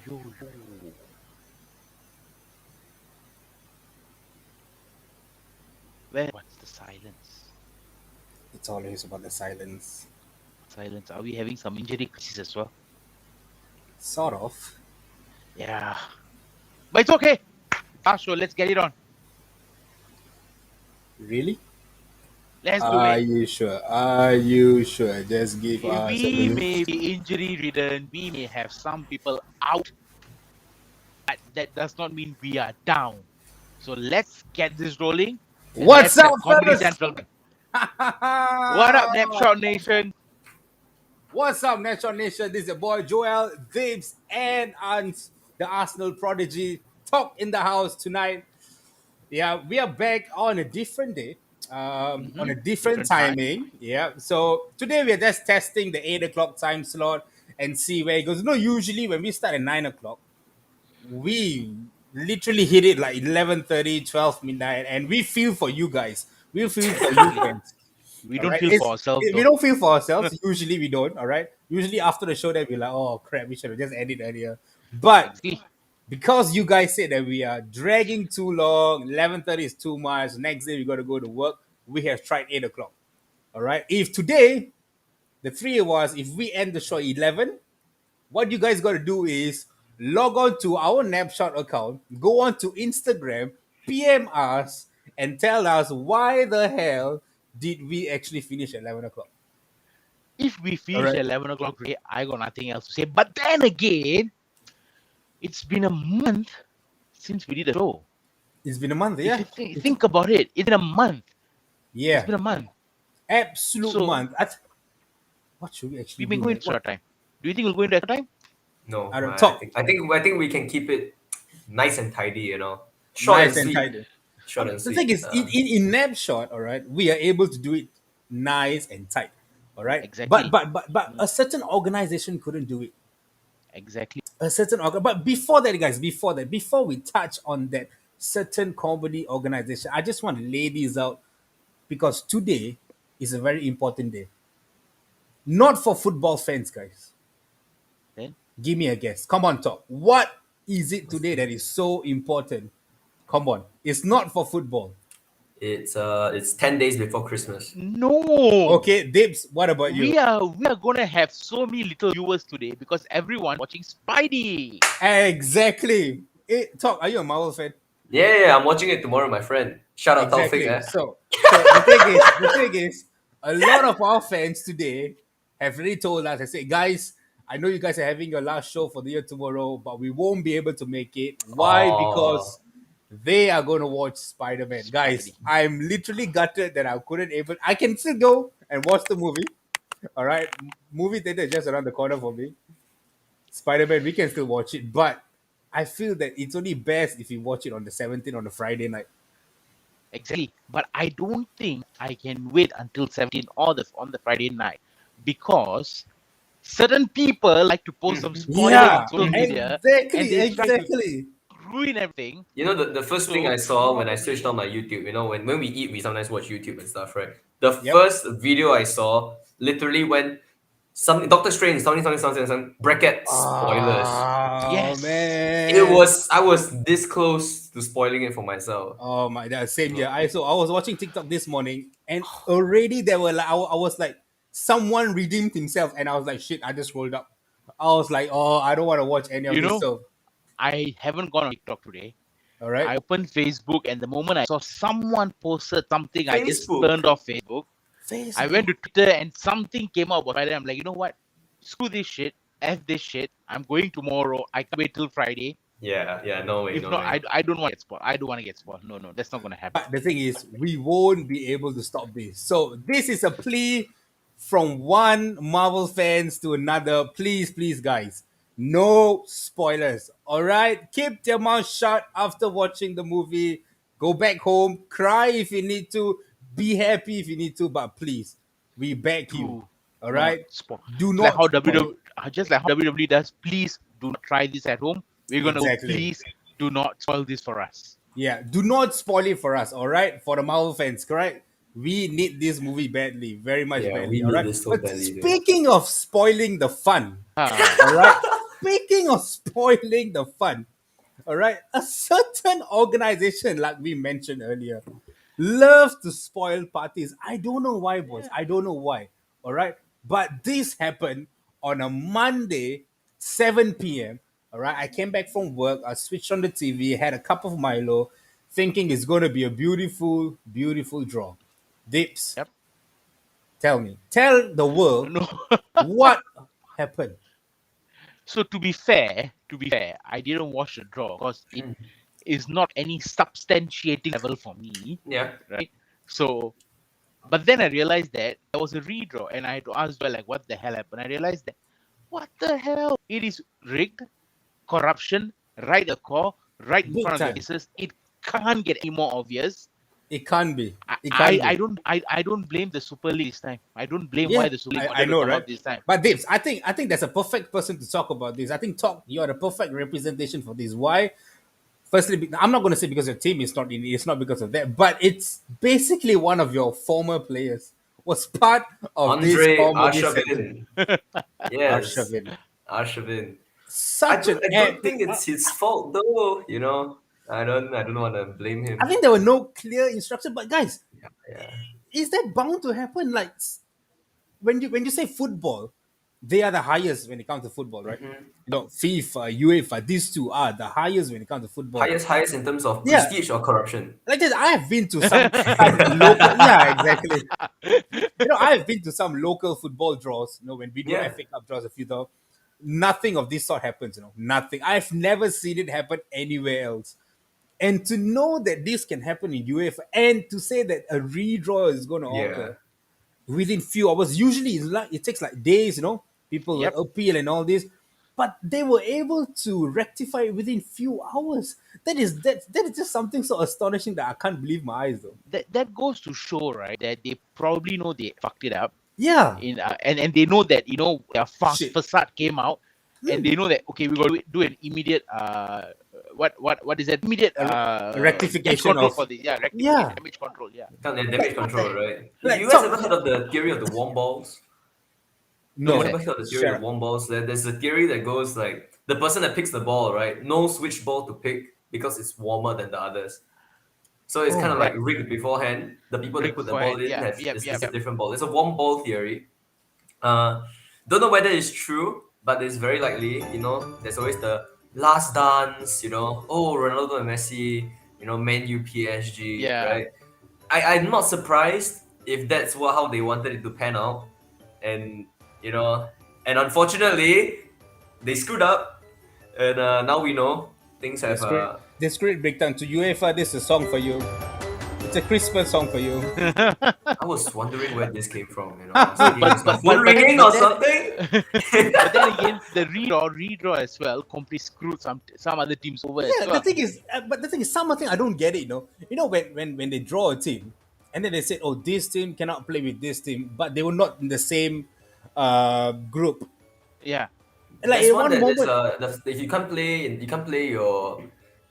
Yo. What's the silence? It's always about the silence. Silence. Are we having some injury crisis as well? Sort of. Yeah. But it's okay. So let's get it on. Really? Let's do Are it. you sure? Are you sure? Just give us a We minute. may be injury ridden. We may have some people out. But that does not mean we are down. So let's get this rolling and What's let's up, have Comedy fellas? Central. What up, Napshot Nation? What's up, Napshot Nation? This is your boy Joel, Dibs, and Ants, the Arsenal prodigy. Talk in the house tonight. Yeah, we are back on a different day, on a different Different time. timing. Yeah, so today we are just testing the 8 o'clock time slot and see where it goes. Usually when we start at 9 o'clock, we literally hit it like 11:30, 12 midnight, and we feel for you guys. We feel for you Exactly. fans. We All don't right, feel for ourselves we though. don't feel for ourselves. Usually we don't. All right. Usually after the show, that we're like, oh crap, we should have just ended earlier. But Exactly. because you guys said that we are dragging too long, 11:30 is too much. Next day we got to go to work. We have tried 8 o'clock. All right. If today the three of us, if we end the show 11, what you guys got to do is log on to our Napshot account, go on to Instagram, PM us, and tell us why the hell did we actually finish at 11 o'clock. If we All finish right. at 11 o'clock today, I got nothing else to say. But then again, it's been a month since we did a show. It's been a month, If yeah. you think about it, it's been a month. It's Yeah. been a month. Absolute So month. What should we actually we've been do, going man? to extra time. Do you think we'll go into extra time? No, I don't I talk. think I think I think we can keep it nice and tidy. Short and Nice and sweet. tight. Short and The thing sweet. is, in Napshot, all right, we are able to do it nice and tight. All right. But Exactly. but a certain organization couldn't do it. Exactly. A certain but before that, guys, before we touch on that certain comedy organization, I just want to lay these out because today is a very important day. Not for football fans, guys. Then Give me a guess. Come on, talk. What is it today that is so important? Come on. It's not for football. It's 10 days before Christmas. no. Okay, Dibs, what about you? We are gonna have so many little viewers today because everyone watching Spidey. Exactly. Talk, are you a Marvel fan? Yeah, I'm watching it tomorrow, my friend. Shout out Taufik. Exactly. So the thing is, a lot of our fans today have really told us. I said, guys, I know you guys are having your last show for the year tomorrow, but we won't be able to make it. Why? Oh, Because they are going to watch Spider-Man. Guys, Spidey. I'm literally gutted that I couldn't able. I can still go and watch the movie. All right, movie theater is just around the corner for me. Spider-Man, we can still watch it, but I feel that it's only best if you watch it on the 17th on a Friday night. Exactly. But I don't think I can wait until 17 or on the Friday night because certain people like to post some spoilers Yeah, on social media and exactly, they try to exactly. ruin everything. the first thing So I saw when I switched probably on my YouTube, when we eat, we sometimes watch YouTube and stuff, right? The Yep. first video I saw literally went something Doctor Strange, something, bracket spoilers. Oh yes. man. I was this close to spoiling it for myself. Oh my god, same here. I was watching TikTok this morning and already there were like I was like someone redeemed himself and I was like shit, I just rolled up. I was like, oh, I don't want to watch any of You this. know, So I haven't gone on TikTok today. all right. I opened Facebook and the moment I saw someone posted something, I just Facebook. turned off Facebook. Facebook. I went to Twitter and something came out about Friday. I'm like, you know what? Screw this shit. F this shit. I'm going tomorrow. I can't wait till Friday. Yeah, no way, If no not, way. I don't want to get spoiled. I don't want to get spoiled. No, that's not gonna happen. But the thing is, we won't be able to stop this. So this is a plea from one Marvel fans to another. Please, please, guys, no spoilers. All right, keep your mouth shut after watching the movie. Go back home, cry if you need to, be happy if you need to, but please, we beg you. Do All not right, spoil. do Like not how spoil. just like how WWE does. Please do not try this at home. We're gonna go. Exactly. Please do not spoil this for us. Yeah, do not spoil it for us, all right? For the Marvel fans, correct? We need this movie badly, very much Yeah, badly, we all need right? this so But badly, dude. speaking of spoiling the fun, Ah, all right? Speaking of spoiling the fun, all right, a certain organization, like we mentioned earlier, loves to spoil parties. I don't know why, boys. I don't know why. All right, but this happened on a Monday, 7 p.m. All right, I came back from work. I switched on the TV, had a cup of Milo, thinking it's going to be a beautiful, beautiful draw. Dips, Yep. tell me, tell the world No. what happened. So to be fair, I didn't watch the draw because it is not any substantiating level for me, Yeah. right? So, but then I realized that there was a redraw, and I had to ask Joel like, what the hell happened? I realized that what the hell? It is rigged, corruption, right at the core, right in Big front of your time. faces. It can't get any more obvious. It can't be. I, It I, can't I be. don't I don't blame the Super League this time. I don't blame Yeah, why the Super League I wanted to know, come right? out this time. But Dave, I think that's a perfect person to talk about this. I think talk you're the perfect representation for this. Why? Firstly, I'm not going to say because your team is not in. It's not because of that, but it's basically one of your former players was part of this Andre comedy center. Arshavin. Yes. Arshavin, Arshavin. such an I don't epic. think it's his fault though, you know. I don't want to blame I him. think there were no clear instructions, but guys, Yeah. is that bound to happen? Like when you say football, they are the highest when it comes to football, right? You know, FIFA, UEFA, these two are the highest when it comes to football. Highest in terms of Yeah, prestige or corruption. like this, I have been to some local. Yeah, exactly. You know, I have been to some local football draws. You know, when we do Yeah. FA Cup draws a few times, nothing of this sort happens. You know, nothing. I've never seen it happen anywhere else. And to know that this can happen in UEFA, and to say that a redraw is going to Yeah. occur within few hours. Usually, it takes like days. You know, people Yep. will appeal and all this, but they were able to rectify it within few hours. That is just something so astonishing that I can't believe my eyes, though. That goes to show, right, that they probably know they fucked it up Yeah, and they know that their shit. facade came out, and they know that okay, we got to do an immediate what is that immediate A damage rectification control of for this, yeah, rectification, yeah. damage control, yeah. Kind of Like damage control, right? like You guys ever talk. heard of the theory of the warm balls? You No, guys What's ever that? heard of the theory shut of up. warm balls? There's a theory that goes like the person that picks the ball, right, knows which ball to pick because it's warmer than the others. So it's Oh, kind of like Right, rigged beforehand. The people that rigged put the ball beforehand, in yeah, have yep, it's yep, a yep. different ball. It's a warm ball theory. Uh, don't know whether it's true, but it's very likely. You know, there's always the last dance. You know, oh Ronaldo and Messi. You know, Man U PSG, Yeah, right? I'm not surprised if that's how they wanted it to pan out, and you know, and unfortunately they screwed up, and now we know things have this great breakdown to UEFA. This is a song for you. It's a Christmas song for you. I was wondering where this came from. You know, I was no, thinking, but is my but phone but but ringing but or then something? but then again, the redraw as well completely screwed some other teams over as Yeah, the well. thing is, but the thing is, something I don't get it. When they draw a team, and then they say, "Oh, this team cannot play with this team," but they were not in the same group. Yeah, Like There's in one one that moment, if you can't play your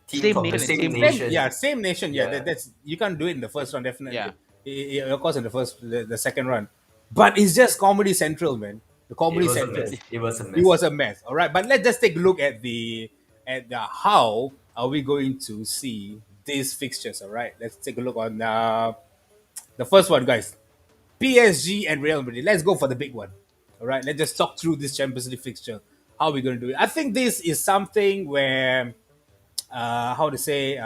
team same from the nation and same same group. nation. same nation. Yeah, Yeah, that's you can't do it in the first round. Yeah, Definitely, of course, in the second round. But it's just Comedy Central, man. The it Comedy was a Central. mess. It was a It mess. was a mess. All right, but let's just take a look at the how are we going to see these fixtures. All right, let's take a look on the first one, guys. PSG and Real Madrid. Let's go for the big one. All right, let's just talk through this Champions League fixture. How are we going to do it? I think this is something where how to say,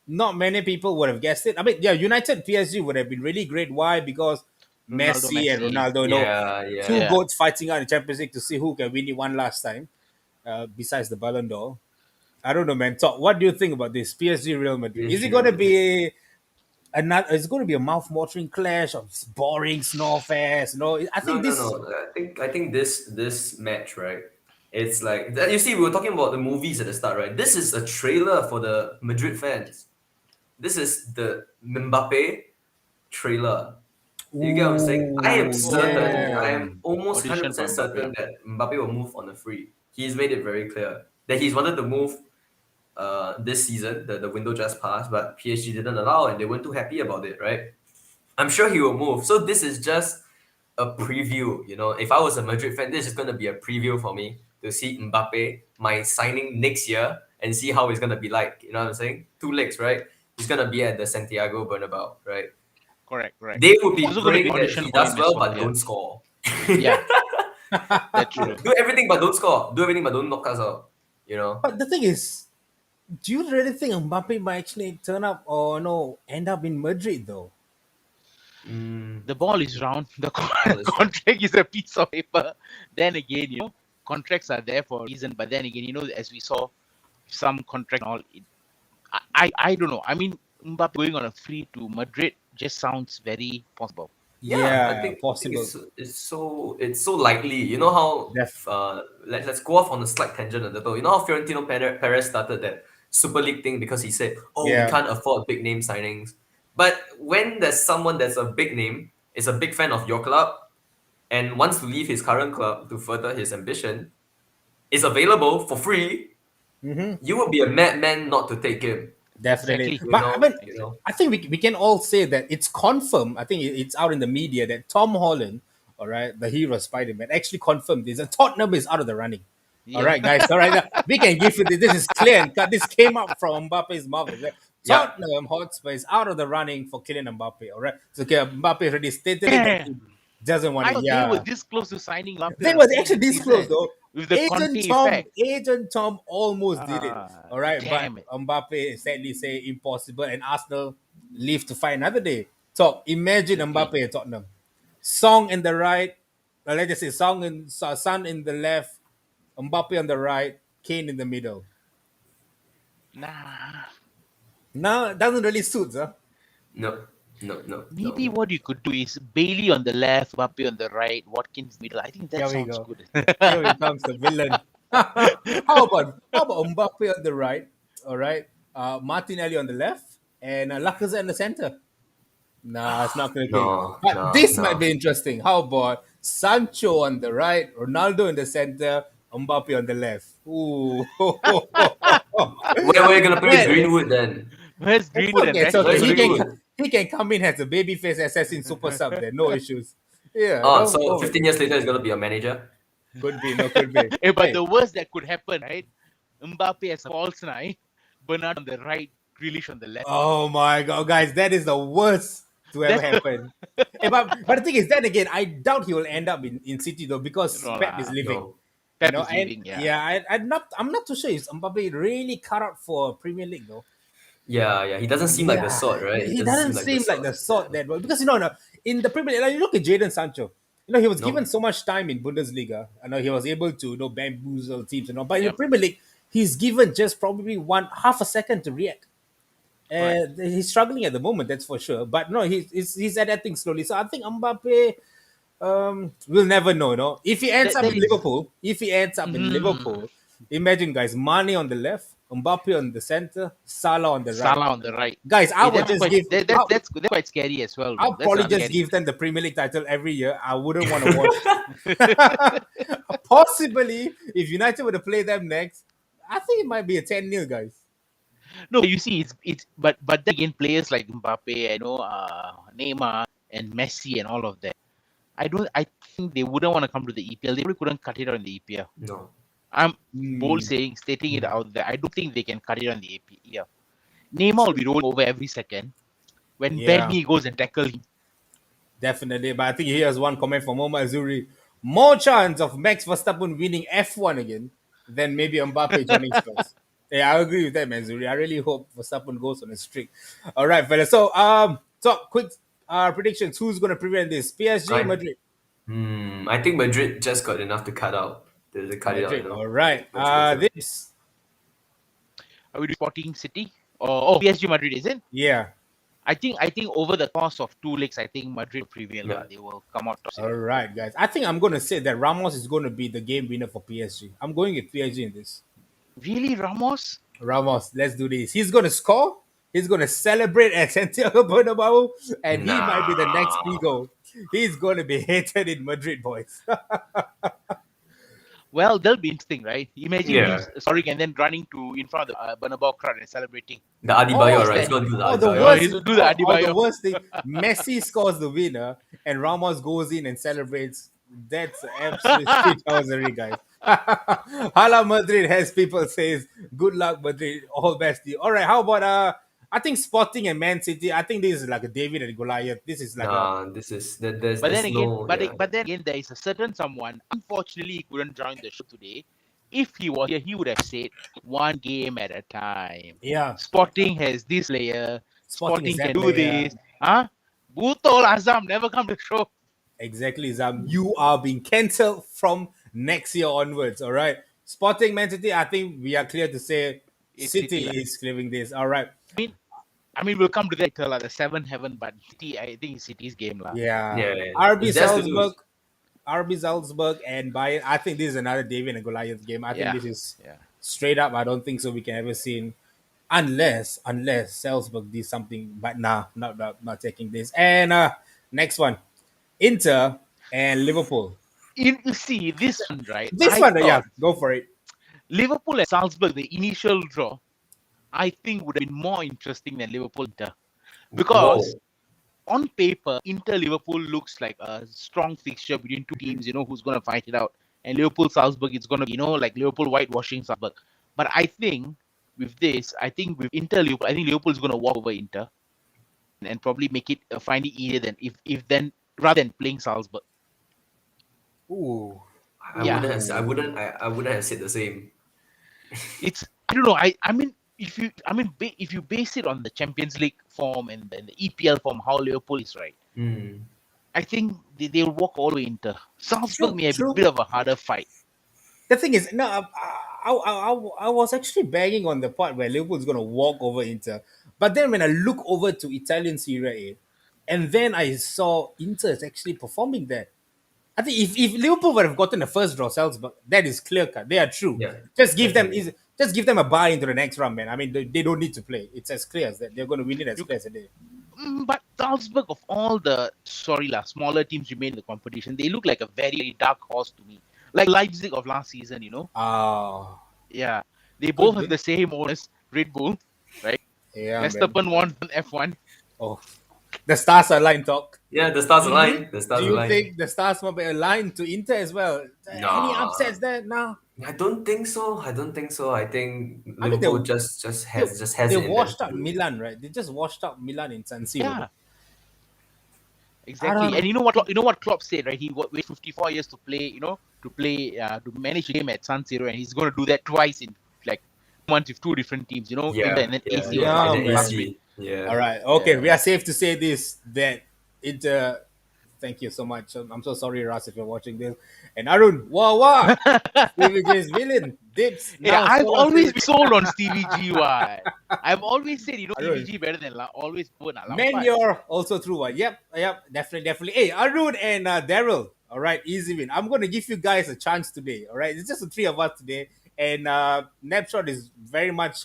not many people would have guessed it. I mean, yeah, United PSG would have been really great. Why? Because Ronaldo, Messi and Messi. Ronaldo, Yeah, two yeah. Yeah. goats fighting out in Champions League to see who can win it one last time, besides the Ballon d'Or. I don't know, man. Talk. What do you think about this PSG Real Madrid? Is it PSG going to Madrid. be another? Is it going to be a mouth-watering clash of boring snore fest? No, I No, think no, this. no. I think this match, right? It's like you see, we were talking about the movies at the start, right? This is a trailer for the Madrid fans. This is the Mbappe trailer. You get what I'm saying? I am Ooh, certain, I Oh, am damn. almost audition for 100% Mbappe. certain that Mbappe will move on a free. He's made it very clear that he's wanted to move this season, the window just passed, but PSG didn't allow and they weren't too happy about it, right? I'm sure he will move. So this is just a preview, you know. If I was a Madrid fan, this is going to be a preview for me. to see Mbappe, my signing next year, and see how it's gonna be like. You know what I'm saying? 2 legs, right? He's gonna be at the Santiago Bernabeu, right? Correct, correct. They would It's be also going to be praying that audition he for does him as well, well. but Yeah, don't score. yeah, that's true. Do everything but don't score. Do everything but don't knock us out. You know? But the thing is, do you really think Mbappe might actually turn up or no end up in Madrid though? Mm, The ball is round. The all is wrong. contract is a piece of paper. Then again, contracts are there for a reason. But then again, as we saw, some contract and all. I don't know. I mean, Mbappe going on a free to Madrid just sounds very possible. Yeah, Yeah, I think possible. it's so likely. You know how Def- let's go off on a slight tangent a little. You know how Fiorentino Perez started that Super League thing because he said, "Oh, we yeah. can't afford big name signings." But when there's someone that's a big name, is a big fan of your club, and wants to leave his current club to further his ambition, is available for free, Mm-hmm. you would be a madman not to take him. Definitely. Exactly. You But I know, mean, you know. I think we can all say that it's confirmed. I think it's out in the media that Tom Holland, all right, the hero Spider Man, actually confirmed this. And Tottenham is out of the running. All Yeah. right, guys. All right, now, we can give you this. This is clear and cut. This came up from Mbappe's mouth. Yeah. Tottenham Hotspur is out of the running for Kylian Mbappe. All right. So okay, Mbappe already stated it that Yeah. he doesn't want I it. thought they were Yeah. this close to signing Mbappe They on a were free actually this this close season though. with the Conte effect. Agent Tom almost did it. Ah, All right, but damn it. Mbappe sadly say impossible, and Arsenal live to fight another day. Talk. Imagine Exactly. Mbappe at Tottenham. Song in the right. Let's just say Song and Son in the left. Mbappe on the right. Kane in the middle. Nah. No, it doesn't really suit, huh? No. No. No. No. Maybe what you could do is Bailey on the left, Mbappe on the right, Watkins middle. I think that Here we sounds go. good. Here he comes the villain. How about Mbappe on the right? All right. Martinelli on the left and Lacazette in the center. Nah, it's not clicking. No. But No. this might No. be interesting. How about Sancho on the right, Ronaldo in the center, Mbappe on the left? Ooh. Where are you gonna play Man, Greenwood then? Where's it's Greenwood and okay. It's okay. Where's Rashford? Greenwood? He can come in as a babyface assassin super sub there. No issues. Yeah, Oh, no, so no. 15 years later, he's gonna be a manager. Could be, no, could be. But Hey, the worst that could happen, right? Mbappe as a false nine, Bernard on the right, Grealish on the left. oh my god, guys, that is the worst to ever That's happen. But the thing is, then again, I doubt he will end up in City though because no Pep is lah. leaving. No. You Pep know, is and leaving, yeah. yeah, I'm not too sure if Mbappe really cut out for Premier League though. Yeah, yeah. He doesn't seem like the Yeah, sort, right? He he doesn't seem doesn't like the seem like sort. the sort Yeah. that well because no, in the Premier League, like, you look at Jadon Sancho. He was given No. so much time in Bundesliga. I know he was able to bamboozle teams and all, but in the Yep. Premier League, he's given just probably one half a second to react. Correct. He's struggling at the moment, that's for sure. But no, he's adapting slowly. So I think Mbappe, we'll never know. No, if he ends up That in is. Liverpool, imagine guys, Mane on the left, Mbappe on the center, Salah on the right. Salah on the right. Guys, I Hey, would that's just quite give. that's quite scary as well. I'll Though. That's probably just scary. give them the Premier League title every year. I wouldn't want to watch. Possibly, if United were to play them next, I think it might be a 10-0, guys. No, you see, it's but then again, players like Mbappe, Neymar and Messi and all of that. I think they wouldn't want to come to the EPL. They probably couldn't cut it on the EPL. No. I'm Hmm. stating it out there. I don't think they can cut it on the EPL. Neymar will be rolling over every second when Yeah. Benny goes and tackle him. Definitely, but I think here's one comment from Omar Azuri. More chance of Max Verstappen winning F1 again than maybe Mbappe joining Spurs. Yeah, I agree with that, man, Zuri. I really hope Verstappen goes on a streak. All right, fella. So, talk quick predictions. Who's going to prevent this? PSG, Madrid. I think Madrid just got enough to cut out. They cut it out, Madrid. you know. All right. Madrid. This. Are we doing Sporting City or PSG Madrid? Is it? Yeah. I think over the course of 2 legs, I think Madrid will prevail. Yeah. They will come out. All right, guys. I think I'm going to say that Ramos is going to be the game winner for PSG. I'm going with PSG in this. Really, Ramos? Ramos, let's do this. He's going to score. He's going to celebrate at Santiago Bernabeu, and he might be the next Figo. He's going to be hated in Madrid, boys. Well, that'll be interesting, right? Imagine Yeah. him scoring and then running to in front of the Bernabeu crowd and celebrating. The Adebayo, Oh, right? He's gonna do the Oh, the Adebayo. worst, he's do the Adebayo. the worst thing. Messi scores the winner, and Ramos goes in and celebrates. That's absolute shithousery, guys. Hala Madrid has people says good luck Madrid, all best to you. All right, how about I think Sporting and Man City. I think this is like a David and Goliath. This is like a Nah, this is that there's But then again, no, yeah. but then again, there is a certain someone. Unfortunately, he couldn't join the show today. If he was here, he would have said one game at a time. yeah. Sporting has this player. Sporting is Sporting that can do player. this. Huh? Butol Azam never come to the show. Exactly, Zam. You are being cancelled from next year onwards. All right. Sporting Man City, I think we are clear to say It's City City lah. is clearing this. All right. I mean, we'll come to that later, like the seven heaven, but City, I think it's City's game lah. Yeah. Yeah, yeah. RB It's theirs to Salzburg, lose. RB Salzburg and Bayern. I think this is another David and Goliath game. I think Yeah, this is yeah. straight up. I don't think so. We can ever see unless Salzburg did something. But nah, not taking this. And next one, Inter and Liverpool. You see this one, right? This I one, yeah, thought go for it. Liverpool and Salzburg, the initial draw, I think would have been more interesting than Liverpool Inter. Because Whoa. on paper, Inter Liverpool looks like a strong fixture between two teams, who's going to fight it out. And Liverpool Salzburg, it's going to be, like Liverpool whitewashing Salzburg. But I think with this, I think with Inter Liverpool, I think Liverpool is going to walk over Inter and probably make it find it easier than if then rather than playing Salzburg. Ooh. Yeah. I wouldn't have said the same. It's I don't know. I mean if you base it on the Champions League form and the EPL form, how Liverpool is right, Hmm. I think they'll walk all the way into Salzburg. True, May have a true. bit of a harder fight. The thing is, no, I was actually banging on the part where Liverpool's going to walk over Inter. But then when I look over to Italian Serie A, and then I saw Inter is actually performing there. I think if Liverpool would have gotten the first draw, Salzburg, that is clear cut. They are true. Yeah, definitely. Just give them a buy into the next round, man. I mean, they don't need to play. It's as clear as that. They're going to win it as You, clear as a day. but Salzburg, of all the smaller teams remain in the competition, they look like a very dark horse to me, like Leipzig of last season. Ah, Yeah, they both could have be. the same owners, Red Bull, right? Yeah, man. Verstappen won F1. Oh, the stars align, talk. Yeah, the stars Mm-hmm. align. The Do stars you align. think the stars might be aligned to Inter as well? Any Nah, upsets there? No. I don't think so. I don't think so. I think I mean, Liverpool they, just has they it in them washed to out do it. Milan, right? They just washed out Milan in San Siro. Yeah, I exactly. don't And know. you know what Klopp said, right? He waited 54 years to play, to manage a game at San Siro, and he's going to do that twice in like months with two different teams. Inter Yeah, and then yeah, AC was yeah. Yeah, And last then last man. week. AC. Yeah. All right. Okay. We Yeah. are safe to say this that Inter. Thank you so much. I'm so sorry, Ras, if you're watching this. And Arun, wah. Stevie J's villain. Dips Yeah, now. I've Sold on always Stevie. been sold on Stevie G. Why? I've always said, Stevie Arun. G better than always put Man, you're also true. Yep, definitely. Hey, Arun and Daryl. All right, easy win. I'm going to give you guys a chance today. All right, it's just the three of us today, and Napshot is very much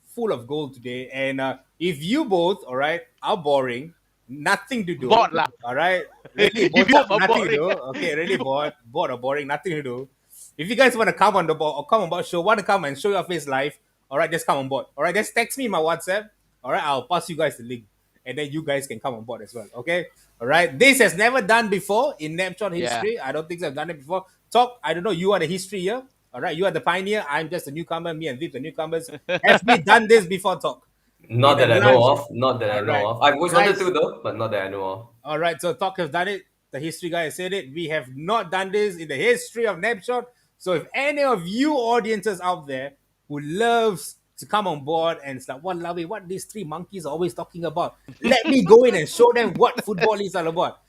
full of gold today. And if you both, all right, are boring, nothing to do. Bought lah. All right, really, If both you up, are nothing to boring. do. Okay, really bored or boring, nothing to do. If you guys want to come on the board or come on board show, want to come and show your face live, all right, just come on board. All right, just text me my WhatsApp. All right, I'll pass you guys the link, and then you guys can come on board as well. Okay, all right. This has never done before in Napshot Yeah. history. I don't think I've done it before. Talk. I don't know. You are the history here. All right, you are the pioneer. I'm just a newcomer. Me and Deep, the newcomers. Have we done this before? Talk. Not In a that I know lunch. of. Not that I All know right, of. I've always wanted guys. to though, but not that I know of. All right, so Talk has done it. The history guy has said it. We have not done this in the history of Napshot. So if any of you audiences out there who loves to come on board and it's like, what these three monkeys are always talking about, let me go in and show them what football is all about.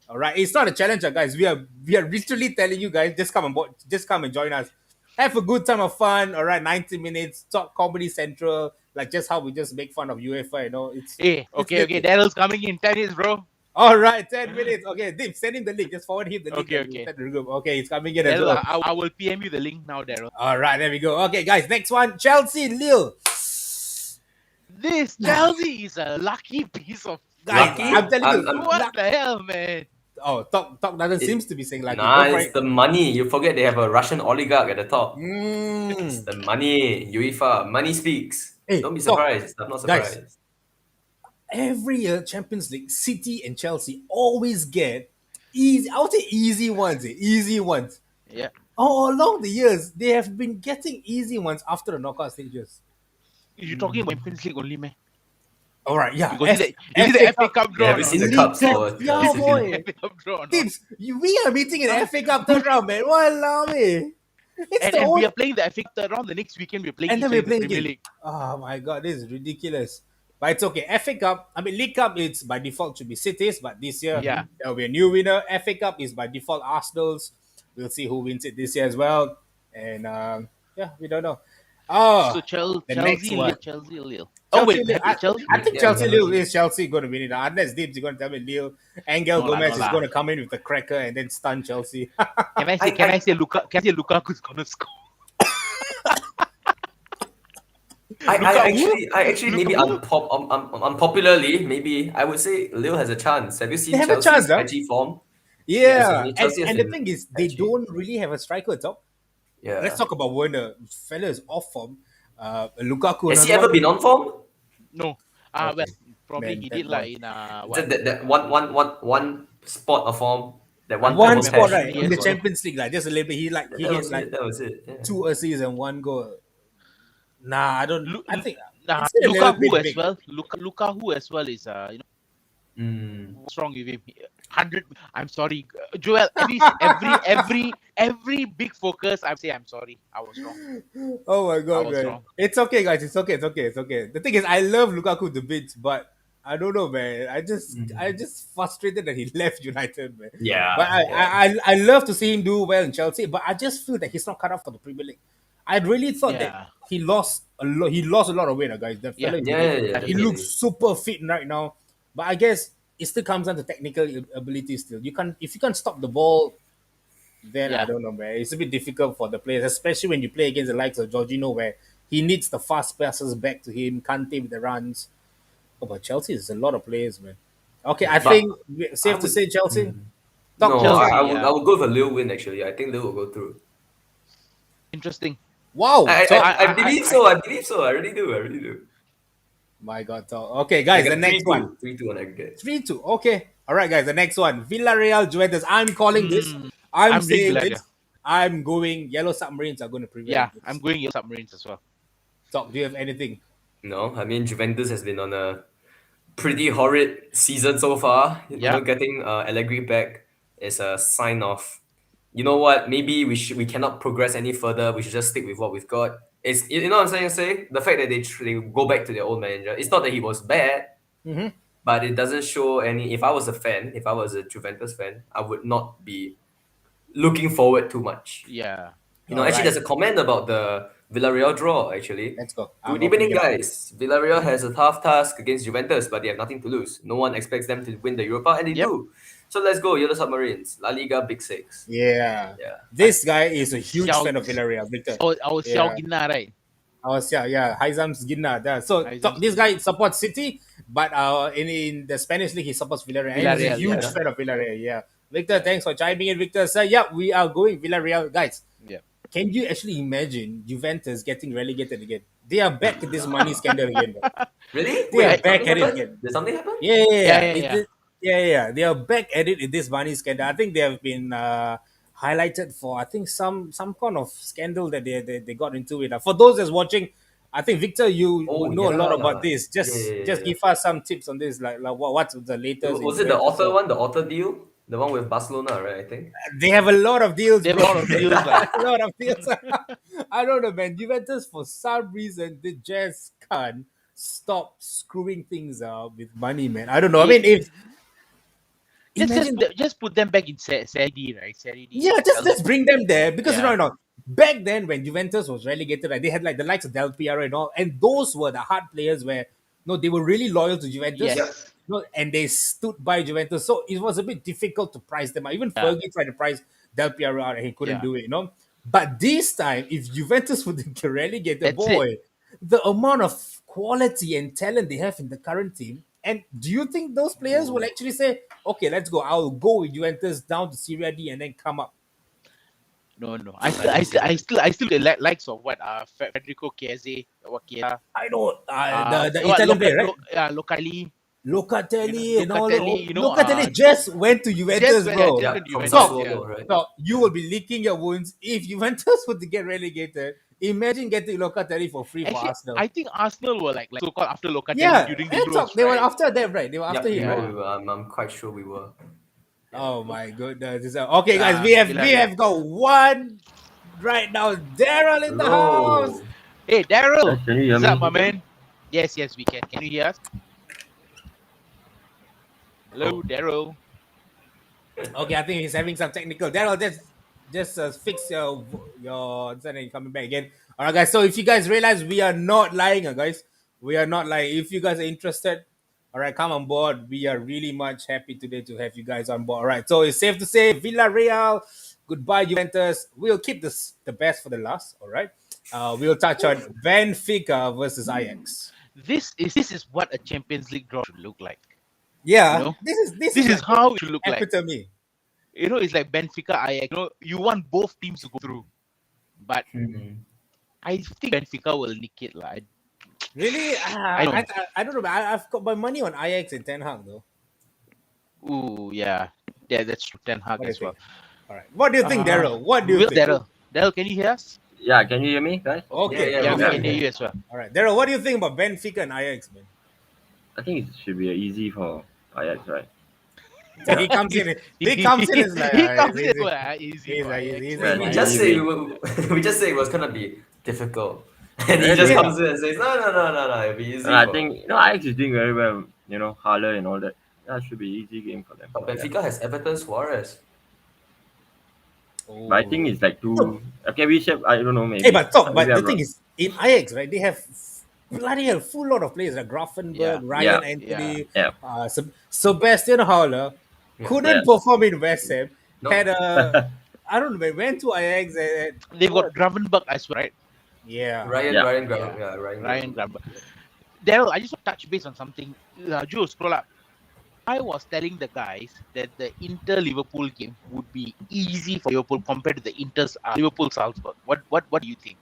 All right, it's not a challenge, guys. We are literally telling you guys, just come on board, just come and join us. Have a good time of fun. All right, 90 minutes, talk Comedy Central, like just how we just make fun of UEFA. Hey, It's okay. legit. Daryl's coming in 10 minutes, bro. All right, 10 minutes. Okay, Dip, send him the link. Just forward him the link. Okay, And we'll okay. send the group. Okay, it's coming in as Daryl, well. I will PM you the link now, Daryl. All right, there we go. Okay, guys, next one Chelsea, Lille. This Chelsea is a lucky piece of Guys, Lucky? I'm telling you. what the hell, man? Oh, talk doesn't It- seems to be saying lucky. Nah, Go for it's it. the money. You forget they have a Russian oligarch at the top. It's Mm. the money. UEFA. Money speaks. Hey, Don't be talk. surprised. I'm not Guys. surprised. Every year, Champions League, City and Chelsea always get easy. I would say easy ones. Easy ones. Yeah. all along the years, they have been getting easy ones after the knockout stages. You're talking about Champions League only, man. All right, You yeah. got see the FA FA Cup, Cup Yeah, draw have or you not? seen the League cups Cup, for yeah, You see season? the boy. FA Cup draw or not? Tips, we are meeting in FA Cup third round, man. Walao me. It's the And we only. are playing the FA Cup third round. The next weekend we're playing And each then other we're in the playing Premier again. League. Oh my god, this is ridiculous. But it's okay. FA Cup, I mean League Cup, it's by default should be Cities, but this year Yeah. there will be a new winner. FA Cup is by default Arsenal's. We'll see who wins it this year as well. And yeah, we don't know. Oh, So the next Chelsea, one. Chelsea, Lille. Oh Chelsea, wait, Lille. Chelsea. I think Yeah, Chelsea yeah. Lille is Chelsea going to win it. Unless Dibs is going to tell me Lille, Angel No lah, Gomez no is lah. going to come in with the cracker and then stun Chelsea. Can I say Lukaku's gonna score? I actually maybe Lukaku? unpopularly, maybe I would say Lille has a chance. Have you seen They have a Chelsea's chance, huh? patchy form? Yes, I Yeah, mean Chelsea has and the been thing is, they patchy. don't really have a striker at top. Let's Yeah. talk about Werner. Fella is off form. Lukaku, Has he another ever one. been on form? No. Okay. Well, probably Man, he that did like one. in That one spot of form, that one One double remember spot, patch. how right, many in years the ago. Champions League, like just a little bit. He That hit was like it. That was it. Yeah. 2 assists and 1 goal. Nah, I don't. Lu- I Lu- think Nah, it's still a little Lukaku bit as big. well. Lukaku as well is Mm. what's wrong with him? 100. I'm sorry, Joel. At least every big focus, I say I'm sorry. I was wrong. Oh my I god, was man. wrong. It's okay, guys. It's okay. It's okay. It's okay. The thing is, I love Lukaku the bits, but I don't know, man. I just frustrated that he left United, man. But Yeah, I, yeah. I, I I love to see him do well in Chelsea, but I just feel that he's not cut off for the Premier League. I really thought that Yeah. he lost a lot. He lost a lot of weight, guys. That Yeah. fella is Yeah, really, yeah, he Definitely. looks super fit right now. But I guess it still comes down to technical ability. Still, you can't if you can't stop the ball, then I Yeah. don't know, man. It's a bit difficult for the players, especially when you play against the likes of Jorginho, where he needs the fast passes back to him, Kante with the runs. Oh, but Chelsea is a lot of players, man. Okay, I But think I safe to would. say Chelsea. Mm. Talk No, Chelsea. Chelsea. I would. Yeah. I would go for Lille win. Actually, I think Lille will go through. Interesting. Wow, talk. I believe so. I believe so. I really do. I really do. My God, talk. Okay, guys, Like the a next one. 3-2, 3-2 on aggregate. 3-2. Okay. All right, guys, the next one. Villarreal Juventus. I'm calling this. I'm I'm doing saying Villarreal. it. I'm going. Yellow Submarines are going to prevail. Yeah, I'm going Yellow Submarines as well. Talk. Do you have anything? No, I mean Juventus has been on a pretty horrid season so far. You Yeah. know, getting Allegri back is a sign of, you know what? Maybe we cannot progress any further. We should just stick with what we've got. It's you know what I'm saying. Say the fact that they go back to their old manager. It's not that he was bad, Mm-hmm. but it doesn't show any. If I was a fan, if I was a Juventus fan, I would not be looking forward too much. Yeah. You know, All actually, right. there's a comment about the Villarreal draw. Actually, Let's go. good I'm evening, opening it up. guys. Villarreal has a tough task against Juventus, but they have nothing to lose. No one expects them to win the Europa, and they Yep. do. So let's go, Yellow Submarines, La Liga Big Six. Yeah. Yeah, This guy is a huge Xiao- fan of Villarreal, Victor. Our Yeah. Xiao Gina, right? Yeah, Haizam's Ginna. Yeah. So Haizam's this guy supports City, but in the Spanish league he supports Villarreal. And he's a Villarreal, huge yeah. fan of Villarreal. Yeah, Victor, thanks for chiming in, Victor. So yeah, we are going Villarreal, guys. Yeah. Can you actually imagine Juventus getting relegated again? They are back to this money scandal again. Bro. Really? They are Wait, back something at it happened? again. Did something happen? Yeah. Yeah. Yeah. They are back at it in this money scandal. I think they have been highlighted for some kind of scandal that they got into it. For those that's watching, I think Victor, you Oh would know a lot yeah. about this. Yeah, Just yeah, just yeah. give us some tips on this. Like what's the latest? Was in it the Juventus? author one? The author deal? The one with Barcelona, right? I think. They have a lot of deals, They have bro. a lot of deals, like. A lot of deals. I don't know, man. Juventus, for some reason, they just can't stop screwing things up with money, man. I don't know. I mean, if imagine Just put them back in Serie D, right? Serie D. yeah, just bring them there because Yeah. back then when Juventus was relegated, like, they had like the likes of Del Piero and all, and those were the hard players where no, they were really loyal to Juventus. Yes. No, and they stood by Juventus, so it was a bit difficult to price them out. Even Yeah. Fergie tried to price Del Piero out, and he couldn't Yeah. do it. But this time, if Juventus would get relegated, That's boy, the amount of quality and talent they have in the current team. And do you think those players will actually say, "Okay, let's go. I'll go with Juventus down to Serie D and then come up"? No. I still the likes of what Federico Chiesa, what Chiesa. I know the Italian player, right? Locally. Locatelli and all that. Locatelli, Locatelli just went to just Juventus, went, yeah, bro. just Yeah, went to from Juventus, Talk, yeah. Sassuolo, right? talk. You will be licking your wounds if Juventus were to get relegated. Imagine getting Locatelli for free for Actually, Arsenal. I think Arsenal were like so-called after Locatelli Yeah, during the and talk. Euros, They were right? after them, right? They were after Yep, him, right? Yeah. we were. I'm quite sure we were. Yeah. Oh my goodness. Okay, guys, Yeah, we Villarreal. have got one right now. Daryl in the house. Hello. Hey, Guys, Daryl, can you hear what's up, me? my man? Yes, we can. Can you hear us? Hello, Oh, Daryl. Okay, I think he's having some technical. Daryl, just fix your internet coming back again. All right, guys. So if you guys realize we are not lying, guys, we are not lying. If you guys are interested, all right, come on board. We are really much happy today to have you guys on board. All right, so it's safe to say Villarreal, goodbye Juventus. We'll keep the best for the last. All right, we'll touch on Benfica versus Ajax. This is what a Champions League draw should look like. You Yeah, know, this this is is like how it should look like. epitome. It's like Benfica, Ajax. You want both teams to go through, but hmm. I think Benfica will nick it, like. Really? I don't. I don't know. I've got my money on Ajax and Ten Hag though. Ooh, yeah, that's true. Ten Hag What do you as well. think? All right. What do you think, Daryl? What do you Will think? Daryl, can you hear us? Yeah, can you hear me, guys? Yeah, Okay. yeah, Yeah, we we Okay. can can. hear you as well. All right, Daryl. What do you think about Benfica and Ajax, man? I think it should be easy for Ajax, right? So Yeah. he comes in. he, He comes in. It's like he it's comes in easy. easy for Ajax. He's Yeah, We it's just easy say win. we just say it was gonna be difficult, and he just Really? Yeah. comes in and says, "No, no, no, no, no, it'll be And easy I for." think Ajax is doing very well. Haller and all that. That should be easy game for them. But Yeah. Benfica has Everton Suarez. But I think Oh. it's like So, too. Okay, we should. I don't know. hey, Maybe. but talk. Maybe But the I'm thing wrong. is, in Ajax, right? They have bloody hell, full lot of players like Grafenberg, Yeah, Yeah. Ryan yeah. Anthony, Yeah. Sebastian Haller. Yeah. Couldn't Yes. perform in West Ham. No. Had I don't know. Man, went to Ajax and They've got what? Gravenberg as well, right? Yeah. Ryan Yeah. Ryan Graven, Yeah, yeah, Ryan Ryan Gravenberch. Gravenberg. Daryl, I just want to touch base on something. Joe, scroll up. I was telling the guys that the Inter Liverpool game would be easy for Liverpool compared to the Inter's Liverpool Salzburg. What do you think?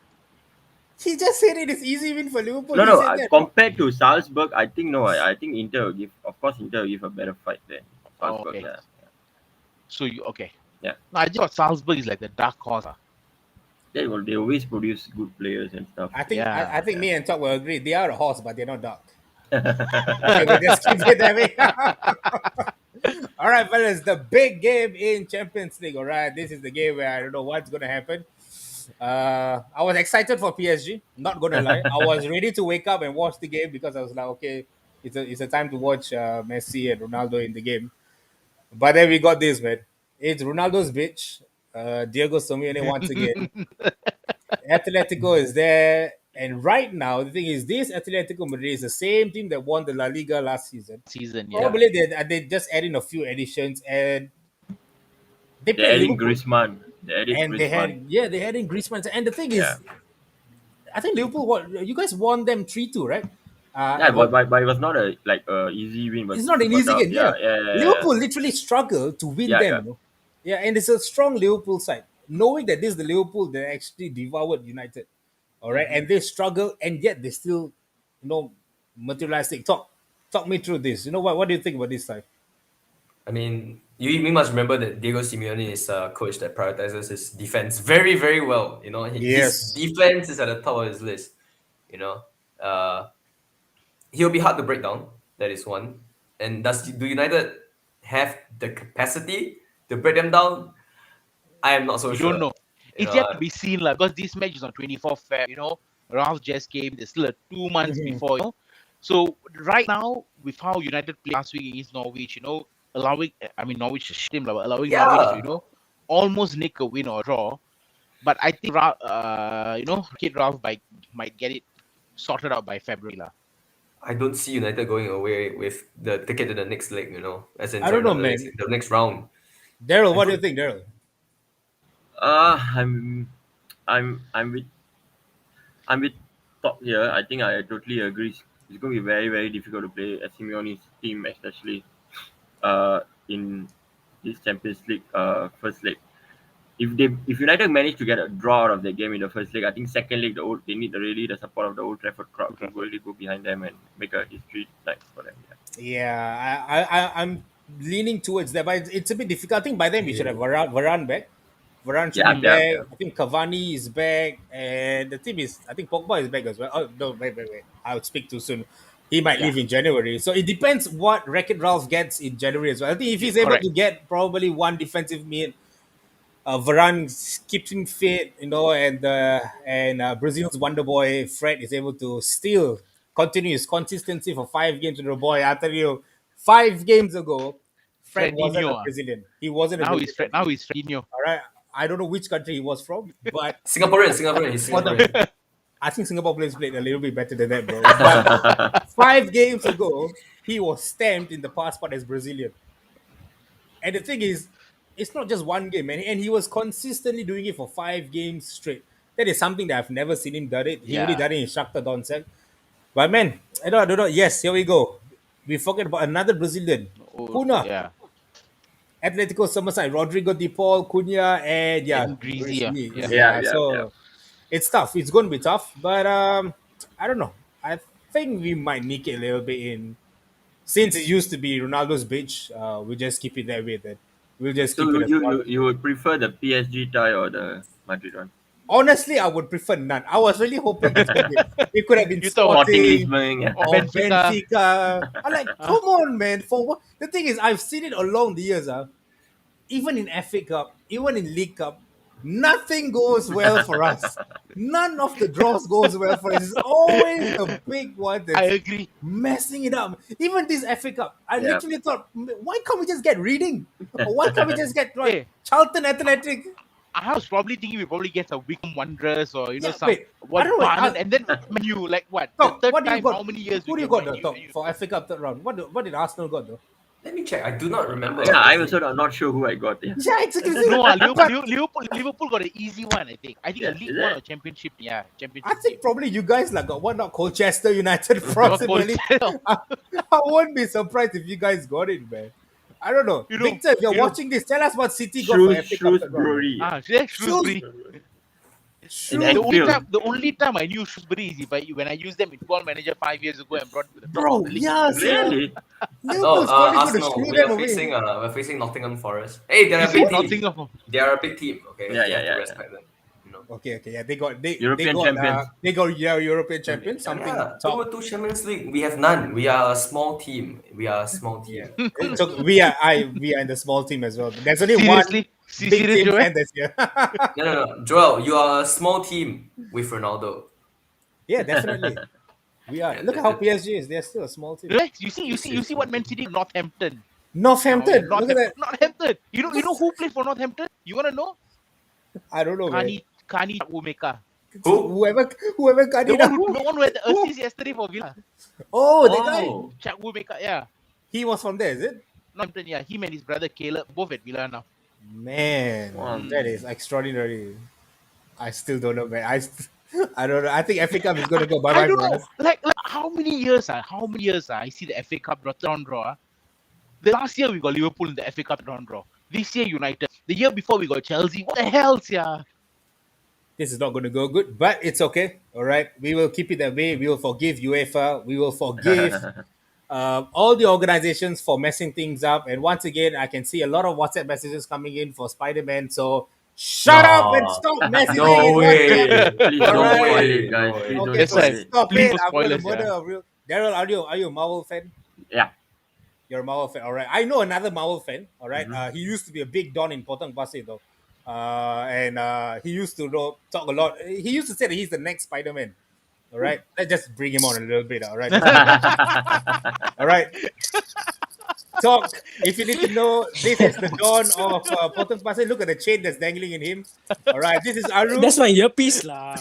He just said it is easy win for Liverpool. No, He no. said that. Compared to Salzburg, I think no. I think Inter will give. Of course, Inter will give a better fight than Oh, Salzburg. okay. Yeah. So you okay? Yeah. No, I just thought Salzburg is like the dark horse. They always produce good players and stuff. I think Yeah, I think yeah. me and Top will agree. They are a horse, but they're not dark. Okay, we'll just keep it that way. All right, fellas, the big game in Champions League. All right, this is the game where I don't know what's gonna happen. I was excited for PSG. Not gonna lie, I was ready to wake up and watch the game because I was like, okay, it's a time to watch Messi and Ronaldo in the game. But then we got this, man. It's Ronaldo's bitch. Diego Simeone once again. Atletico is there, and right now the thing is, this Atletico Madrid is the same team that won the La Liga last season. season. Yeah, Yeah. Probably they just add in a few additions, and they They're played adding Liverpool, Griezmann. They added and Griezmann. they had in Griezmann. And the thing Yeah. is, I think Liverpool, you guys won them 3-2, right? Yeah, What, but it was not a easy win, but it's not an because easy of game. Yeah, yeah. Liverpool literally struggled to win Yeah, them. yeah. Yeah, and it's a strong Liverpool side. Knowing that this is the Liverpool that actually devoured United, all right, Mhm. and they struggle, and yet they still, materialistic. Talk me through this. What do you think about this side? I mean, we must remember that Diego Simeone is a coach that prioritizes his defense very, very well. His Yes. defense is at the top of his list. You know, uh, he'll be hard to break down. That is one. And do United have the capacity to break them down? I am not so we don't sure. know. You It's know, yet to be seen, like, because this match is on 24th Feb. Ralph just came. There's still 2 months Mhm. before. So right now, with how United played last week against Norwich, allowing Norwich is team, but allowing Norwich to yeah, almost nick a win or draw. But I think Kid Ralph might get it sorted out by February lah. I don't see United going away with the ticket to the next leg. As in I sorry, don't know, not the next man. leg, the next round. Daryl, I what do you think think, Daryl? Uh, I'm I'm with top here. I think I totally agree. It's going to be very very difficult to play Simeone's team, especially in this Champions League first leg. if United manage to get a draw out of the game in the first leg, I think second leg they need really the support of the Old Trafford crowd to really go behind them and make a history night for them. Yeah. Yeah, I'm leaning towards that, but it's a bit difficult. I think by then we should have Varane back. Varane should be Yeah, yeah, back. yeah. I think Cavani is back, and the team is. I think Pogba is back as well. Oh no, wait! I would speak too soon. He might Yeah. leave in January, so it depends what Wreck-It Ralph gets in January as well. I think if he's able Correct. to get probably one defensive mid, Varane keeps him fit, and Brazil's wonder boy Fred is able to still continue his consistency for 5 games in a row. Boy, I tell you, 5 games ago, Fred wasn't a Fredinho. Brazilian. He wasn't a Now he's Brazilian. Now he's Fredinho. All right, I don't know which country he was from, but Singaporean. He's for the, Singaporean. I think Singapore players played a little bit better than that, bro. But 5 games ago, he was stamped in the passport as Brazilian. And the thing is, it's not just one game, man. And he was consistently doing it for 5 games straight. That is something that I've never seen him done it. He only Yeah. done it in Shakhtar Donetsk. But man, I don't know. Yes, here we go. We forget about another Brazilian, Oh, Cunha, yeah. Atletico Summerside, Rodrigo De Paul, Cunha, and yeah, And Greasy. Griezmann. Yeah. Yeah, yeah, yeah. So it's tough. It's going to be tough. But I don't know. I think we might nick it a little bit in. Since it used to be Ronaldo's bitch, we'll just keep it that way. Then we'll just So keep it as one. you would prefer the PSG tie or the Madrid one? Honestly, I would prefer none. I was really hoping it could have been You thought Sporting Sporting Lisbon, yeah. Or or Benfica. Benfica. I'm like, come on, man. For what? The thing is, I've seen it along the years. Even in FA Cup, even in League Cup, nothing goes well for us. None of the draws goes well for us. It's always the big one I that's agree. messing it up. Even this FA Cup, I Yeah. literally thought, why can't we just get Reading? Or why can't we just get like, Hey. Charlton Athletic? I was probably thinking we probably get some Wickham Wanderers or Yeah, some wait, I what don't know, Barnet, and then Manu, like what? Tom, The third what do you time, got? how many years? Who do we you get got though, Man U, Tom, Man U. for FA Cup third round? What did Arsenal got though? Let me check. I do not remember. Yeah, I also not sure who I got. Yeah. Yeah, exactly. No, Liverpool got an easy one. I think Yeah, a League is One it? or Championship. Yeah, Championship. I think game. probably you guys like got one, not Colchester United, Colchester. possibly. I won't be surprised if you guys got it, man. I don't know. You know- Victor, if you're you know- watching this, tell us what City got for FA Cup third round. Shrewsbury. Yeah, Shrewsbury. In The Anfield. only time I knew Shrewsbury is when I used them in Football Manager 5 years ago and brought to the top Bro, of the league. yeah, Really? Liverpool's Oh, probably going to Arsenal. screw We them are away. facing Nottingham Forest. Hey, they're a Is big it team. Nottingham? They are a big team. Okay. Yeah, you yeah, have to yeah, respect them. You know. Okay, yeah, they got European champions. They got European champions, something Yeah, top. two Champions League. We have none. We are a small team. Yeah. So we are in the small team as well. There's only Seriously? one big Serious, team Joel? fan that's here. No. Joel, you are a small team with Ronaldo. Yeah, definitely. We are. Yeah, Look at how PSG is. They're still a small team. Relax. You see what Man City Northampton. Northampton. Look at that. Northampton. You know who played for Northampton? You wanna know? I don't know, man. Kani Umeka. Who? Whoever got The it. one who had the assist yesterday for Villa. Oh, the guy. Oh, Chak Umeka, yeah. He was from there, is it? Northampton, yeah. Him and his brother Caleb, both at Villa now. Man, Wow. that is extraordinary. I still don't know, man. I don't know. I think FA Cup is going to go bye bye I don't for know. us. Like how many years? How many years? I see the FA Cup draw. The last year we got Liverpool in the FA Cup draw. This year United. The year before we got Chelsea. What the hell, yeah? This is not going to go good, but it's okay. All right, we will keep it that way. We will forgive UEFA. We will forgive all the organizations for messing things up. And once again, I can see a lot of WhatsApp messages coming in for Spider-Man. So shut up and stop messaging. No in way. WhatsApp. Please don't Alright. spoil it, guys. No way. Please don't Okay, That's spoil why- it. stop Please it. no I'm going to spoilers, murder yeah. a real. Daryl, are you a Marvel fan? Yeah. You're a Marvel fan. All right. I know another Marvel fan. All right? He used to be a big don in Potong Pasir, though. And he used to talk a lot. He used to say that he's the next Spider-Man. All right. Let's just bring him on a little bit. All right. All right. Talk. If you need to know, this is the Don of Potong Pasir. Look at the chain that's dangling in him. All right. This is Aru. That's my earpiece lah.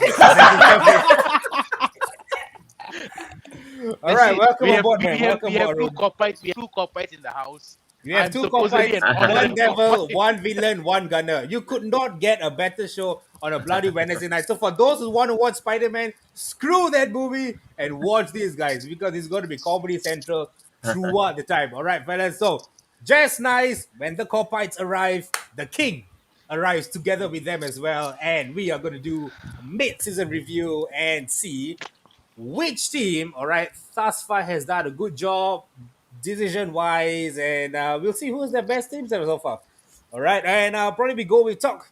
All right. Welcome we have, aboard, we man. have, Welcome we have aboard. two copites. We have two copites in the house. We have I'm two supposedly copites, an honorary one devil, copite. one villain, one gunner. You could not get a better show on a bloody Wednesday night. So for those who want to watch Spider-Man, screw that movie and watch these guys because it's going to be Comedy Central throughout the time. All right, fellas. So just nice when the copites arrive, the king arrives together with them as well, and we are going to do a mid-season review and see which team, all right, thus far has done a good job decision-wise, and we'll see who's the best teams so far. All right, and probably we go with talk.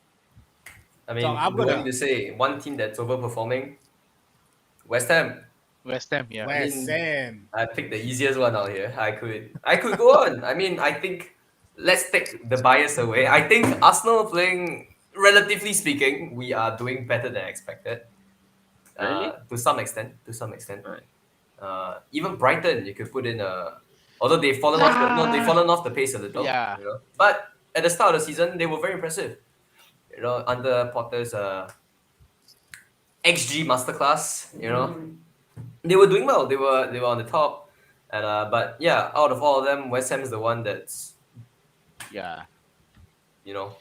I So mean, I'm you want me gonna to say one team that's overperforming? West Ham. West Ham, yeah. I West mean, Ham. I picked the easiest one out here. I could go on. I mean, I think let's take the bias away. I think Arsenal playing, relatively speaking, we are doing better than expected. Really? To some extent. To some extent. Right. Even Brighton, you could put in a. Although they've fallen off the no, they've fallen off the pace a little. Yeah. You know, but at the start of the season, they were very impressive. You know, under Potter's XG masterclass. You know, they were doing well. They were on the top, and but yeah, out of all of them, West Ham is the one that's Yeah. you know.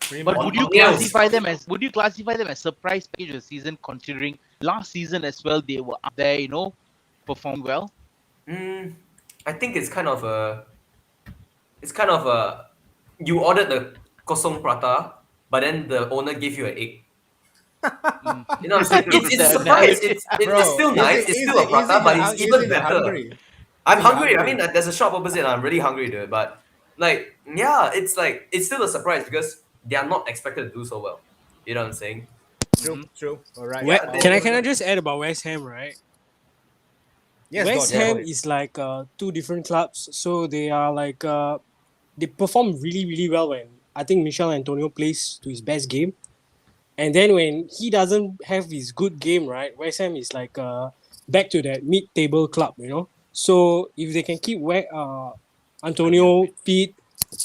Pretty But much would you on nails. classify them as surprise package of the season, considering last season as well they were up there, performed well? I think it's kind of a you ordered the kosong prata, but then the owner gave you an egg. Mm. You know what I'm saying? It's a The surprise. analogy. It's still nice. It's still a prata, but it's even better. Hungry? I'm Is it hungry. I hungry? mean, there's a shop opposite. I'm really hungry, dude. But yeah, it's still a surprise because they are not expected to do so well. You know what I'm saying? True, true. All right. Yeah, Can I they- just add about West Ham, right? Yes, West Gordon. Ham Yeah. is like two different clubs, so they are like they perform really really well when I think Michel Antonio plays to his best game, and then when he doesn't have his good game, right? West Ham is like back to that mid-table club, So if they can keep Antonio fit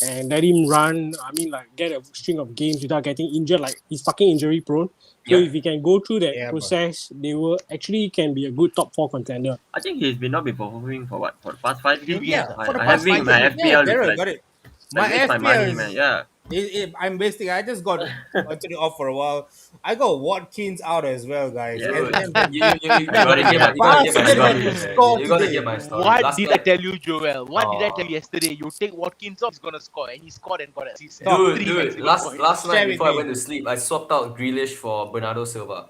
and let him run, I mean like get a string of games without getting injured, like he's fucking injury prone. So Yeah. if he can go through that Yeah, bro. process, they will actually can be a good top 4 contender. I think he's been not been performing for what? For the past 5 games? Yeah, for the I past have been 5 my games. FPL. Yeah, is Daryl like, got it. I My waste my money, FPL man. is, Yeah. I'm wasting. I just got Anthony off for a while. I got Watkins out as well, guys. Yeah, And dude. then You gotta get my Bastard story. scored You gotta today. get my story. What Last did I night- tell you, Joel? What did I tell Aw. you yesterday? You take Watkins off, he's gonna score, and he scored and got assist. Dude, Three maximum last points. last Share night with before I me. went to sleep, I swapped out Grealish for Bernardo Silva.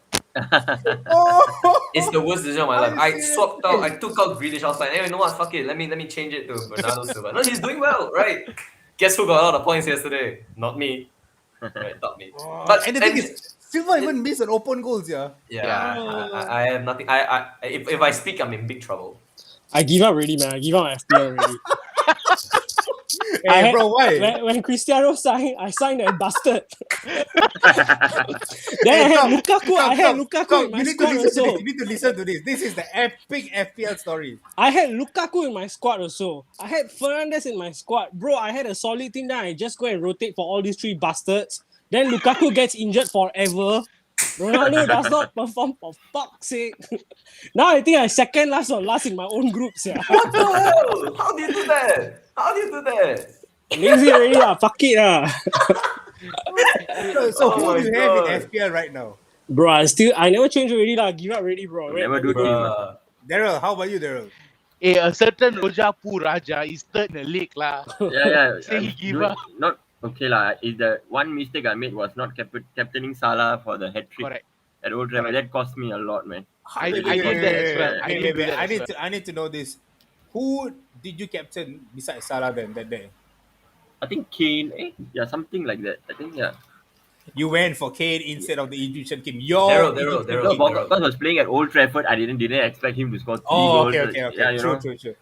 Oh, It's the worst decision of my Are life. you I serious? swapped out. I took out Grealish. I was like, hey, you know what? Fuck it. Let me change it to Bernardo Silva. No, he's doing well, right? Guess who got a lot of points yesterday? Not me. Right, not me. But and the thing is, Silva even missed an open goals, yeah. yeah, I have nothing. If I speak, I'm in big trouble. I give up already, man. I give up my FPL already. Hey, bro, why? When Cristiano signed, I signed that bastard. Then Hey, I had Tom, Lukaku. I had Lukaku Tom, in my you need to squad listen to also. this. You need to listen to this. This is the epic FPL story. I had Lukaku in my squad also. I had Fernandes in my squad. Bro, I had a solid team that I just go and rotate for all these 3 bastards. Then Lukaku gets injured forever. Ronaldo does not perform for fuck's sake. Now I think I second last or last in my own group. Yeah. What the hell? How do you do that? How do you do that? Lazy already. Fuck it. So Oh who my do you have God. in FPL right now? Bro, I never change already. Give up already, bro. I'll never do team. Bruh. Daryl, how about you, Daryl? A certain Rojapu Raja is third in the league, lah. Yeah. Say he I'm give doing- up. Not okay, lah. Is the one mistake I made was not captaining Salah for the hat trick Correct. at Old Trafford. That cost me a lot, man. I did that as well. I did that I as need well. to I need to know this. Who did you captain besides Salah then that day? I think Kane, yeah, something like that. I think, yeah. You went for Kane instead of the Egyptian king. Your Daryl, Egyptian Daryl. king. Because I was playing at Old Trafford, I didn't expect him to score 3 Oh, goals. okay. Yeah, you know. True.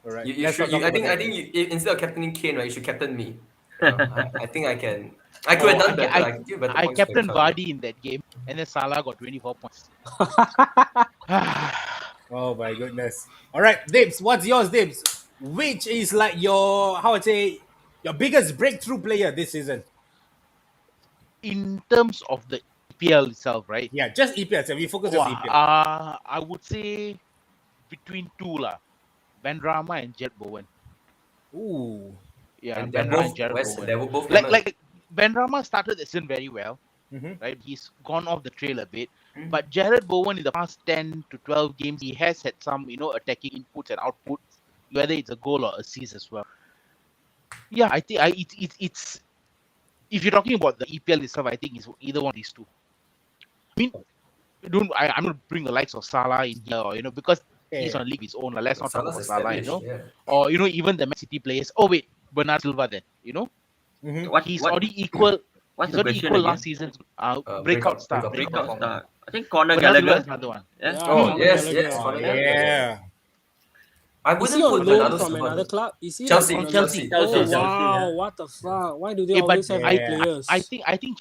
All right. You Let's should. not talk I about think that. instead of captaining Kane, right, you should captain me. You know, I think I can. I could have done better. I could give better I points to captained Charlie. Vardy in that game, and then Salah got 24 points. Oh my goodness. All right, Dibs, what's yours, Dibs? Which is like your your biggest breakthrough player this season? In terms of the EPL itself, right? Yeah, just EPL. So we focus just EPL. I would say between 2 lah, Benrahma and Jared Bowen. Ooh. Yeah, And they're Benrahma and both Jared West. Bowen. They were both Like Benrahma started the season very well, Mhm. right? He's gone off the trail a bit. Mhm. But Jared Bowen in the past 10 to 12 games, he has had some, attacking inputs and outputs, whether it's a goal or assist as well. Yeah, I think if you're talking about the EPL itself, I think it's either one of these two. I mean, I'm not bring the likes of Salah in here, or, because he's Yeah. on a league his own. Let's not talk Salah's about Salah, established. Yeah. or even the Man City players. Oh wait, Bernard Silva then, Mm-hmm. What he's what already equal. what's He's the already question equal again? last season's breakout star, breakout Breakout form. star. I think Conor Bernard Silva Gallagher. is another one. Yeah. Yeah, Oh Conor yes, Gallagher. yes, Oh, Conor Gallagher. yeah. I Is he wouldn't on put loan Bernardo from Silva. another club? Is he Chelsea, like on Chelsea. Oh Chelsea, wow! yeah. What the fuck? Why do they Yeah, but always have good Yeah. players? I think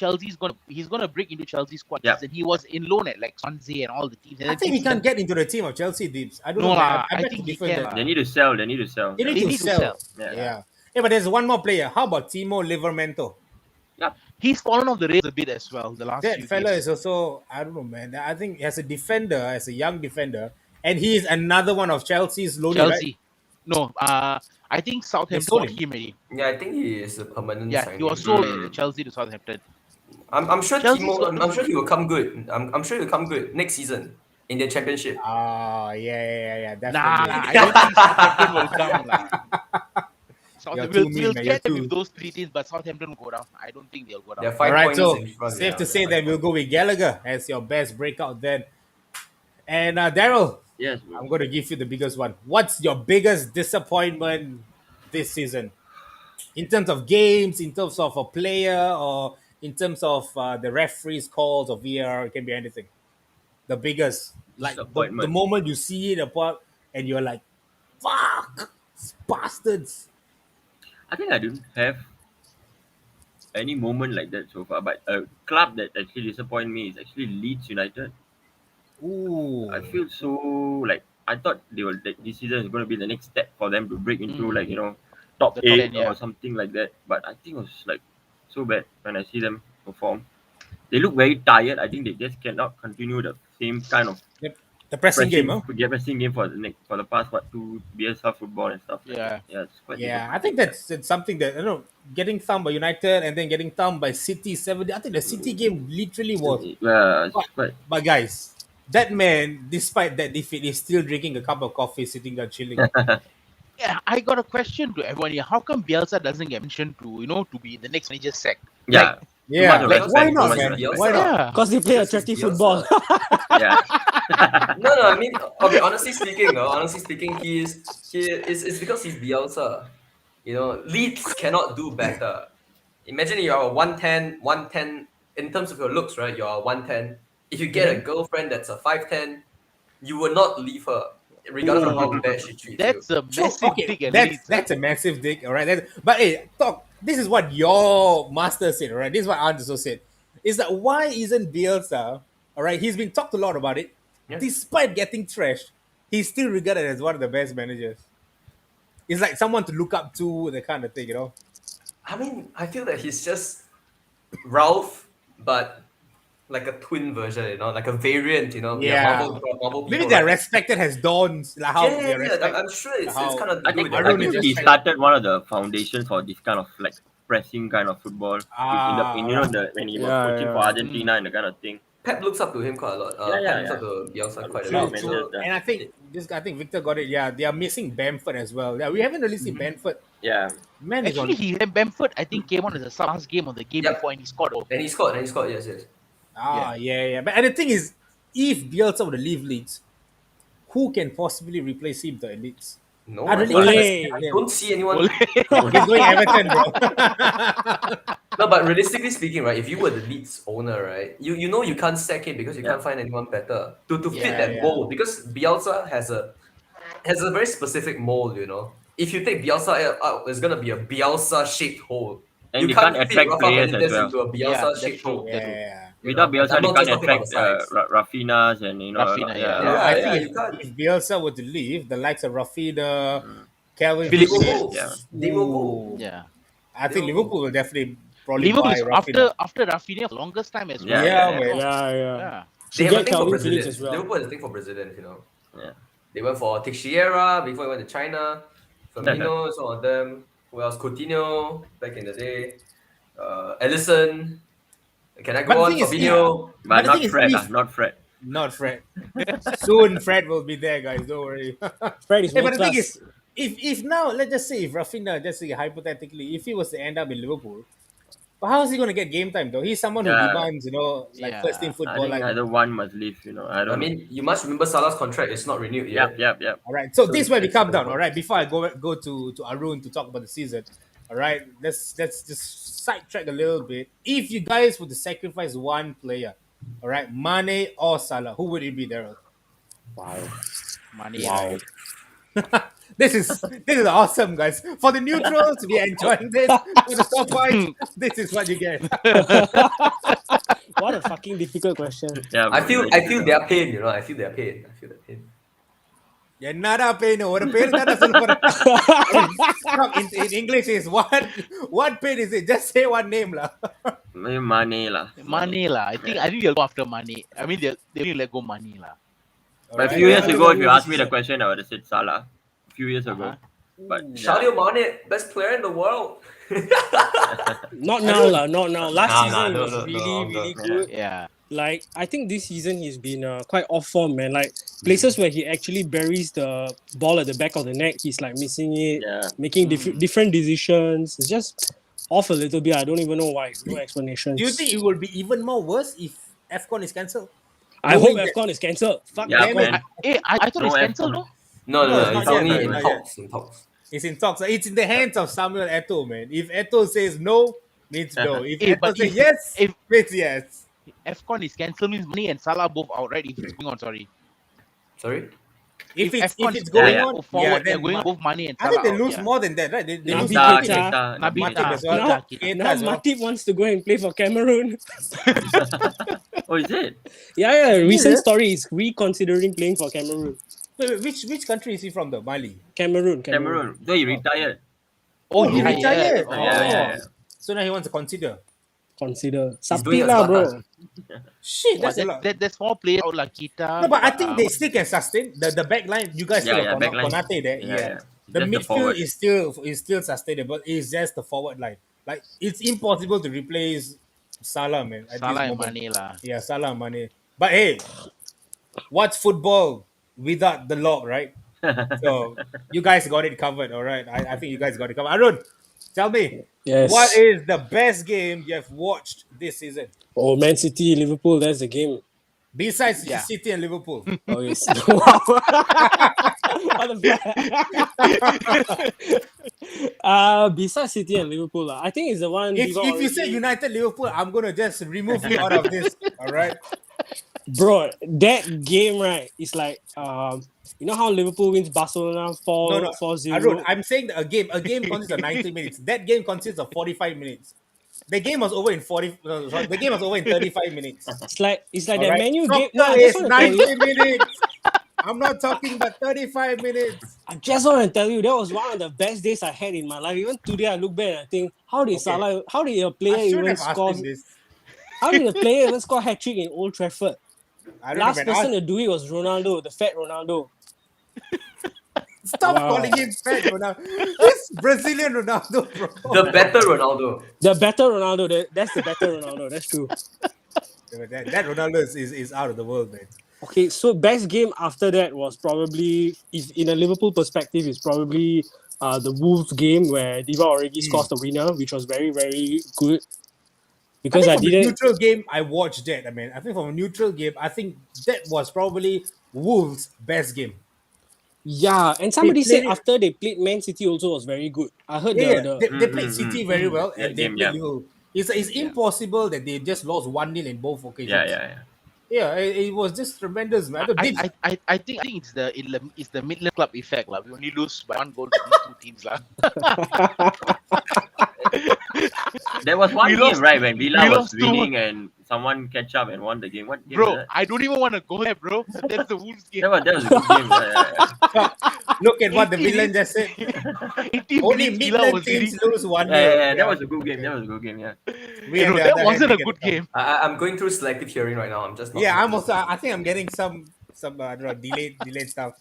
he's gonna break into Chelsea's squad. Yeah. And he was in loan at like Swansea and all the teams. And I then think he this can't season- get into the team of Chelsea, Deeps. I don't No know, man. lah, I I bet think it's he different. can Than, lah. They need to sell. They need to sell. they Yeah. need They to need to sell. sell. Yeah. Yeah. Yeah, but there's one more player. How about Timo Livermento? Yeah. He's fallen off the rails a bit as well the last That few fella games. is also, I don't know, man. I think as a defender, as a young defender, and he is another one of Chelsea's loanee, right? Chelsea. No, I think Southampton sold bought him. him already. Yeah, I think he is a permanent Yeah, signing. he was sold Mm. Chelsea to Southampton. I'm sure Chelsea's Timo. got- I'm sure he will come good. I'm sure he'll come good next season in the championship. Ah, yeah, Nah, definitely. I don't think Southampton will come lah. You're We'll, too mean, we'll man. get You're with too- those three teams, but Southampton will go down. I don't think they'll go down. They're All 5 right, points so in front. safe yeah, to say they're that we'll go with Gallagher as your best breakout then. And Daryl, Yes, bro. I'm going to give you the biggest one. What's your biggest disappointment this season? In terms of games, in terms of a player, or in terms of the referees' calls or VR, it can be anything. The biggest, like the Disappointment. moment you see it apart and you're like, fuck, bastards. I think I don't have any moment like that so far. But a club that actually disappointed me is actually Leeds United. Ooh. I feel so like I thought that this season is going to be the next step for them to break into like top The top 8 10, yeah. or something like that. But I think it was like so bad when I see them perform. They look very tired. I think they just cannot continue the same kind of The pressing game, huh? pressing game for the past 2 BSL football and stuff. Yeah. It's quite Yeah, I think that's it's something that getting thumped by United and then getting thumped by City 70. I think the City game literally was. it's quite But guys, that man, despite that defeat, is still drinking a cup of coffee, sitting down chilling. Yeah, I got a question to everyone here. How come Bielsa doesn't get mentioned to be the next manager sack? yeah. Yeah, much like, respect, why too not, much man? respect. Why not? Yeah. Because they play This is attractive Bielsa. football. Yeah. No, I mean, okay. Honestly speaking, it's because he's Bielsa. Leeds cannot do better. Imagine you're a 110 in terms of your looks, right? You're a 110. If you get a girlfriend that's a 5'10", you will not leave her, regardless of how bad she treats That's you. a massive dig at Leeds. That's a massive dig, all right? But hey, talk. This is what your master said, all right? This is what Aunt also said. Is that why isn't Bielsa, all right? He's been talked a lot about it. Yeah. Despite getting trashed, he's still regarded as one of the best managers. It's like someone to look up to, the kind of thing. I mean, I feel that he's just Ralph, but like a twin version, like a variant, Yeah. Marvel Maybe people, they're right? respected as dons, like how Yeah, they respect. I'm sure it's how- kind of I to do think with Arun the is he just- started one of the foundations for this kind of like pressing kind of football. When he was Yeah, coaching yeah. for Argentina and the kind of thing. Pep looks up to him quite a lot. Yeah, Pep looks up to Bielsa quite a True, lot. True. So, And I think Victor got it. Yeah, they are missing Bamford as well. Yeah, we haven't really seen Bamford. Yeah. Man is on. Actually, Bamford, I think, came on as a sub last game on the game Yep. before and he scored. and he scored. Yes. Yeah. But and the thing is, if Bielsa were to leave Leeds, who can possibly replace him to Leeds? No, I really Ole. I don't see anyone. He's going Everton, bro. No, but realistically speaking, right? If you were the Leeds owner, right, you know you can't sack him because you can't find anyone better to fit that Yeah. mold, because Bielsa has a very specific mold. If you take Bielsa out, there's gonna be a Bielsa shaped hole. And you they can't can't fit attract Rafa players Benitez as well. into a Yeah, Bielsa that's shaped true. hole. Yeah. Without Bielsa, I'm they not can't just talking about attract the size. Rafinha's and Rafinha, yeah. Yeah, I think you can't. if Bielsa were to leave, the likes of Rafinha, Calvin They will Phillips, go. Yeah. They will go. Yeah. I think They will Liverpool will definitely probably Liverpool buy is Rafinha. after Rafinha for the longest time as well. Yeah, Yeah, yeah. man. Yeah. Yeah. They Should have a get thing for Calvin Brazilians. Phillips as well. Liverpool has a thing for Brazilians. Yeah. They went for Teixeira before he went to China. Firmino, some of them. Who else? Coutinho back in the day. Ellison. Can I But go the on? thing is, Fabinho. But But the not thing is, Fred, if- not Fred. Not Fred. Soon Fred will be there, guys. Don't worry. Fred is Hey, world but the thing class. is, if now let's just say if Rafinha, just say hypothetically, if he was to end up in Liverpool, But how is he going to get game time though? He's someone who Yeah, demands, like first team Yeah. I football. think Like, either one must leave. I I don't know. mean, you must remember Salah's contract is not renewed Yep, yet. yep, yep. all right. So this is where we That's come another down. All point. right. Before I go to Arun to talk about the season. All right. Let's just sidetrack a little bit. If you guys were to sacrifice one player, all right, Mane or Salah, who would it be, Daryl? Wow. Money, Wow. right? This is awesome, guys. For the neutrals, we are enjoying this. For the top whites, this is what you get. What a fucking difficult question. Yeah, I feel very I feel difficult. their pain, I feel their pain. I feel their pain. என்னடா pain ஒரு பேர் தானே சொல்ல போறேன். In English is what pain is it? Just say one name lah. Maybe money lah. Money lah. I think they'll go after money. I mean they'll let go money lah. But a few years ago, if you asked me the question, I would have said Salah. A few years ago. But Sadio Mane, best player in the world. Not now lah, not now. Last Nah, season no, was no, really, no, really no. good. Yeah. Like I think this season he's been quite off form, man. Like places where he actually buries the ball at the back of the net, he's like missing it, Yeah. making different decisions. It's just off a little bit. I don't even know why. No explanations. Do you think it will be even more worse if AFCON is cancelled? I hope Knowing that- AFCON is cancelled. Fuck Yeah, AFCON. man. I thought No it's cancelled, effort. no? No, it's not it's yet, only man, in not talks. In talks. It's in talks. It's in the hands of Samuel Eto'o, man. If Eto'o says no, means no. If Hey, Eto'o but says if- yes, if- means yes. AFCON is cancelled means Money and Salah both out, right? If it's going on, sorry. Sorry. If it's AFCON if it's going yeah. on, forward, they're then going both Money and I Salah think they out, lose yeah. more than that, right? They Nabi lose Keita. Keita. Nabi Matip Keita. as well. Now- Keita Now as well. Matip wants to go and play for Cameroon. Oh, is it? Yeah. Recent Really? story is reconsidering playing for Cameroon. Wait, which country is he from? The Mali. Cameroon. Cameroon. So he retired. Oh, he yeah, retired. yeah. Yeah, yeah. So now he wants to consider. Consider. He's Sapi doing lah, a bro. Shit, Wow, that's a lot. there's more players out like Kita. No, but I think they still can sustain the back line. You guys still Yeah, have back line. Konate there. Yeah, yeah. The Just the midfield forward. is still sustainable. It's just the forward line. Like it's impossible to replace Salah, man. At Salah this and moment. Mane lah. Yeah, Salah, Mane. But hey, what's football without the log, right? So you guys got it covered, all right? I think you guys got it covered. Arun, tell me, Yes. what is the best game you have watched this season? Oh, Man City, Liverpool, that's the game. Besides Yeah. City and Liverpool. Oh, yes. Wow. What the fuck? Besides City and Liverpool, I think it's the one. If Diva you say already- United Liverpool, I'm gonna just remove you out of this. All right. Bro, that game, right, is like, you know how Liverpool wins Barcelona 4-0? Arun, I'm saying that a game consists of 90 minutes. That game consists of 45 minutes. The game was over in 40. Sorry, the game was over in 35 minutes. It's like All that right? menu game. Soccer I is just want to tell 90 you. minutes. I'm not talking about 35 minutes. I just want to tell you that was one of the best days I had in my life. Even today, I look back and I think, how did a player I should even have asked score? him this. How did a player even score hat trick in Old Trafford? I don't Last know, man. person to do it was Ronaldo, the fat Ronaldo. Stop Wow. calling him fat Ronaldo. This Brazilian Ronaldo, bro. The better Ronaldo. The better Ronaldo. That's the better Ronaldo. That's true. That Ronaldo is out of the world, man. Okay, so best game after that was probably, if in a Liverpool perspective, is probably the Wolves game where Diva already scores the winner, which was very, very good. Because I I think from a didn't. neutral game, I watched that. I mean, I think from a neutral game, I think that was probably Wolves' best game. Yeah, and somebody played said it- after they played Man City also was very good. I heard Yeah, the they played City very well, and That they game, played yeah. Liverpool. It's impossible that they just lost 1-0 in both occasions. Yeah. Yeah, it was just tremendous, man. I think it's the Midland Club effect lah. We only lose by one goal to these two teams lah. There was one We game, lost- right, when Villa we was lost two- winning and someone catch up and won the game. What game Bro, was that? I don't even want to go there, bro. That's the Wolves game. That was a good game. Yeah. Look at what the 80 villain just said. 18 Only minutes, Villa Midland was teams leading. lose 1-0. Yeah, that was a good game. Yeah. We on the That other wasn't hand, a we good get- game. I'm going through selective hearing right now. I'm just not. Yeah, I'm also. I think I'm getting some I don't know, delayed stuff.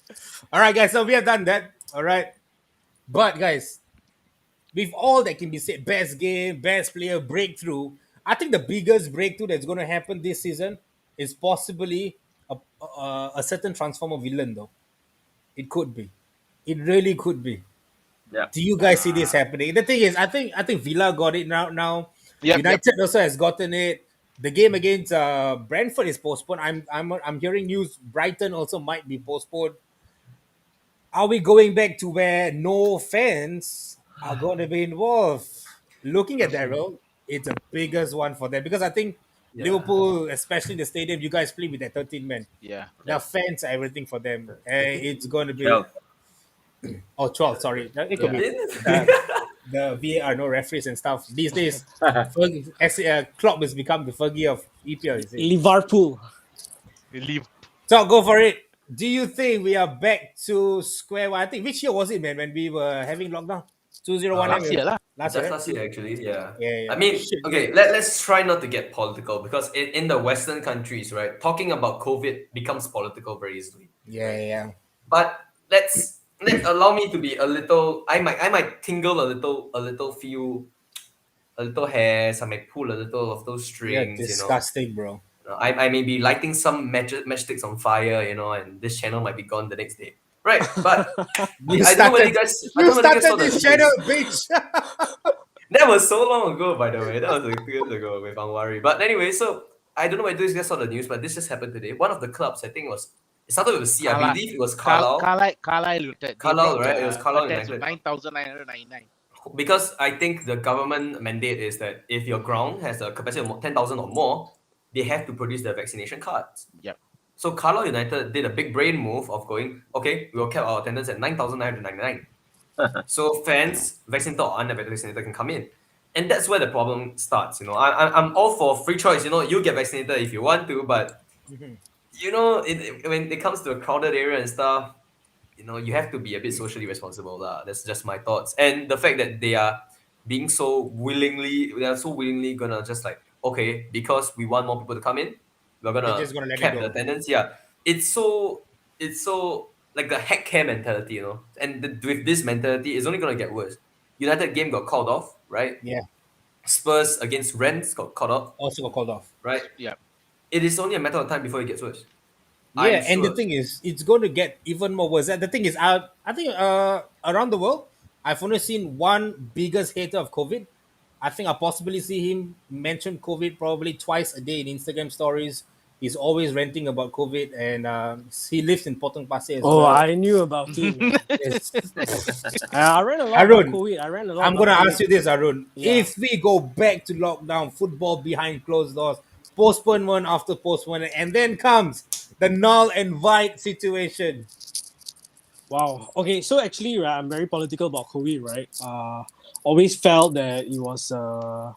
All right, guys. So we have done that. All right, but guys, with all that can be said, best game, best player, breakthrough. I think the biggest breakthrough that's going to happen this season is possibly a certain transformer villain, though. It could be. It really could be. Yeah. Do you guys see this happening? The thing is, I think Villa got it now. Yep. United also has gotten it. The game against Brentford is postponed. I'm hearing news Brighton also might be postponed. Are we going back to where no fans are going to be involved? Looking at that, role, it's a biggest one for them because I think Yeah. Liverpool, especially the stadium, you guys play with that 13 men. Yeah. The fans are everything for them. It's going to be 12. 12. Sorry, it could Yeah. be the VAR, no referees and stuff. These days, Klopp has become the Fergie of EPL. You see, Liverpool. Leave. so go for it. Do you think we are back to square one? I think which year was it, man? When we were having lockdown, 201 Last year lah. last year, Just right? last year, actually, yeah. Yeah, I yeah. mean, Shit. okay, let's try not to get political because in the Western countries, right, talking about COVID becomes political very easily. Yeah, Right? yeah. But let allow me to be a little. I might tingle a little hairs. I might pull a little of those You're strings. disgusting, bro. I may be lighting some matchsticks on fire. And this channel might be gone the next day. Right, but You I don't know whether started. you guys. I You don't know whether you guys saw started the this news. channel, bitch. That was so long ago, by the way. That was like 2 years ago with Anwari. But anyway, so I don't know whether you guys saw the news, but this just happened today. One of the clubs, I think it started with a C. I Carlisle. believe it was Carlisle. Carlisle United. Carlisle, right? It was Carlisle attached to United. 9,999. Because I think the government mandate is that if your ground has a capacity of 10,000 or more, they have to produce the vaccination cards. Yep. So Carlisle United did a big brain move of going, okay, we will cap our attendance at 9,999. So fans, vaccinated or unvaccinated, can come in. And that's where the problem starts. I'm all for free choice. You get vaccinated if you want to, but when it comes to a crowded area and stuff, you have to be a bit socially responsible. That's just my thoughts. And the fact that they are so willingly gonna just like, okay, because we want more people to come in, we're They're gonna just gonna let it cap go. the attendance. Yeah. It's so like the heck care mentality, and with this mentality, it's only gonna get worse. United game got called off, right? Yeah. Spurs against Rennes got called off, Also got called off. right? Yep. It is only a matter of time before it gets worse. Yeah, I'm and the sure. thing is, it's going to get even more worse. The thing is, I think around the world, I've only seen one biggest hater of COVID. I think I possibly see him mention COVID probably twice a day in Instagram stories. He's always ranting about COVID, and he lives in Potong Pasir as Oh, well. I knew about it. Man. Yes. I ran a lot Arun, about COVID. I ran a lot I'm about gonna COVID. ask you this, Arun. Yeah. If we go back to lockdown, football behind closed doors, postponement after postponement, and then comes the null and void situation. Wow. Okay, so actually, right, I'm very political about COVID, right? Always felt that it was a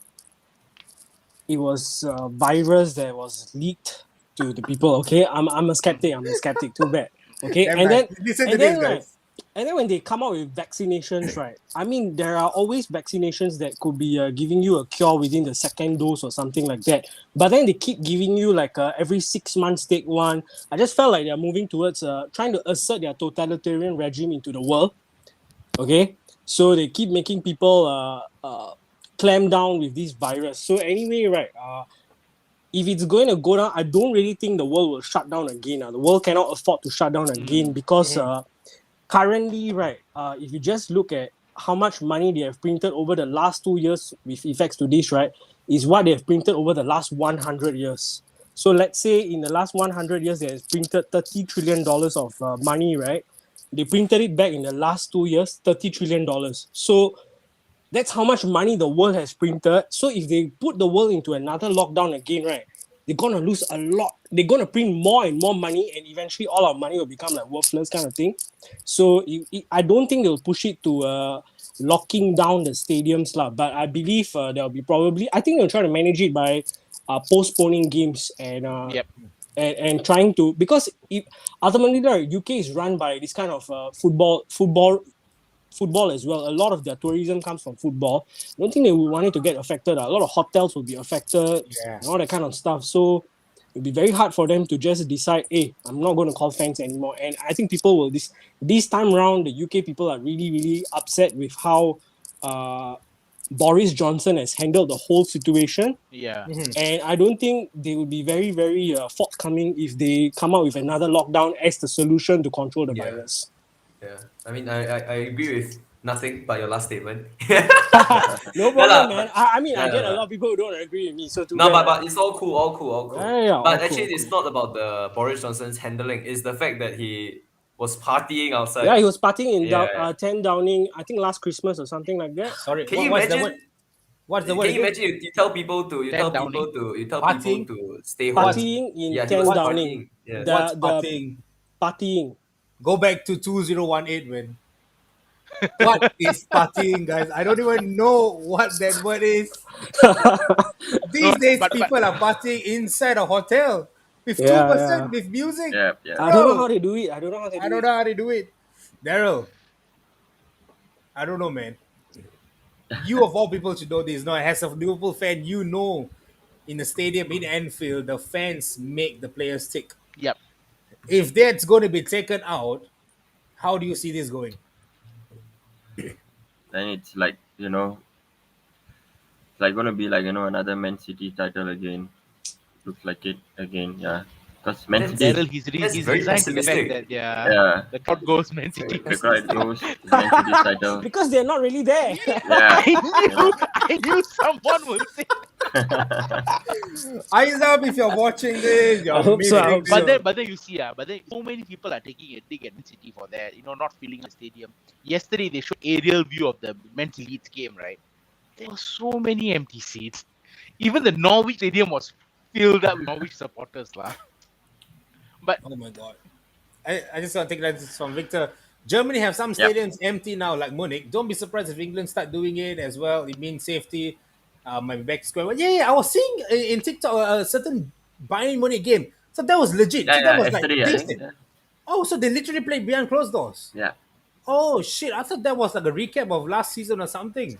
virus that was leaked to the people. Okay, I'm a skeptic. I'm a skeptic. Too bad. Okay, Damn and right. then Listen to and this, then right, guys. and then when they come out with vaccinations, right? I mean, there are always vaccinations that could be giving you a cure within the second dose or something like that. But then they keep giving you like every 6 months take one. I just felt like they're moving towards trying to assert their totalitarian regime into the world. Okay, so they keep making people clamp down with this virus. So anyway, right? If it's going to go down, I don't really think the world will shut down again. The world cannot afford to shut down again because currently, right, if you just look at how much money they have printed over the last 2 years with effects to this, right, is what they have printed over the last 100 years. So let's say in the last 100 years, they have printed $30 trillion of money, right? They printed it back in the last 2 years, $30 trillion. So that's how much money the world has printed. So if they put the world into another lockdown again, right, they're gonna lose a lot. They're gonna print more and more money, and eventually all our money will become like worthless kind of thing. So I don't think they'll push it to locking down the stadiums, lah. But I believe there'll be probably. I think they'll try to manage it by postponing games and Yep. and trying to, because ultimately, right, UK is run by this kind of football as well. A lot of their tourism comes from football. I don't think they will want it to get affected. A lot of hotels will be affected and all that kind of stuff. So it'll be very hard for them to just decide, hey, I'm not going to call fans anymore. And I think people will, this time around, the UK people are really, really upset with how Boris Johnson has handled the whole situation. Yeah. And I don't think they will be very, very forthcoming if they come out with another lockdown as the solution to control the virus. Yeah, I mean, I agree with Nothing but your last statement. No No, problem, lah, man. but I mean, no, I no, get a no. lot of people who don't agree with me, so too No, bad. but it's all cool, all cool, all cool. Yeah, yeah, all But cool, actually, all it's cool. not about the Boris Johnson's handling. It's the fact that he was partying Yeah, outside. he was partying in Yeah. 10 Downing, I think last Christmas or something like that. Sorry, Can you what's the word? imagine? What's the Can word you again? imagine you tell people to you 10 tell Downing. people to you tell people Partying? to stay What? home? Partying in Yeah, he 10 was Downing. partying. Yeah. What's The partying? partying. Go back to 2018 when. What is partying, guys? I don't even know what that word is. No, These days, but people are partying inside a hotel with two Yeah, yeah. person with music. Yeah, yeah. I don't know how Bro, they do it. I don't know how they I do don't it. know how they do it. Daryl, I don't know, man. You of all people should know this. No, as a Liverpool fan, you know in the stadium in Anfield, the fans make the players tick. yep. If that's going to be taken out, how do you see this going? Then it's like, it's like gonna be like, another Man City title again. Looks like it again, yeah. Because Man City, Daryl, That's he's very resigned to the fact pessimistic. that yeah, the crowd goes Man Very City. the crowd pessimistic. goes Man City's title. Because they're not really there. Yeah, I knew someone would say. Isaac, if you're watching this, I you're hope so, I missing hope so. But this. then you see, but then so many people are taking a dig at Man City for that. Not filling the stadium. Yesterday they showed aerial view of the Man City Leeds game, right? There were so many empty seats. Even the Norwich stadium was filled up with Norwich supporters, lah. But Oh my god. I just want to take that from Victor. Germany have some yep. stadiums empty now, like Munich. Don't be surprised if England start doing it as well. It means safety. My back square. But yeah, I was seeing in TikTok a certain Bayern Munich game. So that was legit. Yeah, So that yeah, was like yesterday, I think. decent. Yeah. Oh, so they literally played behind closed doors. Yeah. Oh shit! I thought that was like a recap of last season or something.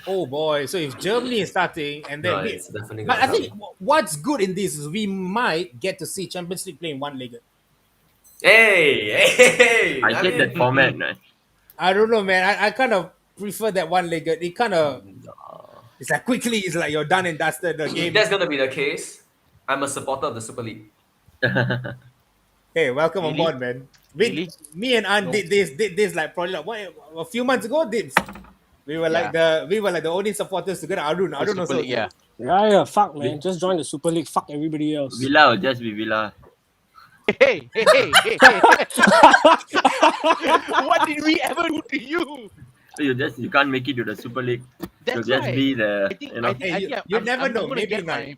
Oh boy! So if Germany is starting, and No, then we, it's definitely but gonna I think come. what's good in this is we might get to see Champions League playing one-legged. Hey! I I hate that mean, format, man. I don't know, man. I kind of prefer that one-legged. It kind of it's like quickly. It's like you're done and dusted. The if game. that's gonna be the case, I'm a supporter of the Super League. Hey, welcome on really, board, man. really, Me and Ann no. did this like probably like what, a few months ago. Did we were like the only supporters together. Arun The also. Super League, yeah. Yeah, fuck, man. Just join the Super League. Fuck everybody else. Villa will just be Villa. Hey. What did we ever do to you? So you can't make it to the Super League. That's You'll just right. be the I think, you know. I think, Hey, I think you I'm, never I'm know. gonna Maybe get not. my,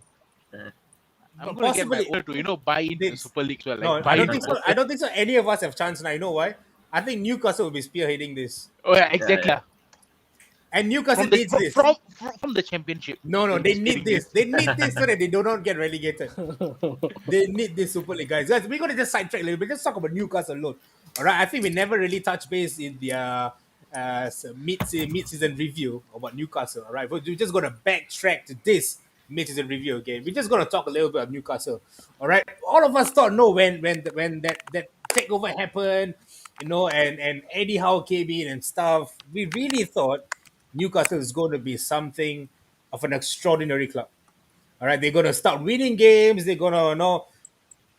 I'm But gonna get my possibly owner to buy into the this. Super League. So No, like I buy don't into think so. I don't think so. Any of us have chance now. You know why? I think Newcastle will be spearheading this, Oh yeah, exactly. Yeah. and Newcastle From the needs this. from the championship. No, They'll they be need spearing this. They need this so that they do not get relegated. They need this Super League, guys. Guys, we're gonna just sidetrack a little bit. Let's talk about Newcastle alone. All right, I think we never really touched base in the mid-season review about Newcastle. All right, but we're just gonna backtrack to this mid-season review again. We're just gonna talk a little bit of Newcastle. All right, all of us thought no when that takeover happened, and Eddie Howe came in and stuff. We really thought Newcastle is going to be something of an extraordinary club. All right, they're going to start winning games. They're going to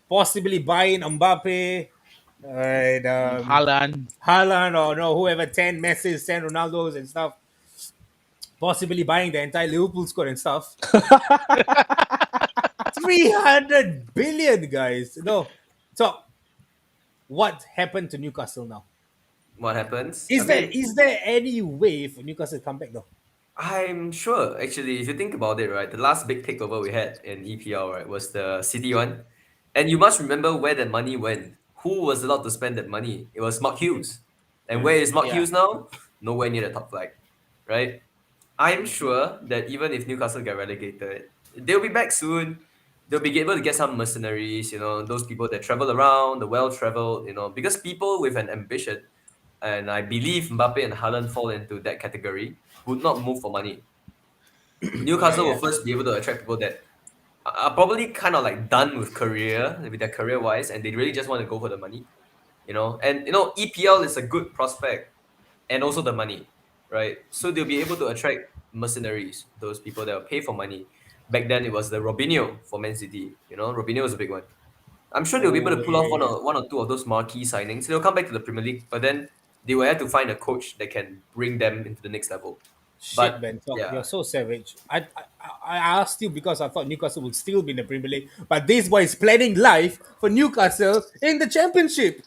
possibly buy in Mbappe, and Haaland. Haaland, or whoever 10 Messi, 10 Ronaldos and stuff. Possibly buying the entire Liverpool squad and stuff. 300 billion, guys. No, so what happened to Newcastle now? What happens? I Is there mean, is there any way for Newcastle to come back though? I'm sure, actually, if you think about it, right, the last big takeover we had in EPL, right, was the City one. And you must remember where that money went. Who was allowed to spend that money? It was Mark Hughes. And where is Mark Yeah. Hughes now? Nowhere near the top flight, right? I'm sure that even if Newcastle get relegated, they'll be back soon. They'll be able to get some mercenaries, those people that travel around, the well-traveled, because people with an ambition, and I believe Mbappe and Haaland fall into that category, would not move for money. Newcastle will Yeah. first be able to attract people that are probably kind of like done with their career wise, and they really just want to go for the money, And EPL is a good prospect, and also the money, right? So they'll be able to attract mercenaries, those people that will pay for money. Back then, it was the Robinho for Man City. Robinho was a big one. I'm sure they'll be able Oh to pull off yeah, one yeah. or two of those marquee signings. They'll come back to the Premier League, but then they will have to find a coach that can bring them into the next level. Shit, But Ben, talk. You're yeah, so savage. I asked you because I thought Newcastle would still be in the Premier League, but this boy is planning life for Newcastle in the Championship.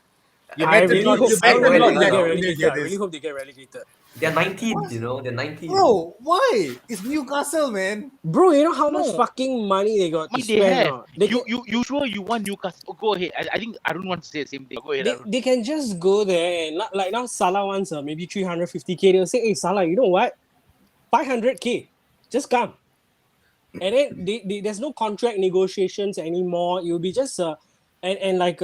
You I better it's really not not. hope. You it's I not better really where they hope not they are let get the now. Premier relegated. get I really this. hope they get relegated. They're 19th, What, they're 19th. bro? Why? It's Newcastle, man. Bro, you know how much No. fucking money they got to Me, they spend? have. Not? They can You sure you want Newcastle? Oh, go ahead. I think I don't want to say the same thing. Go ahead, Arun. they can just go there and not, like now Salah wants maybe 350k. They'll say, hey Salah, you know what? 500k, just come. And then there's no contract negotiations anymore. It'll be just and like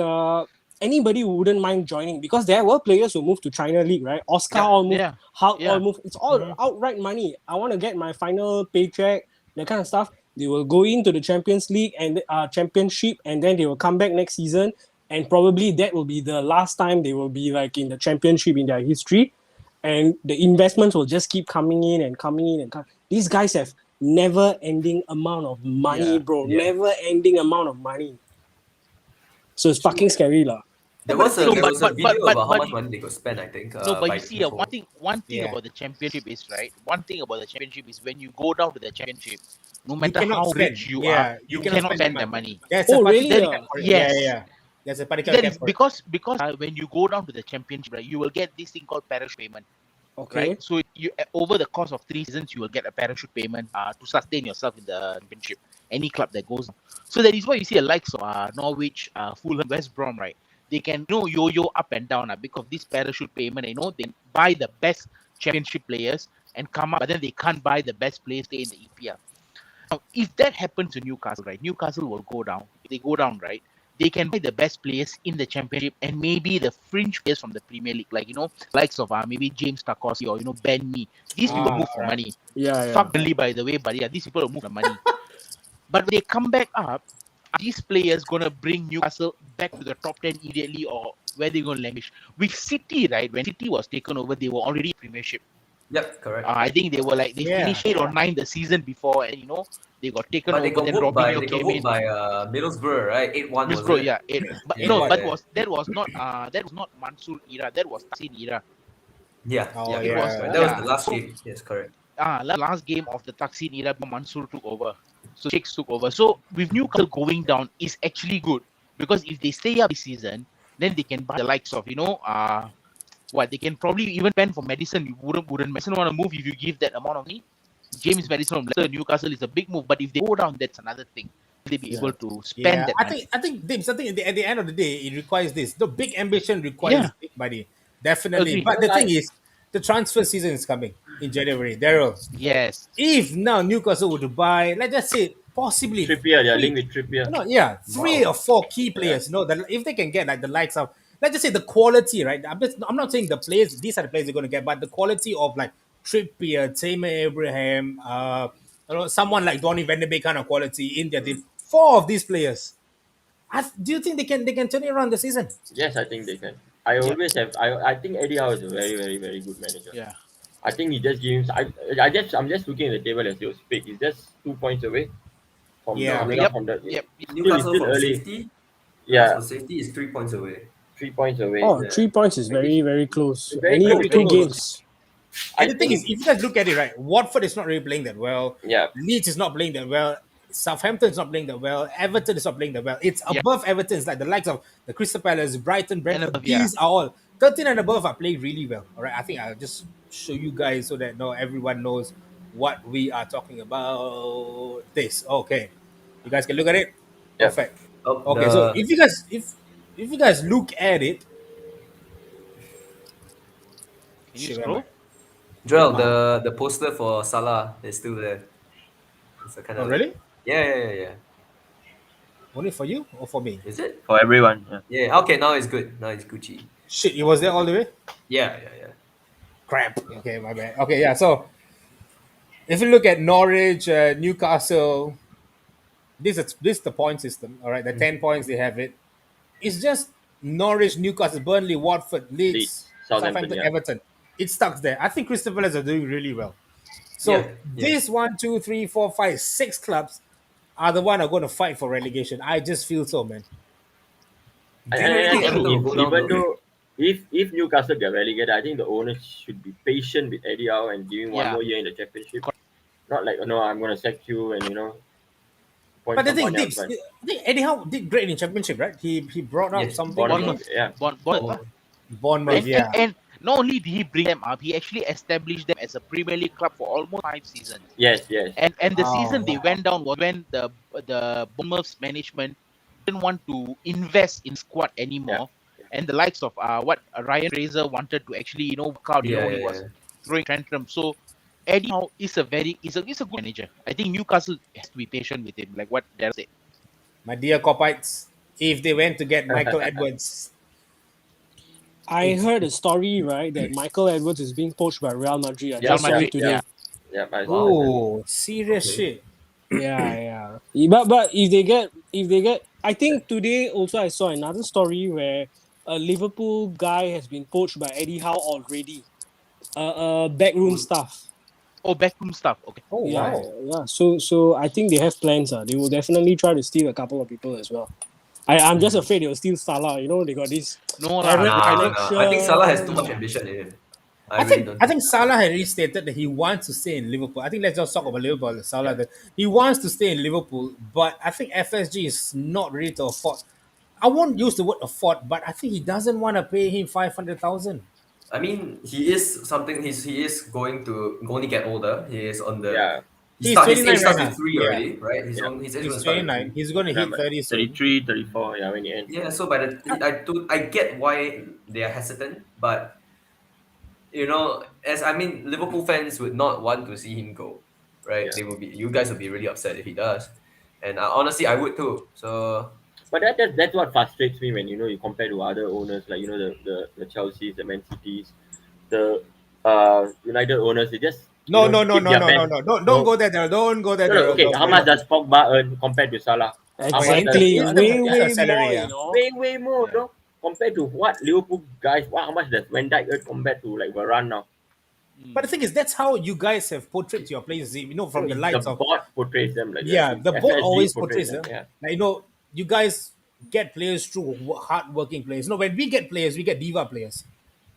anybody wouldn't mind joining because there were players who moved to China League, right? Oscar Yeah. all moved, Yeah, Hulk all yeah. moved. It's all outright money. I want to get my final paycheck, that kind of stuff. They will go into the Champions League and championship, and then they will come back next season. And probably that will be the last time they will be like in the championship in their history. And the investments will just keep coming in and coming in and these guys have never ending amount of money, Yeah. bro. Yeah. Never ending amount of money. So it's fucking scary, lah. There But was the a thing there is, was a video about how much money they could spend, I think, No, but by you see, people. one thing yeah, about the championship is right. One thing about the championship is when you go down to the championship, no you matter cannot how spend. rich you are, Yeah, you you cannot cannot spend that spend the much. money. There's a Oh, particular really? That cap for it. Yeah, yes, yeah, yeah. There's a particular that cap is for it. because when you go down to the championship, right, you will get this thing called parachute payment, Okay. right? So you over the course of 3 seasons, you will get a parachute payment to sustain yourself in the championship. Any club that goes, so that is why you see the likes of Norwich, Fulham, West Brom, right? They can yo-yo up and down because of this parachute payment. They buy the best championship players and come up, but then they can't buy the best players stay in the EPL. Now, if that happens to Newcastle, right, Newcastle will go down. If they go down, right, they can buy the best players in the championship and maybe the fringe players from the Premier League, like likes of maybe James Tarkowski or Ben Mee. These people move for Alright. money. Yeah, yeah. Fuck Burnley, by the way, but yeah, these people will move for money. But when they come back up, are these players gonna bring Newcastle back to the top 10 immediately, or where they gonna languish? With City, right? When City was taken over, they were already Premiership. Yep, correct. I think they were like they Yeah. finished 8 or 9 the season before, and they got taken But they over. got Then whooped by Robinho came in. Middlesbrough, right? 8-1 was Middlesbrough, it? yeah. But Yeah, no, yeah, but yeah. that was not Mansour era. That was Taksin era. Yeah, Oh, yeah, It yeah. was correct. That was the last so game. Yes, correct. last game of the Taksin era, Mansour took over. So Shakes took over. So with Newcastle going down is actually good because if they stay up this season, then they can buy the likes of what they can probably even spend for Madison. You wouldn't Madison want to move if you give that amount of money. James Madison from Leicester, Newcastle is a big move, but if they go down, that's another thing. They be able to spend Yeah, that I money. think, Dibs, I think at the end of the day, it requires this. The big ambition requires Yeah, big money, definitely. agree. But the thing I, is, the transfer season is coming in January. Daryl, Yes. if now Newcastle were to buy, let's just say possibly Trippier, they are three, linked with Trippier. no, yeah, three wow. or four key Yeah. players. No, that if they can get like the likes of, let's just say the quality, right? I'm not saying the players. These are the players they're going to get, but the quality of like Trippier, Tamer Abraham, someone like Donny Van de Beek kind of quality in their team. Four of these players. Do you think they can turn it around the season? Yes, I think they can. I Yeah. always have. I think Eddie Howe is a very, very, very good manager. Yeah. I think he just gives. I'm just looking at the table as you speak. He's just 2 points away from Yeah. coming up Yep. from the. Yep. It's Newcastle still from early. safety. Yeah, For safety is 3 points away. 3 points away. Oh, Yeah. 3 points is very, Very- very close. very Any close, two very close. games. I And the thing is, think. if you guys look at it, right, Watford is not really playing that well. Yeah, Leeds is not playing that well. Southampton is not playing that well. Everton is not playing that well. It's Yeah. above Everton. It's like the likes of the Crystal Palace, Brighton, Brentford. above, yeah. These are all 13 and above are playing really well. All right. I think I'll just show you guys so that everyone knows what we are talking about. This. Okay. You guys can look at it. yeah. Perfect. Oh, Okay. So if you guys look at it, Can you shit, where am I? scroll? Joel, the poster for Salah is still there. It's a kind Oh, of really? yeah. Only for you or for me? Is it? For everyone. Yeah. Yeah. Okay, now it's good. Now it's Gucci. Shit, it was there all the way. Yeah. Crap. Okay, my bad. Okay, yeah. So if you look at Norwich, Newcastle, this is the point system. All right, the 10 points they have it. It's just Norwich, Newcastle, Burnley, Watford, Leeds, Southampton, Southampton, yeah. Everton. It stuck there. I think Crystal Palace are doing really well. Yeah. So this 1, 2, 3, 4, 5, 6 clubs are the one are going to fight for relegation. I just feel so, man. Do you really think True. Everton will go down Even though? though if Newcastle get relegated, I think the owners should be patient with Eddie Howe and giving one Yeah. more year in the championship. Not like, no, I'm gonna sack you and But point the thing, someone Dave, else. But I think Eddie Howe did great in championship, right? He brought up Yes, something. Bournemouth, Bournemouth, yeah, Bournemouth. oh, Bournemouth, yeah. And not only did he bring them up, he actually established them as a Premier League club for almost 5 seasons. yes. And the Oh, season they wow. went down was when the Bournemouth's management didn't want to invest in squad anymore, and the likes of Ryan Fraser wanted to actually work out. yeah, He yeah, was yeah. throwing tantrums. So Eddie Howe is a good manager. I think Newcastle has to be patient with him, like what Darren said. My dear Copites, if they went to get Michael Edwards, I heard a story, right, that Michael Edwards is being poached by Real Madrid. I Real just saw Madrid, it today. Yeah. I saw that. oh, serious Okay. shit. Yeah. But if they get, I think today also I saw another story where a Liverpool guy has been poached by Eddie Howe already. Backroom stuff. Oh, backroom stuff. Okay. Oh, Yeah. wow. So I think they have plans. They will definitely try to steal a couple of people as well. I'm just afraid they'll steal Salah. They got this No lah. Arab Nah. I think Salah has too much connection. ambition in him. I really think don't I think Salah had already stated that he wants to stay in Liverpool. I think let's just talk about Liverpool. Salah, that he wants to stay in Liverpool, but I think FSG is not ready to afford. I won't use the word afford, but I think he doesn't want to pay him 500,000. I mean, he is something. He is going to only get older. He is on the. Yeah, He's His age 29 right starts now. with three Yeah, already, right? yeah. His age going he's to start with 29. three. He's going to hit 30 soon. 33, 34, yeah, when he ends. Yeah, so I get why they are hesitant, but as I mean, Liverpool fans would not want to see him go, right? Yeah. You guys would be really upset if he does, and honestly, I would too. So But that's what frustrates me when you compare to other owners, like the Chelseas, the Man Cities, the United owners. They just No, no, no, keep no, their no, no, fans. no. Don't go there, Daryl. Don't go there, No, Daryl. okay. Don't How go much there. does Pogba earn compared to Salah? How much does Exactly. Way It's a salary, more, yeah. way more, Yeah. compared to what Liverpool guys? How much does Van Dijk earn compared to like Varane now? But the thing is, that's how you guys have portrayed your players. From the The lights of board portrays them like yeah, that. the board FSG always portrays portrays them. them. Yeah. Like you guys get players through hard-working players. When we get players, we get diva players.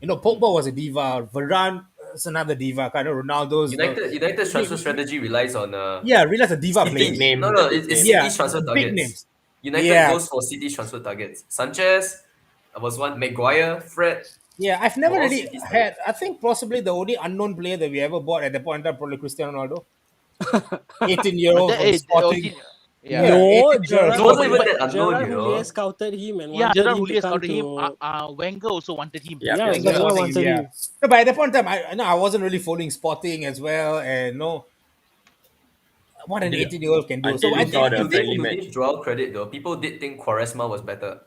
Pogba was a diva. Varane is another diva. Kind of Ronaldo's. United's transfer strategy relies on Yeah, realize a diva City. players. Big name. No, Big it's name. Yeah, City's transfer big targets. names. United Yeah. goes for City's transfer targets. Sanchez was one. Maguire, Fred. Yeah, I've never Were all really City's had. I think possibly the only unknown player that we ever bought at the point in time probably Cristiano Ronaldo, 18-year-old That from is, Sporting. yeah. Yeah, No, 18-year-old It Gerard wasn't Sporting. even that unknown, Gerard you know. Houllier scouted him and Yeah, wanted Gerard him to Houllier come scouted him. to. Wenger also wanted him. Yeah, Wenger Wenger wanted wanted yeah. him. No, but at that point in time, I wasn't really following Sporting as well, and what an Until 18-year-old can do. So until I you saw think the friendly To match. give Joel credit though, people did think Quaresma was better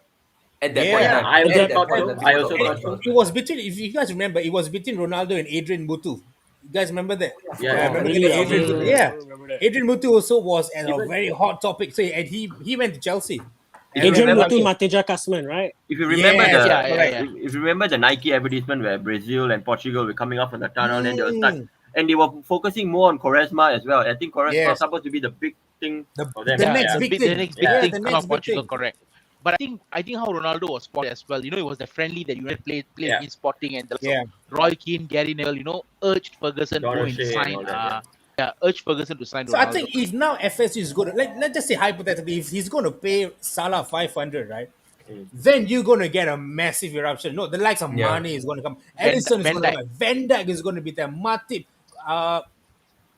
at that point in yeah, time. I At also that thought point in so. time, I people thought also thought Quaresma so. was it was between. If you guys remember, it was between Ronaldo and Adrian Mutu. You guys remember that? Yeah, I yeah. remember Really? Adrian Mutu. I Yeah, don't remember that. Adrian Mutu also was a Even very hot topic. So and he went to Chelsea. If you And Adrian remember- Mutu, Ronaldo. Mateja Kasman, right? If you remember Yes, the yeah. If you remember the Nike advertisement where Brazil and Portugal were coming off from the tunnel, and they were stuck, Mm. and they were focusing more on Quaresma as well. I think Quaresma Yes. was supposed to be the big thing The for them. next the big big, thing. the next big Yeah, thing the come next out big Portugal, thing. correct. But I think how Ronaldo was spotted as well. It was the friendly that United played Yeah. against Sporting, and the likes Yeah. of Roy Keane, Gary Neville, urged Ferguson Don to go O'Shea and and sign. all that, Urged Ferguson to sign So Ronaldo. I think if now FSG is going to let's just say hypothetically, if he's going to pay Salah 500, right? Then you're going to get a massive eruption. No, the likes of Yeah. Mane is going to come. Ellison is Van going to Dijk. come. Van Dijk is going to be there. Matip.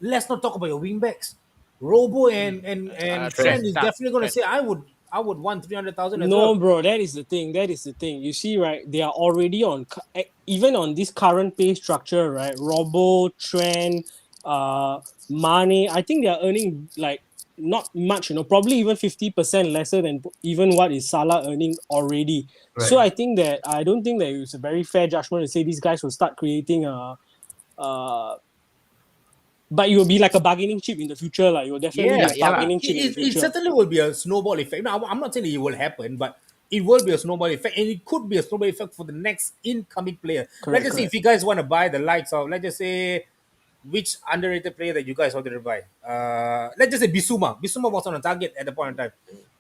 Let's not talk about your wingbacks. Robo and Trent. Trent is Trent. definitely going to Trent. say, I would want 300,000 as No, well. bro, that is the thing. You see, right? They are already even on this current pay structure, right? Robo, Trent, Mane. I think they are earning like not much, probably even 50% lesser than even what is Salah earning already. Right. So I don't think that it's a very fair judgment to say these guys will start creating but you will be like a bargaining chip in the future. Like you will definitely Yeah, be a bargaining chip in the it future. certainly will be a snowball effect. Now, I'm not saying it will happen, but it will be a snowball effect, and it could be a snowball effect for the next incoming player. Let's just say if you guys want to buy the likes of, let's just say, which underrated player that you guys wanted to buy. Let's just say Bisuma. Bisuma was on a target at the point in time.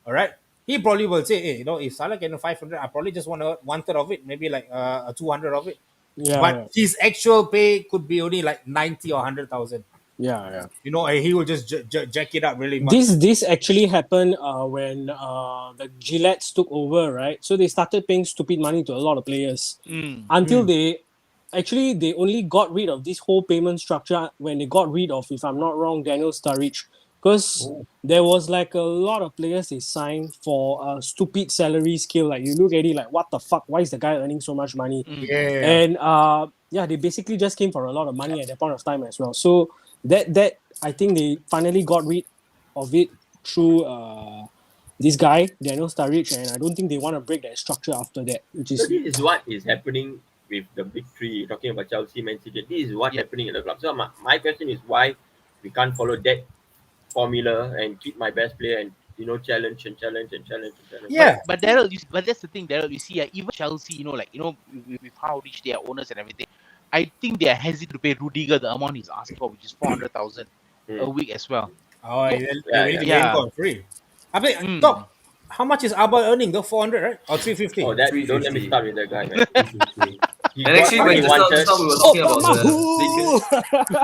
All right. he probably will say, hey, if Salah getting 500, I probably just want one third of it, maybe like a 200 of it. Yeah, But yeah, his actual pay could be only like 90 or 100,000. yeah. And he will just jack it up really much. This actually happened when the Gillettes took over, right? So they started paying stupid money to a lot of players until they only got rid of this whole payment structure when they got rid of, if I'm not wrong, Daniel Sturridge, because there was like a lot of players they signed for a stupid salary scale. Like you look at it, like what the fuck? Why is the guy earning so much money? Yeah. And they basically just came for a lot of money at that point of time as well. So that I think they finally got rid of it through this guy Daniel Sturridge, and I don't think they want to break that structure after that, which So is this is what is happening with the big three. Talking about Chelsea, Man City. This is what happening in the club. So my question is why we can't follow that formula and keep my best player and challenge and challenge and challenge and challenge. Yeah. But Daryl, but that's the thing, Daryl. You see, even Chelsea, with how rich their owners and everything, I think they are hesitant to pay Rudiger the amount he's asking for, which is 400,000 a week as well. Oh, they're Yeah, ready yeah. to get Yeah. him for free. I mean, Mm. Doc, how much is Abba earning? The 400, right? Or 350? Oh, that don't let me 350. start with that guy, man. 350. He And got actually, what when he just wanted. now we were talking about the Mahu! just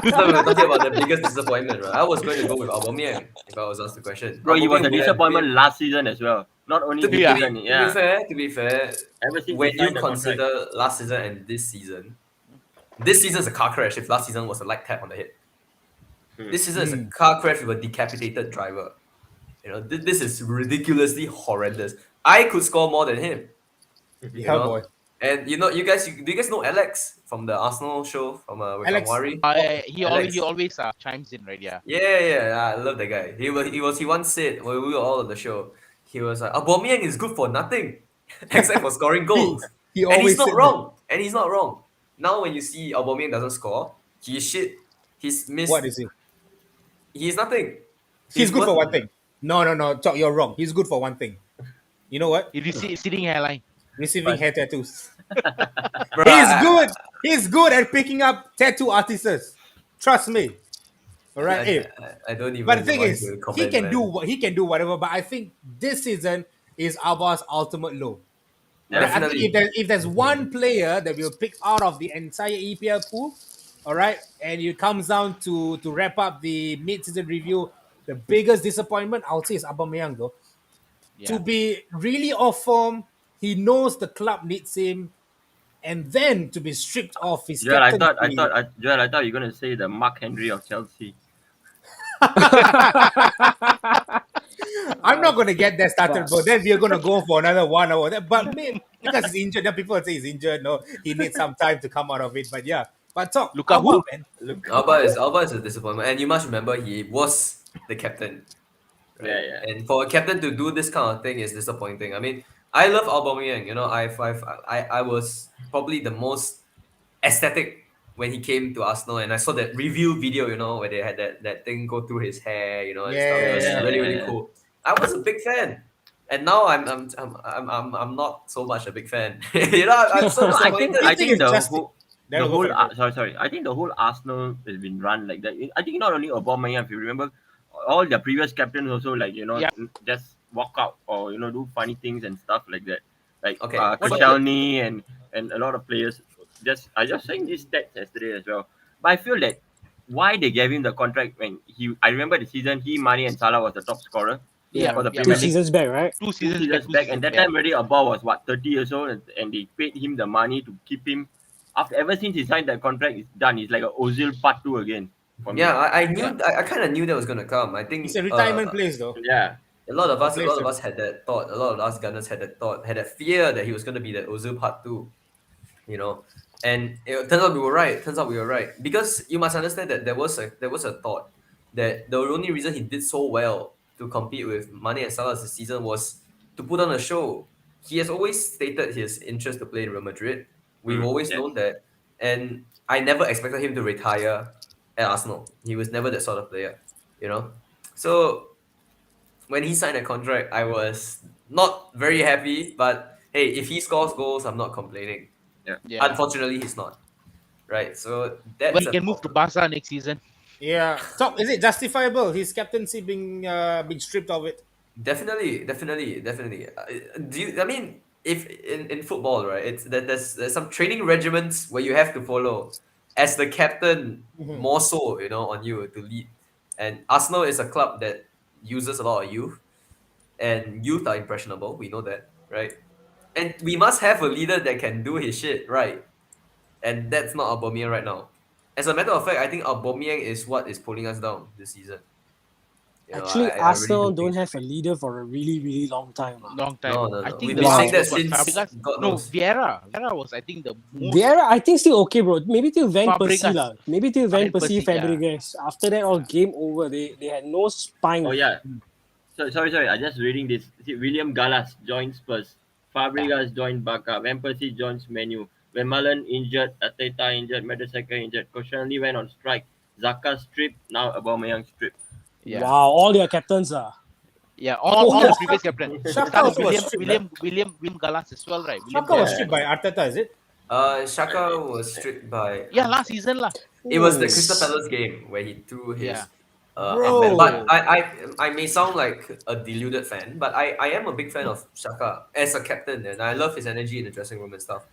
now we were talking about the biggest disappointment, right? I was going to go with Aubameyang if I was asked the question. Bro, he was a Aubameyang would have disappointment been- last season as well. Not only To be, this to, be, season. to be Yeah. fair, Ever since when he you signed the contract. consider last season and this season's a car crash. If last season was a light tap on the head, this season is a car crash with a decapitated driver. This is ridiculously horrendous. I could score more than him. Yeah, boy. And do you guys know Alex from the Arsenal show from with Alex- Amwari? He Alex. always chimes in, right? Yeah. Yeah, I love that guy. He once said when we were all on the show, he was like, Aubameyang is good for nothing except for scoring goals. He And always he's not said wrong. And he's not wrong. Now when you see Aubameyang doesn't score, he's shit. He's missed. What is he? He's nothing. He's good for worth- one thing. No, Doc, you're wrong. He's good for one thing. You know what? He receding hairline. Receiving hair tattoos. Bruh, He's I- good. He's good at picking up tattoo artists. Trust me. All right. Hey, I don't even. but the thing want is, to he comment, can man. do he can do whatever. But I think this season is Abba's ultimate low. Yeah. Right? I think Definitely. if there's one player that will pick out of the entire EPL pool, all right, and it comes down to wrap up the mid-season review, the biggest disappointment I would say is Aubameyang though. Yeah. To be really off form, he knows the club needs him, and then to be stripped of his Joel, I captaincy. thought you were gonna say the Mark Henry of Chelsea. I'm not going to get that started, bro. Then we're going to go for another 1 hour. But because he's injured, then people say he's injured. No, he needs some time to come out of it. But yeah, but talk. Lukaku? Alba, man. Look. Alba is a disappointment, and you must remember he was the captain. Right? Yeah. And for a captain to do this kind of thing is disappointing. I mean, I love Aubameyang. I was probably the most aesthetic when he came to Arsenal, and I saw that review video. Where they had that thing go through his hair. And stuff. It was Yeah. really cool. I was a big fan. And now I'm not so much a big fan. I'm so No, I think disappointed. I think it's the just- whole There the we go whole for it. sorry. I think the whole Arsenal has been run like that. I think not only Aubameyang, if you remember, all the previous captains also Yeah. just walk out or do funny things and stuff like that. Like Okay. Koscielny and a lot of players. I just saying this stats yesterday as well. But I feel that why they gave him the contract when I remember the season Mane and Salah was the top scorer. Yeah, for the yeah. 2 Premier League. seasons back, right? 2 2 seasons seasons back, and that time already Abba was 30 years old, and they paid him the money to keep him. Ever since he signed that contract, it's done. It's like a Ozil part 2 again. For me. Yeah, I knew. I kind of knew that was gonna come. I think It's a retirement place, though. Yeah. A lot of Place us had that thought. A lot of us Gunners had that fear that he was gonna be that Ozil part 2. And it turns out we were right. Because you must understand that there was a thought that the only reason he did so well to compete with Mane and Salah this season was to put on a show. He has always stated his interest to play in Real Madrid. We've always yes. known that, and I never expected him to retire at Arsenal. He was never that sort of player, So when he signed a contract, I was not very happy. But hey, if he scores goals, I'm not complaining. Yeah. Unfortunately, he's not. Right. So that's But he a can move to problem. Barca next season. Yeah. So is it justifiable? His captaincy being stripped of it? Definitely. Do you? I mean, if in football, right? It's that there's some training regimens where you have to follow as the captain, Mhm. more so, on you to lead. And Arsenal is a club that uses a lot of youth, and youth are impressionable. We know that, right? And we must have a leader that can do his shit right, and that's not Aubameyang right now. As a matter of fact, I think Aubameyang is what is pulling us down this season. Actually, I really Arsenal do think don't so. have a leader for a really, really long time. Long time. No, no, I no. think We've the been saying last Wow. that was what, since Fabregas? God No, knows. Vieira. Vieira was, I think, the most Vieira, I think still okay, bro. Maybe till Van Persie Fabregas. lah. Maybe till Van Van Persie, Persie, yeah. Fabregas. After that, all game over. They had no spine. Oh yeah. So sorry. I just reading this. See, William Gallas joined Spurs. Fabregas joined Barca. Van Persie joins Menu. When Mullen injured, Ateta injured, Mertesacker injured. Koscielny went on strike. Zaka stripped. Now Aubameyang stripped. Yeah. Wow, all their captains are. Yeah, Oh, all yeah, the previous captain. Shaka Started also was stripped, William Gallas as well, right? William Shaka was Gallas. stripped by Arteta, is it? Shaka was stripped by. Yeah, last season lah. It was the Hmm. Crystal Palace game where he threw his Yeah. armband. But Bro. I may sound like a deluded fan, but I am a big fan of Shaka as a captain, and I love his energy in the dressing room and stuff.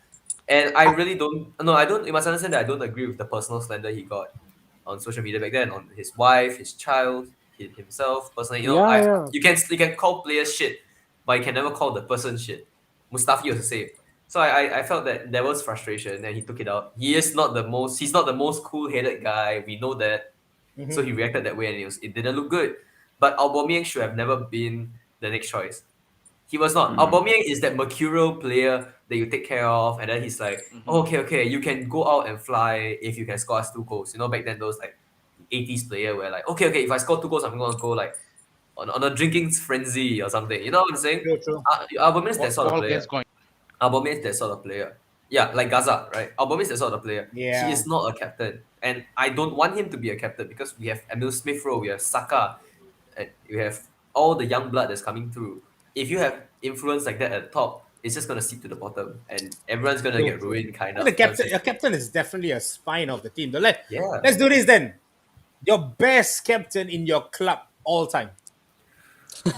And I really don't. No, I don't. You must understand that I don't agree with the personal slander he got on social media back then on his wife, his child, himself personally. Yeah, yeah. You can call players shit, but you can never call the person shit. Mustafi was the same. So I felt that there was frustration and he took it out. He's not the most cool headed guy. We know that. So he reacted that way and it didn't look good. But Aubameyang should have never been the next choice. He was not. Aubameyang is that mercurial player that you take care of, and then he's like, oh, okay, you can go out and fly if you can score us 2 goals. Back then those like 80s player where like, okay, if I score 2 goals, I'm gonna go like on a drinking frenzy or something. You know what I'm saying? True. Aubameyang is that sort of Paul player. Gascoigne. Aubameyang is that sort of player. Yeah, like Gaza, right? Aubameyang is that sort of player. Yeah. He is not a captain, and I don't want him to be a captain because we have Emil Smith Rowe, we have Saka, and we have all the young blood that's coming through. If you have influence like that at the top, it's just gonna seep to the bottom, and everyone's gonna True, get ruined, kind Well, of. the captain, a captain is definitely a spine of the team. Yeah. Let's do this then. Your best captain in your club all time.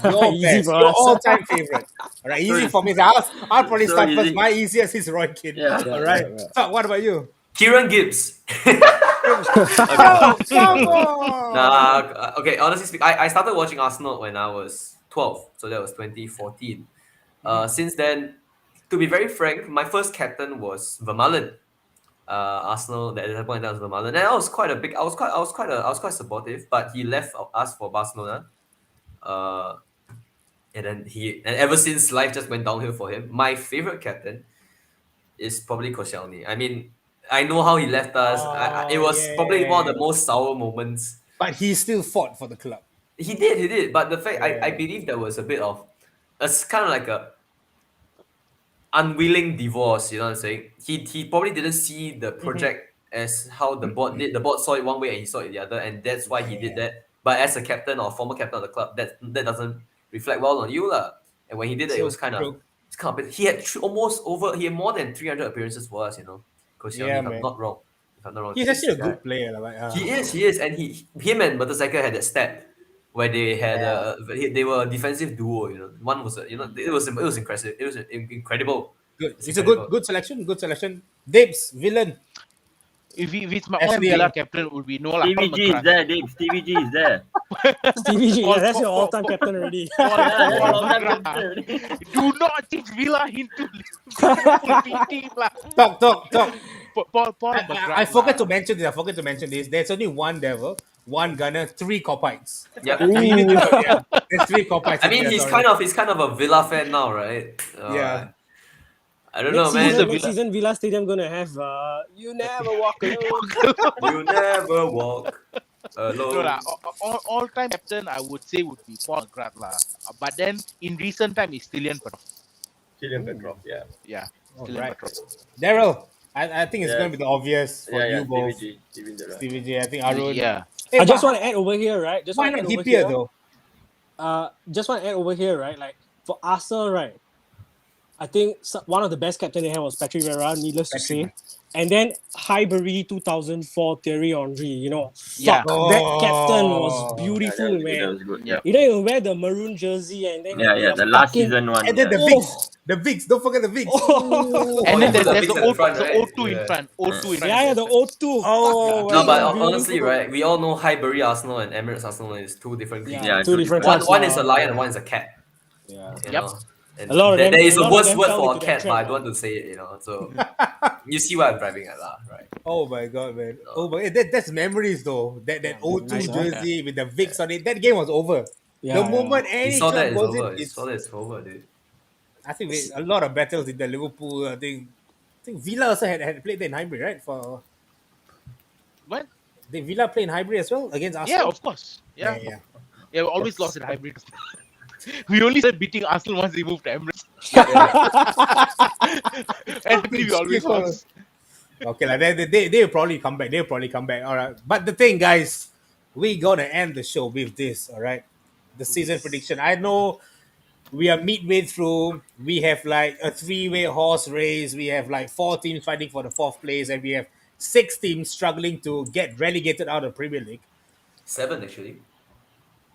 Your Easy best, for your us. all-time favorite. All right, easy for me. So I'll probably So start first. easy. My easiest is Roy Keane. Yeah. All right. So what about you? Kieran Gibbs. Oh, come on. Okay. Honestly speaking, I started watching Arsenal when I was 12, so that was 2014. Since then, to be very frank, my first captain was Vermaelen. Arsenal at that point in time was Vermaelen, and I was quite supportive, but he left us for Barcelona. And ever since life just went downhill for him. My favorite captain is probably Koscielny. I mean, I know how he left us. It was probably one of the most sour moments. But he still fought for the club. He did. But the fact I Yeah. believe there was a bit of, it's kind of like a unwilling divorce. You know what I'm saying? He probably didn't see the project as how the board did. The board saw it one way and he saw it the other, and that's why he did that. But as a captain or former captain of the club, that doesn't reflect well on you, lah. And when he did that, it was kind of. It's kind of. He had he had more than 300 appearances for us. Koscielny, Yeah, if I'm man. not wrong. He's this actually a guy. good player. He is, and him and Mertesacker had that stat where they had they were a defensive duo. One was it was impressive. It was incredible. Good. It's a incredible. good selection. Good selection. Debs, villain. If it's my Actually, all-time Villa captain, would be no lah. Stevie G is there, Dave. Stevie G is there. Stevie G, Paul- that's your Paul- all-time captain already. Do not change Villa into Liverpool team lah. Talk. Paul I forgot to mention this. There's only one devil, one gunner, 3 Copites. Yep. There's 3 Copites. I mean, he's kind of a Villa fan now, right? Yeah. I don't know, Next man. season, Villa Stadium gonna have "You Never Walk Alone." You never walk No alone. lah. All-time captain, I would say would be Paul Grat lah. But then in recent time, it's Stylian Petrov. Stylian Petrov, yeah. Yeah. Stylian Right. Petrov. Daryl, I think it's Yeah. going to be the obvious for you both. Stevie G. Stevie J, I think Arun. Yeah. Hey, I just but want to add over here, right? Just why want to not add over Hippier here. though? Just want to add over here, right? Like for Arsenal, right? I think one of the best captain they had was Patrick Vieira, needless to Patrick. say. And then Highbury 2004 Thierry Henry. Yeah. That captain was Oh. beautiful, That man. was good. Yeah. You know, you wear the maroon jersey and then Yeah, you're the last fucking- season one. And then the yeah. Vicks. The Vicks. Don't forget the Vicks. Oh. And then you put the there's Vicks the at the front, right? O2 in Yeah. front. O2 in front. Yeah, the O2. Oh, No, fucking but well. honestly, beautiful. right? We all know Highbury Arsenal and Emirates Arsenal is two different creatures. Yeah, Yeah, two two different different- clubs. One is a lah. lion and one is a cat. Yeah. You Yep. know? And A lot of them- there is a a lot of worse them word fell for a into that cat, but trap, I don't want to say it, So you see what I'm driving at, lah, right? Oh my god, man. Oh my, that's memories though. That Yeah, O2 nice, huh? jersey with the Vicks on it. That game was over. Yeah, The yeah. moment You any saw club that it's goes in, over. You it's saw that it's over, dude. I think a lot of battles in the Liverpool. I think Villa also had played in Highbury, right? For What? did Villa play in Highbury as well against Yeah, Arsenal? of course. Yeah. yeah. Yeah, we always lost at hybrid. We only started beating Arsenal once they moved to Emirates. And we always lost. Okay, like they'll probably come back. They'll probably come back. All right. But the thing, guys, we gonna end the show with this. All right. The season prediction. I know we are midway through. We have like a three-way horse race. We have like 4 teams fighting for the 4th place, and we have 6 teams struggling to get relegated out of Premier League. 7 actually.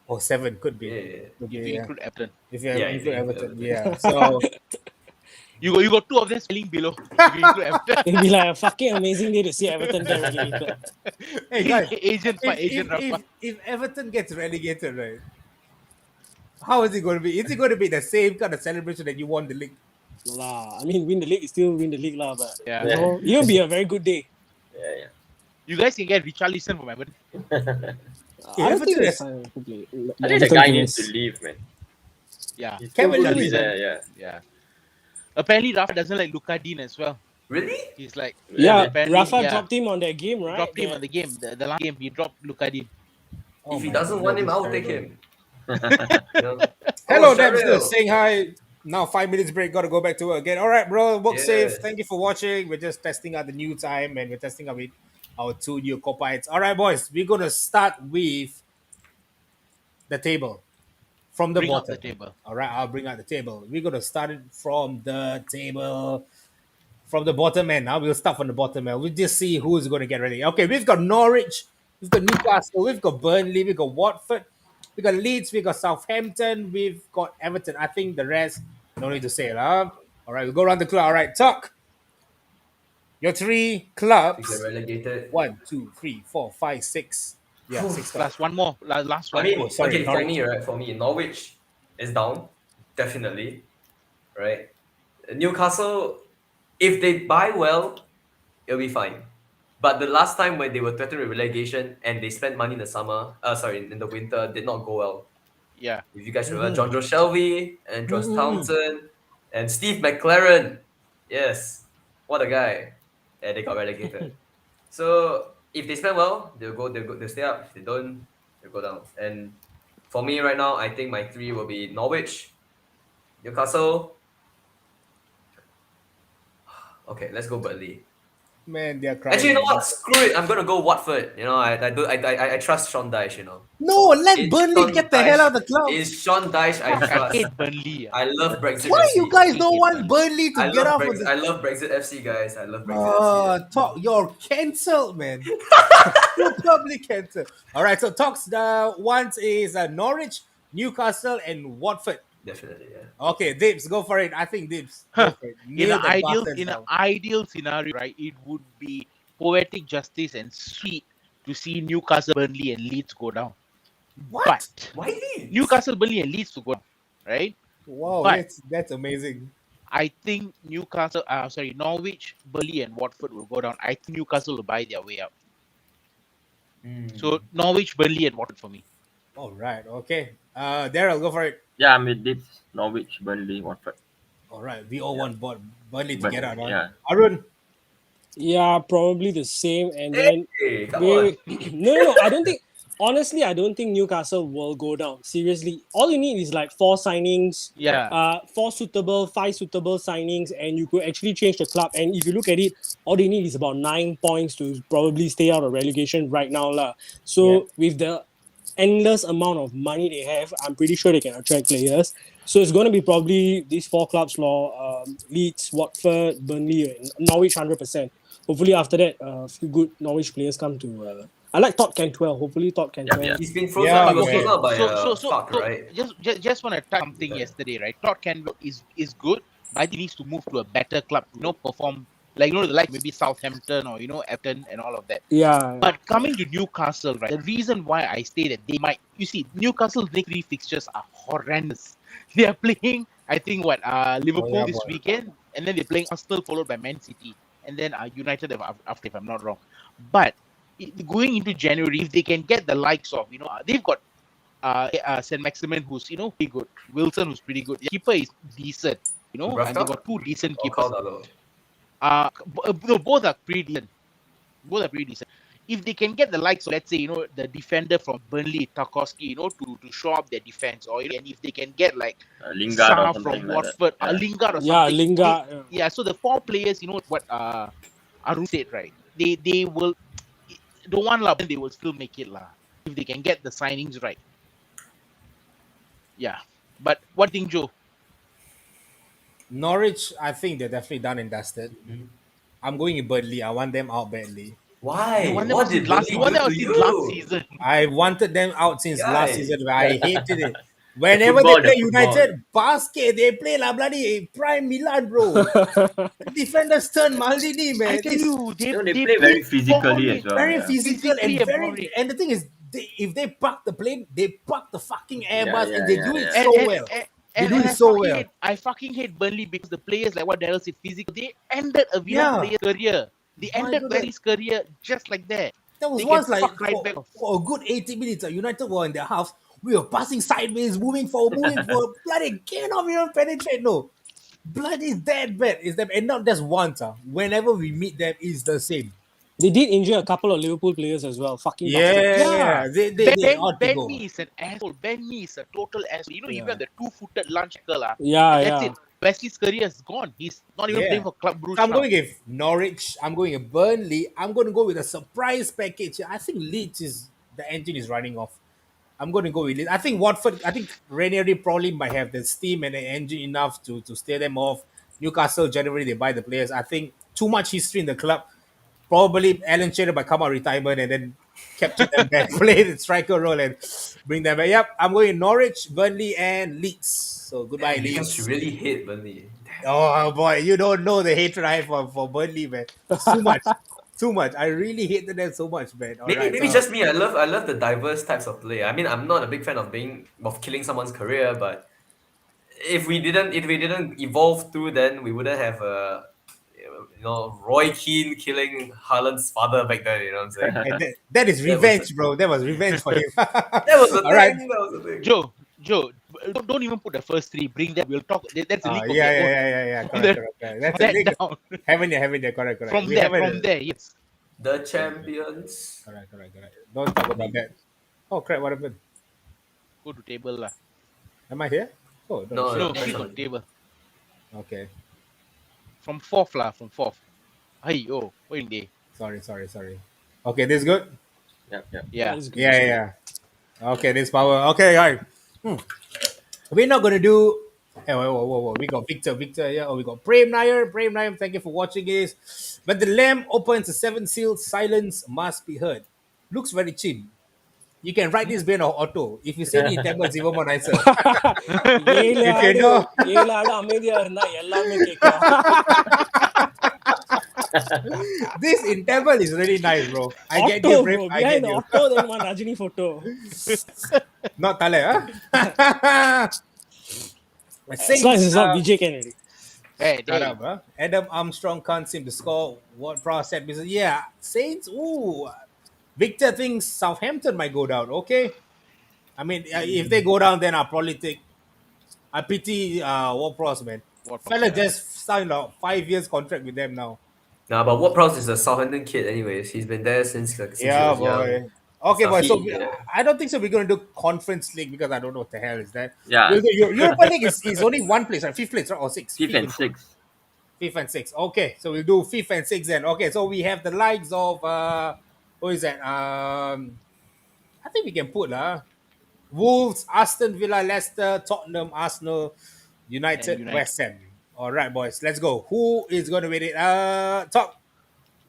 Or 7 could be. Yeah. Could be, If you yeah. include Everton. If you Yeah, include if you include Everton, Everton. yeah. So You got 2 of them spelling below. If you include Everton. It'd be like a fucking amazing day to see Everton get relegated. hey guys, Agent fight, Agent Rafa. if Everton gets relegated, right? How is it going to be? Is it going to be the same kind of celebration that you won the league? No lah. I mean, win the league is still win the league lah, but Yeah. it'll be a very good day. Yeah. You guys can get Richarlison from Everton. I don't think Everton it's is- I think the guy needs to leave, man. Yeah. He's Kevin too good to be Lewis, there, yeah. Yeah. Apparently Rafa doesn't like Luka Dean as well. Really? He's like Yeah, apparently, Rafa yeah. dropped him on that game, right? dropped him on the game. The last game he dropped Luka Dean. Oh If he my doesn't God, want him, that's I'll take terrible. him. You know? Hello, Oh, Napster. Cheryl. Saying hi. Now 5 minutes break. Got to go back to work again. All right, bro. Work safe. Yes. Thank you for watching. We're just testing out the new time and we're testing out with our 2 new co-pilots. All right, boys. We're gonna start with the table from the Bring up bottom. the table. All right, I'll bring out the table. We're gonna start it from the table. From the bottom end. Now we'll start from the bottom end. We'll just see who's going to get ready. Okay, we've got Norwich, we've got Newcastle, we've got Burnley, we've got Watford, we've got Leeds, we've got Southampton, we've got Everton. I think the rest, no need to say it, huh? All right, we'll go around the club. All right, Tuck. Your 3 If clubs. they're relegated. 1, 2, 3, 4, 5, 6. Yeah, 6 clubs. Plus one more. Last I one. mean, Oh, sorry, okay, Norwich. for me, Norwich is down, definitely, right? Newcastle, if they buy well, it'll be fine. But the last time when they were threatened with relegation and they spent money in the summer, in the winter, did not go well. Yeah. If you guys remember, John Joe Shelby and Josh Townsend and Steve McLaren, yes, what a guy, and they got relegated. So if they spend well, they'll stay up. If they don't, they'll go down. And for me right now, I think my 3 will be Norwich, Newcastle. Okay, let's go Burnley. Man, they're crying. Actually, you know what? Screw it. I'm gonna go Watford. You know, I trust Sean Dyche. You know, No, let It's Burnley Sean get the Dyche. hell out of the club. It's Sean Dyche. I I trust. hate Burnley. I love Brexit. Why FC. you guys don't want Burnley to I get love out of Brexit. the I love Brexit FC, guys. I love Brexit FC. Talk, you're cancelled, man. You're probably cancelled. All right, so talks. The ones is Norwich, Newcastle, and Watford. Definitely, yeah. Okay, Dibs, go for it. I think Dibs. Go Huh. for it. In Nail an the ideal bastards in an down. ideal scenario, right, it would be poetic justice and sweet to see Newcastle, Burnley, and Leeds go down. What? But Why Leeds? Newcastle, Burnley, and Leeds to go down, right? Wow, but- that's amazing. I think Norwich, Burnley, and Watford will go down. I think Newcastle will buy their way out. So Norwich, Burnley, and Watford for me. All right, okay. Daryl, go for it. Yeah, I'm with this. Norwich, Burnley, Watford. All right, we all want Burnley to But- get out. Huh? yeah. Arun. Yeah, probably the same. And then Hey, come on. no, I don't think. Honestly, I don't think Newcastle will go down. Seriously, all you need is like 4 signings, Yeah. 5 suitable signings, and you could actually change the club. And if you look at it, all they need is about 9 points to probably stay out of relegation right now, lah. So with the endless amount of money they have, I'm pretty sure they can attract players. So it's going to be probably these four clubs: Leeds, Watford, Burnley, and Norwich, 100%. Hopefully, after that, a few good Norwich players come to. I like Todd Cantwell. Hopefully, Todd Cantwell. yeah. He's been frozen. Yeah, He was Okay, frozen out by so fuck, right? just want to touch something Yeah. yesterday, right? Todd Campbell is good, but he needs to move to a better club to perform like like maybe Southampton or Everton and all of that. Yeah. But coming to Newcastle, right? The reason why I say that they might, Newcastle's next three fixtures are horrendous. They are playing, I think, Liverpool yeah, this boy. weekend, and then they're playing Arsenal followed by Man City, and then United after, if I'm not wrong. But going into January, if they can get the likes of, they've got Saint Maximin, who's pretty good, Wilson, who's pretty good. The keeper is decent, and they Dubravka got two decent or keepers. Caldalo? No, both are pretty decent. Both are pretty decent. If they can get the likes of, let's say, the defender from Burnley, Tarkowski, to show up their defense, or and if they can get like Lingard or Sa something from like Watford, that. Yeah. Lingard or Yeah, something. Lingard. Yeah, so the four players, what Arun said, right? They will, the one lah, they will still make it lah if they can get the signings right. Yeah, but what do you think, Joe? Norwich, I think they're definitely done and dusted. Mhm. I'm going in Burnley. I want them out badly. Why? You want them What since did last? Burnley You want do them to since last you? season? I wanted them out since last Guy. season. I hated it. Whenever football, they play the football. United, basket, they play la bloody prime Milan, bro. The defenders turn Maldini, man. I tell you, They they play very play physically as well. Very Yeah. physical physically and and very. boring. And the thing is, if they park the plane, they park the fucking Yeah, Airbus, yeah, and they yeah, do it yeah. so well. They do And it so well. I fucking hate Burnley because the players, like what Daryl said, physical. They ended a Villa Yeah. player's career. They My ended goodness. Barry's career just like that. There was They once can like fuck right back off. for a good 80 minutes, United were in their half. We were passing sideways, moving forward. Bloody cannot even penetrate. No, bloody is that bad. Is them and not just once. Whenever we meet them, it's the same. They did injure a couple of Liverpool players as well. Fucking bastards. Yeah, they ought to Ben go. Me is an asshole. Ben Me is a total asshole. Yeah. Even the two-footed lunge tackle, Yeah, and that's yeah. it. Wesley's career is gone. He's not even Yeah. playing for Club Brugge. So I'm now. going with Norwich. I'm going with Burnley. I'm going to go with a surprise package. I think Leeds is the engine is running off. I'm going to go with Leeds. I think Watford. I think Ranieri probably might have the steam and the engine enough to steer them off. Newcastle generally they buy the players. I think too much history in the club. Probably Alan Shearer might come out retirement and then capture them back, play the striker role and bring them back. Yep, I'm going Norwich, Burnley, and Leeds. So goodbye, Damn, you guys Leeds. really hate Burnley. Oh boy, you don't know the hatred I have for Burnley, man. It's too much. Too much. I really hated them so much, man. All right. Maybe just me. I love the diverse types of play. I mean, I'm not a big fan of killing someone's career, but if we didn't evolve through, then we wouldn't have Roy Keane killing Haaland's father back then. You know what I'm saying? And that is That was revenge, bro. That was revenge for him. That was the All right. thing. That was the thing. Joe, don't even put the first three. Bring them. We'll talk. That's a league of their own. Yeah. From Correct. That's a that league. down. Haven't there. Correct. From We there, haven't- yes. The champions. Correct. Don't talk about that. Oh crap! What happened? Go to table lah. Am I here? Oh No, shit. No, that's click not on it. table. Okay. From fourth lah. From fourth. Hey, what in there? Sorry. Okay, this is good. Yeah. Yeah. That's good. Yeah. Okay, this power. Okay, all right. We're not gonna do. Hey, whoa. We got Victor here. Oh, we got Prem Nair. Thank you for watching this. But the lamb opens the seven seals. Silence must be heard. Looks very cheap. You can write this brain or auto. If you say it in Tamil, it's even more nicer. ஏழு If you ஆடு know. ஏழு ஆடு அமைதியா இருந்தா எல்லாமே கேட்கும். This in Tamil is really nice, bro. I get Auto, you, bro. Prem. I Behind get the you. auto, then one Rajini photo. Not Tale, huh? As long as it's not BJ Kennedy. Hey, Shut there. up, huh? Adam Armstrong can't seem to score. What process? Yeah, Saints. Ooh, Victor thinks Southampton might go down. Okay, I mean, if they go down, then I'll probably take. I pity Ward-Prowse, man. Ward-Prowse, Fella yeah. just signed a 5 years contract with them now. Nah, but Ward-Prowse is a Southampton kid, anyways. He's been there since he Yeah, was boy. young. Okay, boy. So Yeah. I don't think so. We're going to do Conference League because I don't know what the hell is that. Yeah. European League is only one place, right? Fifth place, right? Or sixth? Fifth and sixth. Fifth and sixth. Okay, so we'll do fifth and sixth then. Okay, so we have the likes of who is that? I think we can put Wolves, Aston Villa, Leicester, Tottenham, Arsenal, United, United. West Ham. All right, boys, let's go. Who is going to win it? Top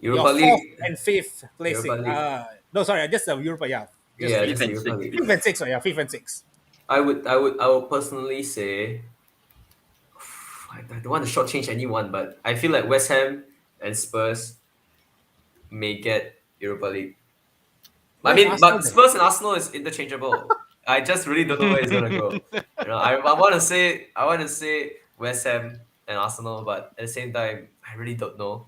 your Europa fourth League. and fifth placing. Europa League. No, sorry, just Europa. Yeah, just Yeah, fifth, just and Europa sixth. League. fifth and sixth. Oh, yeah, fifth and sixth. I would personally say I don't want to shortchange anyone, but I feel like West Ham and Spurs may get Europa League. I Where's mean, Arsenal but then? Spurs and Arsenal is interchangeable. I just really don't know where it's gonna go. I want to say West Ham and Arsenal, but at the same time, I really don't know.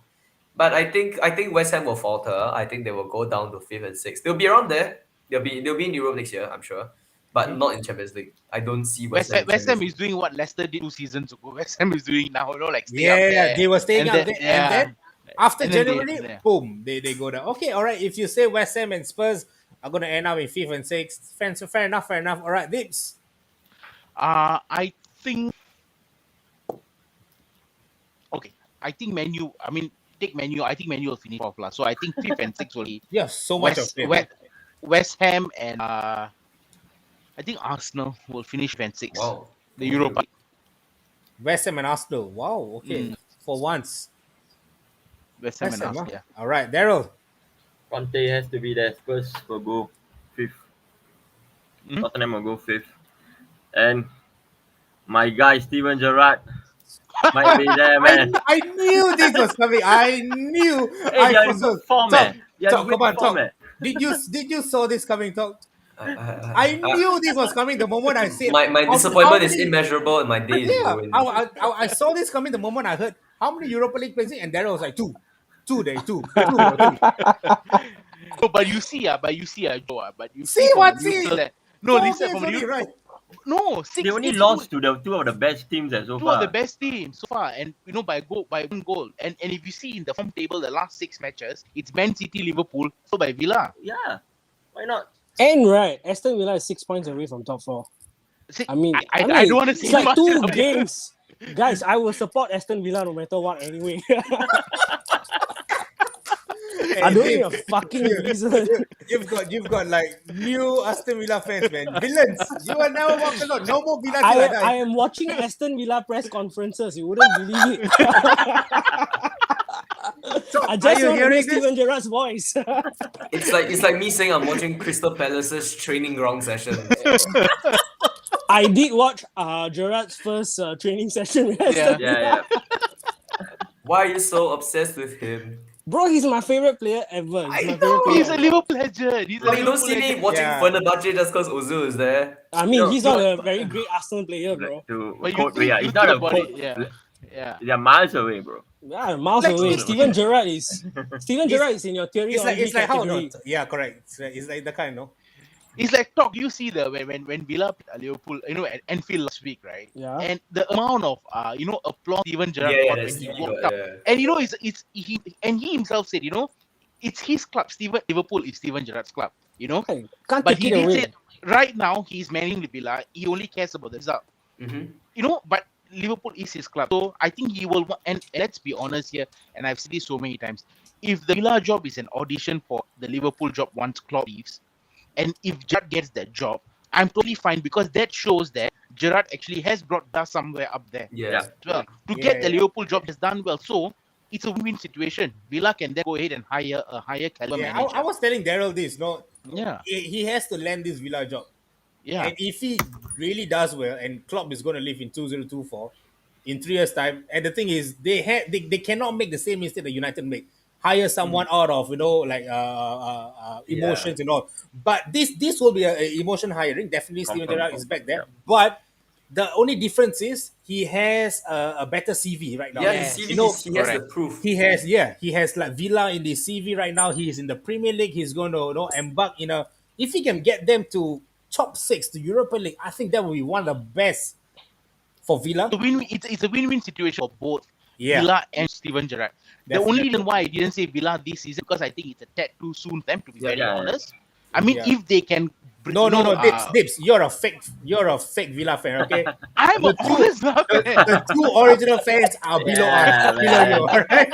But I think West Ham will falter. I think they will go down to fifth and sixth. They'll be around there. They'll be in Europe next year, I'm sure, but not in Champions League. I don't see West Ham. in West Ham Champions is doing what Leicester did 2 seasons ago. West Ham is doing now, like stay Yeah, up there. they were staying And up then- there, and then after And then January, yeah. boom, they go down. Okay, all right. If you say West Ham and Spurs are going to end up in fifth and sixth, fair enough. All right, Dips. I think. Okay, I think Menu. I mean, take Menu. I think Menu will finish off last. So I think fifth and sixth will be Yeah, so much of it. West Ham and I think Arsenal will finish fifth and sixth. Wow. The Europa. West Ham and Arsenal. Wow. Okay, for once. West Ham West and Ham, Arsenal. huh? All right, Daryl. Conte has to be there. Spurs will go fifth. Hmm? Tottenham will go fifth. And my guy Steven Gerrard might be there, man. I knew this was coming. I knew. Hey, I they are in also- good form, Talk, man. They are in talk, good come on, form, talk. man. Did you saw this coming? Talk. I I knew this was coming the moment I said. my how disappointment is many- immeasurable, and my day is Yeah, ruined. I saw this coming the moment I heard how many Europa League places, and Daryl was like two. Two. No, but you see, Joe, but you See from what? the neutral See? that- No, 4 listen games from only, you. right? No, six. They only it's lost good. to the two of the best teams so Two far. of the best teams so far, and by one goal. And if you see in the form table, the last 6 matches, it's Man City, Liverpool, followed by Villa. Yeah, why not? And right, Aston Villa is 6 points away from top 4. See, I mean, I don't want to say it's like much 2 about it. games. Guys, I will support Aston Villa no matter what anyway. I don't need a fucking reason. You've got like new Aston Villa fans, man. Villains. You will never walk alone. No more Villa till I I die. am watching Aston Villa press conferences. You wouldn't believe it. Top, I are just you want to hear hearing this? Steven Gerrard's voice. It's like me saying I'm watching Crystal Palace's training ground session. I did watch Gerrard's first training session with Aston Yeah. Villa. Yeah. Why are you so obsessed with him? Bro, he's my favorite player ever. He's my favorite player. He's a Liverpool legend. He's a But you don't Liverpool see me legend. watching Yeah. Fenerbahce just because Ozil is there. I mean, No, he's no, not a very great Arsenal player, bro. To But you quote think, Ria, you he's not think a about quote. it, yeah. Yeah. They're miles away, bro. Yeah, miles Like, away. it's- Steven Gerrard is in your theory It's like how category. no? Yeah, correct. It's like the kind, no? It's like talk. You see when Villa played Liverpool, at Anfield last week, right? Yeah. And the amount of applause Steven Gerrard Yeah, got that's when he he walked got, up. yeah. And he himself said, it's his club. Liverpool is Steven Gerrard's club. Hey, can't But take he it did away. say right now he's managing the Villa. He only cares about the result. Mm-hmm. But Liverpool is his club, so I think he will. And let's be honest here, and I've said this so many times. If the Villa job is an audition for the Liverpool job once Klopp leaves, and if Gerrard gets that job, I'm totally fine because that shows that Gerrard actually has brought us somewhere up there Yeah. as well. To Yeah, get the yeah. Liverpool job has done well, so it's a win-win situation. Villa can then go ahead and hire a higher caliber Yeah, manager. I was telling Daryl this. No, Yeah, he has to land this Villa job. yeah. And if he really does well, and Klopp is going to leave in 2024, in 3 years' time, and the thing is, they cannot make the same mistake that United make. Hire someone out of emotions and all. But this will be a emotion hiring. Definitely, Steven Confirm, Gerrard is back there. yeah. But the only difference is he has a better CV right now. Yeah, Yes. his CV, You know, he has the correct. proof. He has like Villa in the CV right now. He is in the Premier League. He's going to embark in a. If he can get them to top 6 to Europa League, I think that will be one of the best for Villa. It's a win-win situation for both Yeah. Villa and Steven Gerrard. The Definitely. only reason why I didn't say Villa this season because I think it's a tad too soon for them to be very Yeah. honest. I mean, Yeah. if they can. No, Dips. You're a fake Villa fan, okay? I'm a honest fan. The two original fans are below Yeah, us, below man. you, all right?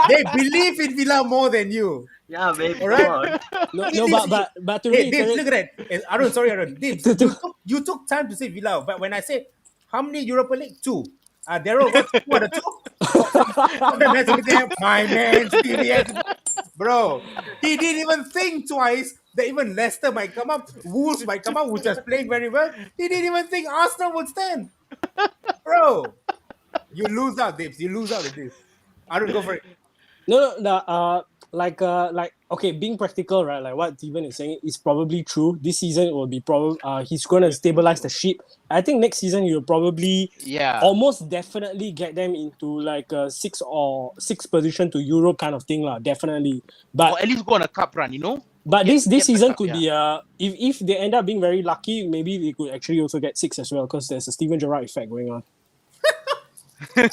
They believe in Villa more than you. Yeah, babe. All right? Come on. No, but to Hey, Dibs, reiterate, look at that. Arun, sorry, Arun. Dibs, you took time to say Villa, but when I said how many Europa League? Two. Daryl, what the two? Tottenham has been there. My man, Stevie has bro. He didn't even think twice that even Leicester might come up, Wolves might come up, which was playing very well. He didn't even think Arsenal would stand. Bro, you lose out, Dibs. You lose out with this. Arun, go for it. like okay, being practical, right? Like what Steven is saying is probably true. This season it will be probably he's going to stabilize the ship. I think next season you'll probably Yeah. almost definitely get them into like a six position to Europe kind of thing, lah. Definitely, but Or at least go on a cup run, you know? but Get- this get the season cup, could be if they end up being very lucky, maybe they could actually also get six as well because there's a Steven Gerrard effect going on. All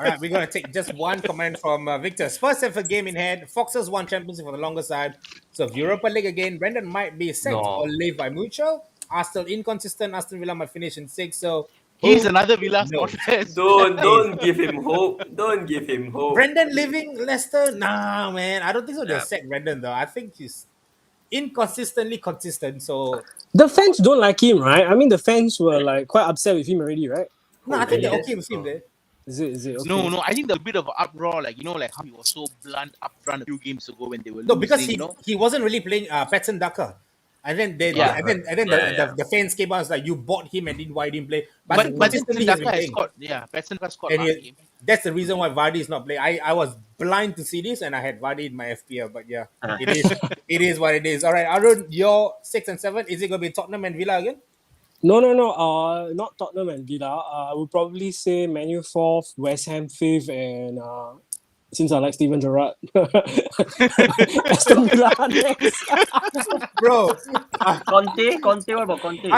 right, we're going to take just one comment from Victor. Spurs have a game in hand. Foxes won championship for the longer side. So if Europa League again, Brendan might be sacked No. or leave by mutual. Arsenal inconsistent. Aston Villa might finish in 6. So He's who another Villa knows? supporter. Don't give him hope. Don't give him hope. Brendan leaving Leicester? Nah, man. I don't think so. They'll Yeah. sack Brendan, though. I think he's inconsistently consistent. So, The fans don't like him, right? I mean, the fans were like quite upset with him already, right? no, I think they're Really? okay with him there. Is it okay? No, I think there's a bit of an uproar, like, you know, like how he was so blunt upfront a few games ago when they were No, losing, because you know? he wasn't really playing Patson Daka. And then Yeah. the fans came out and was like, you bought him and didn't why he didn't play. But, I think But then consistently he has been Daka has playing. scored. Yeah, Patson has scored And last game. that's the reason why Vardy is not playing. I was blind to see this and I had Vardy in my FPL, but yeah, it is what it is. All right, Arun, your 6 and 7, is it going to be Tottenham and Villa again? No. Not Tottenham and Villa. I would probably say Man U 4th, West Ham 5th, and since I like Steven Gerrard, Aston Villa next. Bro, Conte? What about Conte?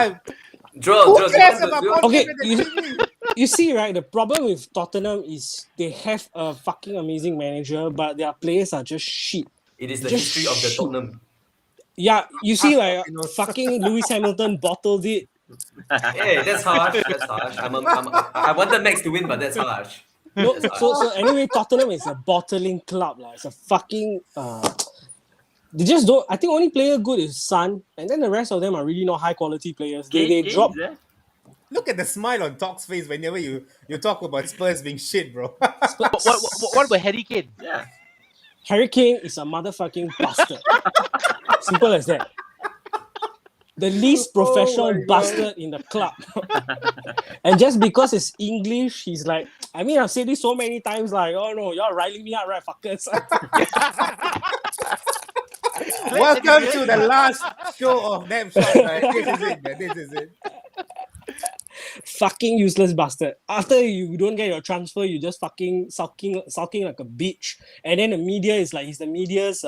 Draw. who cares about Conte Okay, with the TV? You see, right? The problem with Tottenham is they have a fucking amazing manager, but their players are just shit. It is the Just history of the shit. Tottenham. Yeah, you see, like fucking knows. fucking Lewis Hamilton bottled it. Hey, that's harsh. That's harsh. I wanted Max to win, but that's harsh. No, so anyway, Tottenham is a bottling club, like. It's a fucking they just don't. I think only player good is Son, and then the rest of them are really not high quality players. They drop. Look at the smile on Talk's face whenever you talk about Spurs being shit, bro. What about Harry Kane? Yeah. Harry Kane is a motherfucking bastard. Simple as that. The least professional bastard in the club. And just because it's English, he's like, I mean, I've said this so many times, like, oh no, you're riling me up, right, fuckers? Welcome to the last show of Napshot. Right? This is it, man. This is it. Fucking useless bastard. After you don't get your transfer, you just fucking sulking like a bitch. And then the media is like, he's the media's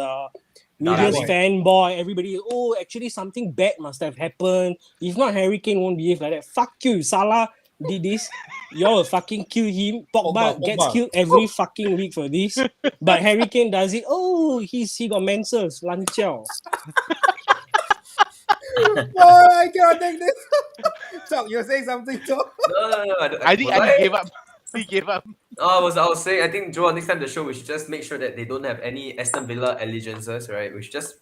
fanboy. Everybody, oh, actually something bad must have happened. If not, Harry Kane won't behave like that. Fuck you, Salah did this. Y'all will fucking kill him. Pogba gets killed every fucking week for this. But Harry Kane does it. Oh, he got menses. Lan Chiao. Oh, I cannot take this. Talk, you're saying something, Talk? No. I think was he gave up. He gave up. I was saying, I think, Joel, next time the show, we should just make sure that they don't have any Aston Villa allegiances, right? We should just,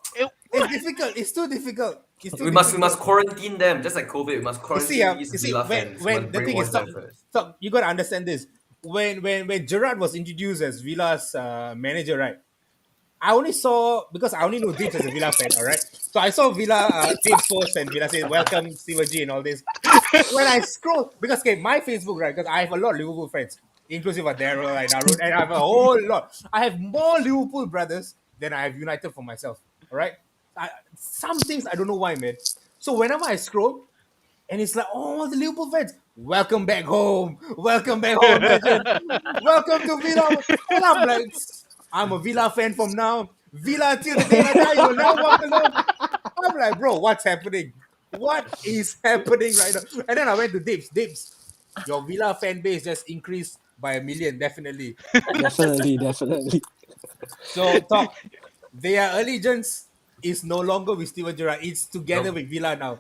It's difficult. It's too difficult. we must quarantine them, just like COVID. We must quarantine these Villa fans. We when must the thing is, brainwash them first. Talk, you got to understand this. When Gerrard was introduced as Villa's manager, right? I only saw, because I only know Dibs as a Villa fan, all right? So I saw Villa Dibs post and Villa said, welcome, Steve G and all this. When I scroll, because okay, my Facebook, right, because I have a lot of Liverpool friends, inclusive of Daryl and Arun, and I have a whole lot. I have more Liverpool brothers than I have United for myself, all right? Some things I don't know why, man. So whenever I scroll, and it's like, oh, the Liverpool fans, welcome back home, legend. Welcome to Villa. And I'm like, I'm a Villa fan from now. Villa till the day I die, you will now walk alone. I'm like, bro, what's happening? What is happening right now? And then I went to Dibs. Dibs, your Villa fan base just increased by 1 million, definitely. Definitely. So, Talk, their allegiance is no longer with Steven Gerrard. It's together with Villa now.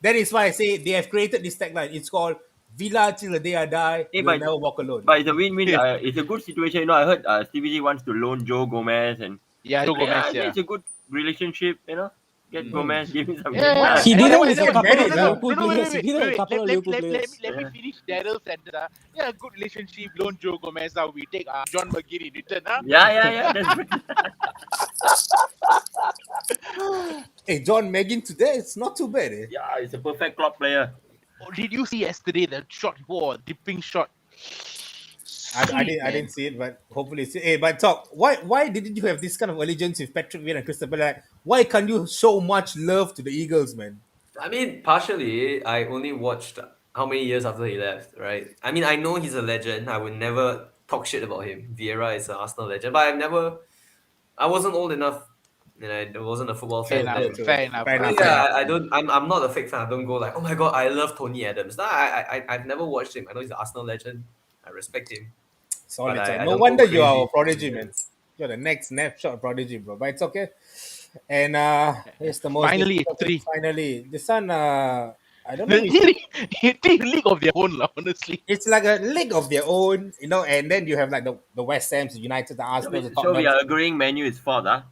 That is why I say they have created this tagline. It's called Villa till the day I die, will never walk alone. But it's a win-win. It's a good situation. You know, I heard Stevie G wants to loan Joe Gomez and Yeah, Joe Yeah, Gomez. I think Yeah. it's a good relationship, you know. Get Gomez, give me some Yeah, game yeah, time. He yeah. did And it why- with a and- couple no, of no, no, Liverpool no, players. He did it with a couple of Liverpool players. let me finish Daryl's sentence. Yeah, good relationship. Loan Joe Gomez. We take John McGinn in return. Yeah. That's good. Hey, John Megan today, it's not too bad. Eh? Yeah, it's a perfect club player. Oh, did you see yesterday the shot? Whoa, dipping shot. I Sweet, man. didn't see it, but hopefully it's hey, but talk. Why didn't you have this kind of allegiance with Patrick Vieira and Christopher? Like, why can't you show much love to the Eagles, man? I mean, partially, I only watched how many years after he left, right? I mean, I know he's a legend. I would never talk shit about him. Vieira is an Arsenal legend, but I wasn't old enough, and I wasn't a football Fair fan enough. then. Fair enough. Fair I mean, enough, Fair fair yeah, enough. enough. I don't. I'm not a fake fan. I don't go like, oh my god, I love Tony Adams. No, I've never watched him. I know he's an Arsenal legend. I respect him, but Solid. I No don't go wonder you are crazy a for prodigy, him. man. You're the next Napshot prodigy, bro. But it's okay. And here's the most Finally, difficult thing. three. Finally, this one, I don't know. League of their own, honestly. It's like a league of their own, you know. And then you have like the West Ham's, the United, the Arsenal, the So we Tottenham. are agreeing Manu is fourth, huh?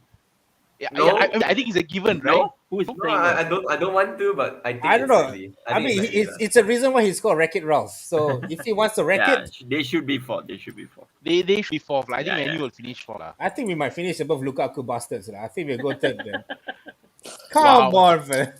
Yeah, No. I think it's a given, right? No? Who is No, saying that? I don't want to, but I think I don't it's know. likely. I think mean, it's likely, it's a reason why he's called Wreck-It Ralph. So if he wants to wreck Yeah, it, they should be fourth. They should be fourth. They should be fourth. I think Yeah, Manu yeah. will finish fourth. I think we might finish above Lukaku bastards. I think we'll go third then. Come Wow. on, man.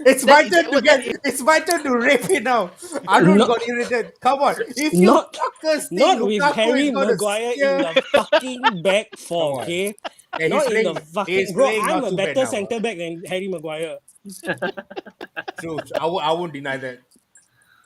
It's my turn to get. It's my turn to rape it now. Arun No- got irritated. Come on, if you Not- fuckers think Not with Lukaku Harry is gonna Maguire steer- in the fucking back four, Come on. okay? Yeah, Not in the he's fucking bro. playing I'm not a too bad better now, centre back than Harry Maguire. True. I won't deny that.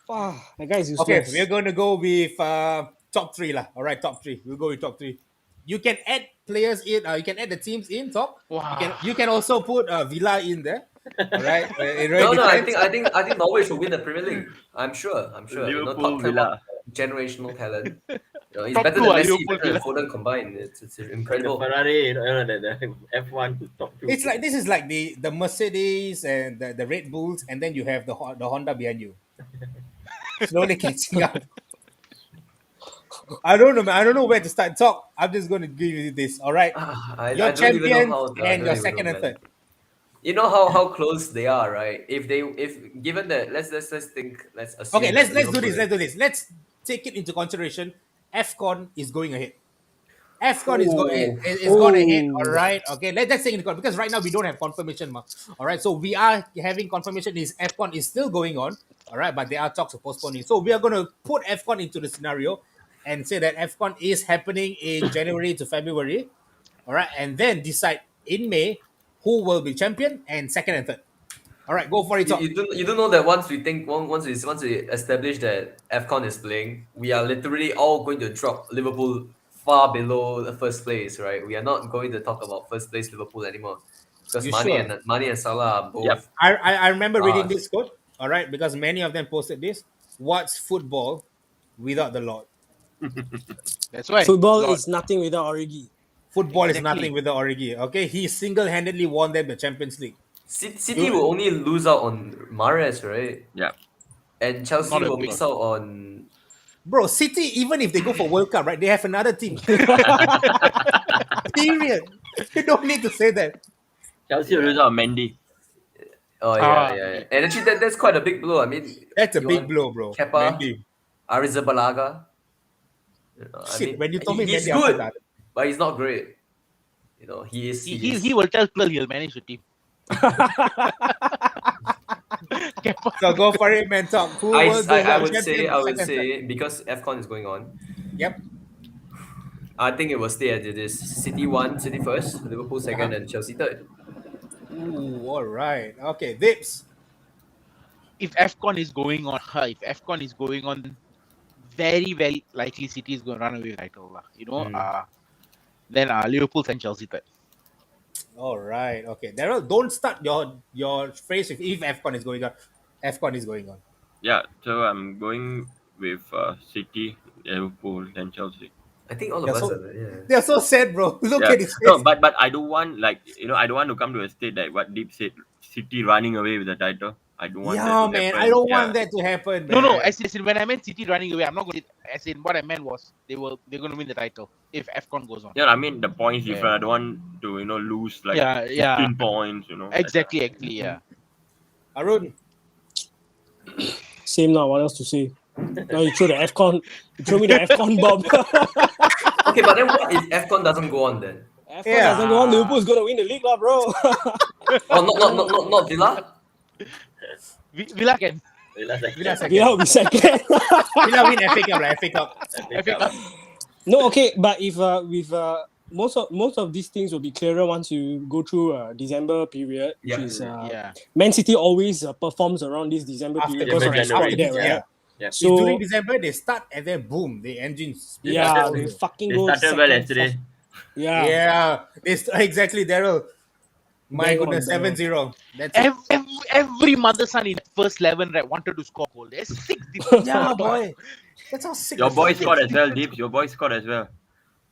That guy's useless. Okay, we're going to go with top three lah. All right, top three. We'll go with top three. You can add players in. You can add the teams in top. Wow. You can also put Villa in there. All right. It really No, I depends. think Norwich will win the Premier League. I'm sure. You know, Liverpool, Tottenham Villa. generational talent. You know, he's Top better two than are Messi, Liverpool, better than Foden combined. It's The incredible. Ferrari, the F1 top two. It's like this is like the Mercedes and the Red Bulls, and then you have the Honda behind you, slowly catching up. I don't know, man. I don't know where to start. Talk. I'm just going to give you this. All right. I Your don't even know champions how. I and don't your even second know, and man. third. You know how close they are, right? If given that, let's think. Let's assume. Okay, that let's do this. Liverpool- Let's do this. Let's take it into consideration. AFCON is going ahead. AFCON is going ahead. All right. Okay. Let's take it into because right now we don't have confirmation. All right. So we are having confirmation is AFCON is still going on. All right, but there are talks of postponing. So we are going to put AFCON into the scenario and say that AFCON is happening in January to February. All right, and then decide in May who will be champion and second and third. All right, go for it. Talk. You do know that once we establish that AFCON is playing, we are literally all going to drop Liverpool far below the first place, right? We are not going to talk about first place Liverpool anymore because You Mane sure? and Salah are both. Yep. I remember reading Ah. this quote, all right, because many of them posted this. What's football without the Lord? That's why. Football Lord. is nothing without Origi. Football is Exactly. nothing without Origi. Okay, he single-handedly won them the Champions League. City will only lose out on Mahrez, right? Yeah. And Chelsea Not a will big miss out on. Bro, City, even if they go for World Cup, right, they have another team. Period. You don't need to say that. Chelsea will lose out on Mendy. Oh yeah. And actually, that's quite a big blow. I mean, That's a you big want blow, bro. Kepa, Mendy. Arrizabalaga. You know, Shit, when you told me he's Mendy, I was good, like, but he's not great. You know, he is. He will tell people he'll manage the team. so go for it, man. Talk. Who was the I world would say champion second, third? because AFCON is going on, Yep. I think it will stay as it is. City first, Liverpool second, Uh-huh. and Chelsea third. Ooh, all right. Okay, Vips. If AFCON is going on, very, very likely City is going to run away with the title. You know, then Liverpool and Chelsea third. All right. Okay. Daryl, don't start your phrase with if AFCON is going on. AFCON is going on. Yeah, so I'm going with City, Liverpool, and Chelsea. I think all of Yeah, us so- are. Yeah. They're so sad, bro. Look Yeah. at his face. No, but I don't want I don't want to come to a state like what Deep said, City running away with the title. I don't want that Yeah, to man, happen. I don't Yeah. want that to happen, No, man. as in when I meant City running away, I'm not going to. As in what I meant was they're going to win the title if AFCON goes on. Yeah, I mean the points Yeah. different. I don't want to lose like Yeah. 15 points. Exactly. Yeah. Arun, Same now. What else to say? Now you throw the AFCON. You throw me the AFCON bomb. Okay, but then what if AFCON doesn't go on then? AFCON Yeah. doesn't go on. Liverpool's gonna win the league, lah, bro. Oh, not Villa. Villa can. Villa Villa second. will be second. Villa win FA Cup, FA Cup. FA Cup. No, okay, but if with most of these things will be clearer once you go through December period, which Yeah. is Yeah. Man City always performs around this December After period because of the January. strike there, right? Yeah. Yeah. It's So during December they start and then boom, the engines. yeah, They they fucking They go started second, well yesterday. fourth. Yeah. Yeah, exactly, Daryl. My Bang on, goodness, bang on. 7-0. That's it. Every mother son in the first 11 right wanted to score goal. There's 6 different. Yeah, boy. That's how sick. Your the boy fuck scored is. as well, Deeps. Your boy scored as well.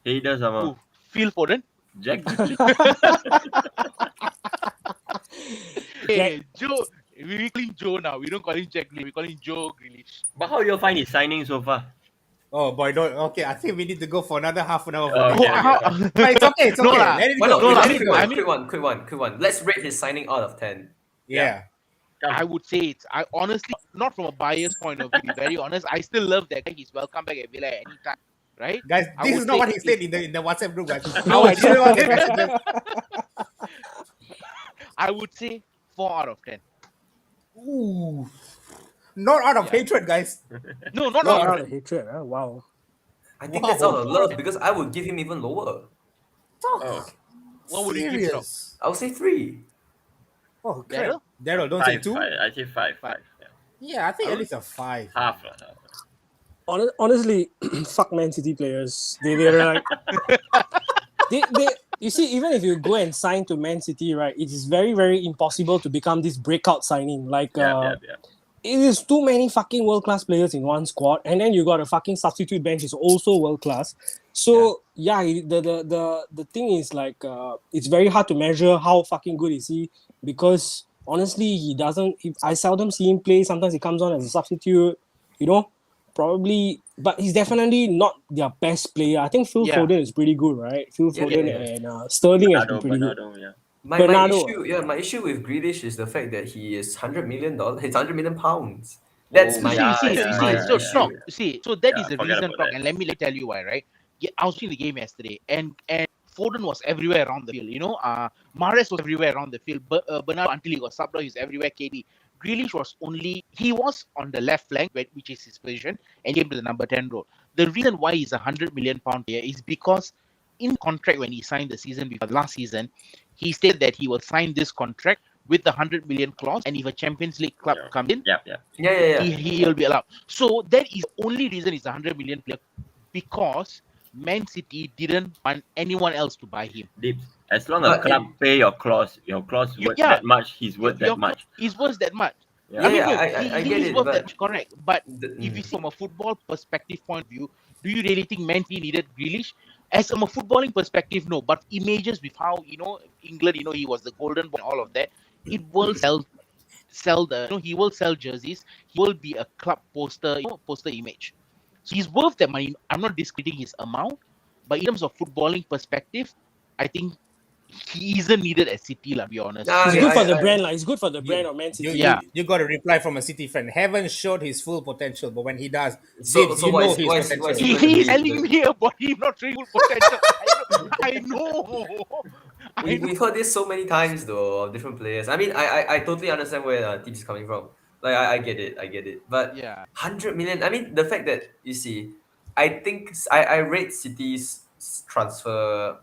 He does, Who? Phil Foden. Jack. Hey, Joe. We call him Joe now. We don't call him Jack Lee. We call him Joe Grealish. But how you find his signing so far? Oh boy, don't. Okay, I think we need to go for another half an hour. For Oh, this. okay. But it's okay. It's okay. No lah. Let it Why go. not? No, Let I it mean- go. I mean- quick one. Let's rate his signing out of 10. Yeah. I would say it's. I honestly, not from a biased point of view, to be very honest, I still love that guy. He's welcome back at Villa at any time, right? Guys, I this would is not say what he said in the WhatsApp group, guys. No, I didn't. want to I would say 4 out of 10. Ooh. Not out of hatred, guys. No, not Not out out of of hatred, huh? Wow. I think Wow. that's out of love because I would give him even lower. Oh, What would you give it up? Serious. I would say 3. Oh, Daryl? crap. Daryl, don't say 2. I say five. Yeah. Yeah, I think at least a 5. Half. Honestly, fuck Man City players. They're like they you see, even if you go and sign to Man City, right, it is very, very impossible to become this breakout signing. Like Yeah. it is too many fucking world-class players in one squad, and then you got a fucking substitute bench is also world-class. So the thing is like it's very hard to measure how fucking good is he, because honestly he doesn't. I seldom see him play. Sometimes he comes on as a substitute, probably, but he's definitely not their best player. I think Phil Yeah. Foden is pretty good, right? Phil Yeah, Foden yeah. and Sterling has been pretty good. Bernardo, yeah. My Bernardo. issue with Grealish is the fact that he is $100 million. It's £100 million. That's Oh, my yeah, see, that's yeah, my yeah, so issue. no, see, so that Yeah, is the forget reason, about Proc, that. and let me tell you why, right? Yeah, I was watching the game yesterday, and Foden was everywhere around the field. Mahrez was everywhere around the field. But Bernardo, until he got subbed out, he's everywhere. KD. Grealish was on the left flank, which is his position, and came to the number 10 role. The reason why he's £100 million player is because in contract when he signed the season before last season, he stated that he will sign this contract with the 100 million clause, and if a Champions League club Yeah. comes in, Yeah. he'll be allowed. So that is the only reason he's a 100 million player, because Man City didn't want anyone else to buy him. Deeps. As long as But club pay your clause worth Yeah. that much, he's worth Your that much. He's worth that much. Yeah. I mean, no, I he get is it, worth but that much, correct. But the- if you see from a football perspective point of view, do you really think Man City needed Grealish? As from a footballing perspective, no. But images with how England, he was the golden boy and all of that. It will sell he will sell jerseys. He will be a club poster image. So he's worth that money. I'm not discrediting his amount, but in terms of footballing perspective, I think he isn't needed at City, to be honest. Nah, It's I- good for I- the I- brand, like it's good for the brand of Man City. You got a reply from a City friend. Haven't showed his full potential, but when he does, So- Dibs, so you why know is- his why is- potential. why is He he- is telling me about him not showing full potential. I know. We've heard this so many times though of different players. I mean, I totally understand where Tips is coming from. Like I get it. But Yeah. 100 million. I mean, the fact that you see, I think I rate City's transfer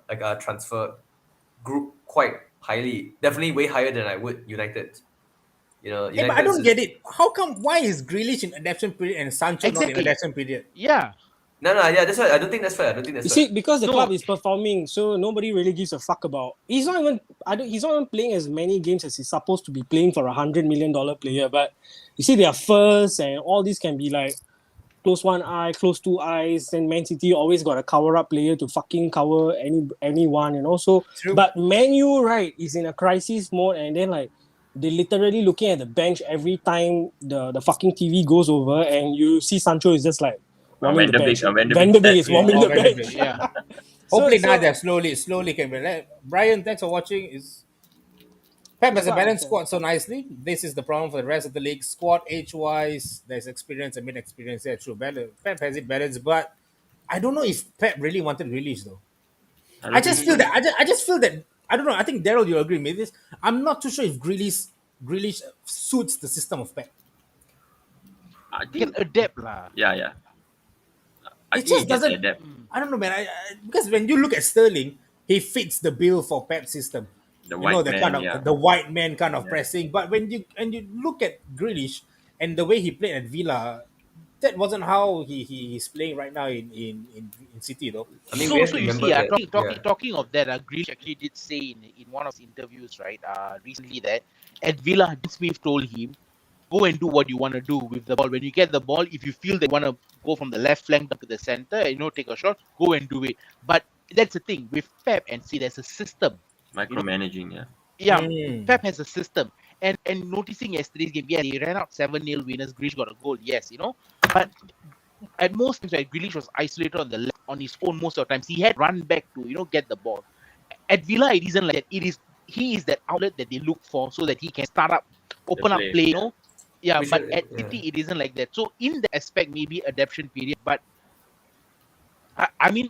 group quite highly. Definitely way higher than I would United. Hey, but I don't get it. How come? Why is Grealish in adaptation period and Sancho not in Exactly. adaptation period? Yeah. No, yeah, that's right. I don't think that's fair. You see, because the No. club is performing, so nobody really gives a fuck about. He's not even playing as many games as he's supposed to be playing for $100 million player. But you see, they are first, and all this can be like close one eye, close two eyes. And Man City always got a cover up player to fucking cover anyone, So, True. but Man U, right, is in a crisis mode, and then like they literally looking at the bench every time the fucking TV goes over, and you see Sancho is just like warming the bench. Van Van de Beek is Yeah, warming oh, the very bench. big. Yeah. so Hopefully now so they're slowly coming. Brian, thanks for watching. Is Pep has that's a what I balanced said. squad so nicely. This is the problem for the rest of the league. Squad age wise, there's experience and mid experience. Yeah, true. Pep has it balanced, but I don't know if Pep really wanted release though. I I don't just think feel so. that I just feel that I don't know. I think Daryl, you agree with this. I'm not too sure if Grealish suits the system of Pep. I Can think adapt lah. yeah. I It think he just can doesn't. adapt. I don't know, man. Because when you look at Sterling, he fits the bill for Pep's system. The You know, white the kind man, of yeah. the white man kind of Yeah. pressing. But when you look at Grealish and the way he played at Villa, that wasn't how he's playing right now in City though. I mean, we So have so to you remember see, that. talking of that, Grealish actually did say in one of his interviews, right, recently that at Villa, Dean Smith told him, go and do what you want to do with the ball. When you get the ball, if you feel they want to go from the left flank to the center, take a shot, go and do it. But that's the thing with Pep and see, there's a system. Micromanaging, yeah. Yeah, Mm. Pep has a system. And noticing yesterday's game, yeah, they ran out 7-0 winners. Grealish got a goal, yes, but at most times, right, Grealish was isolated on the left on his own most of the times. He had run back to get the ball. At Villa, it isn't like that. He is that outlet that they look for so that he can start up, open up play. Yeah, We but should, at yeah. City, it isn't like that. So in the aspect, maybe adaptation period. But I mean,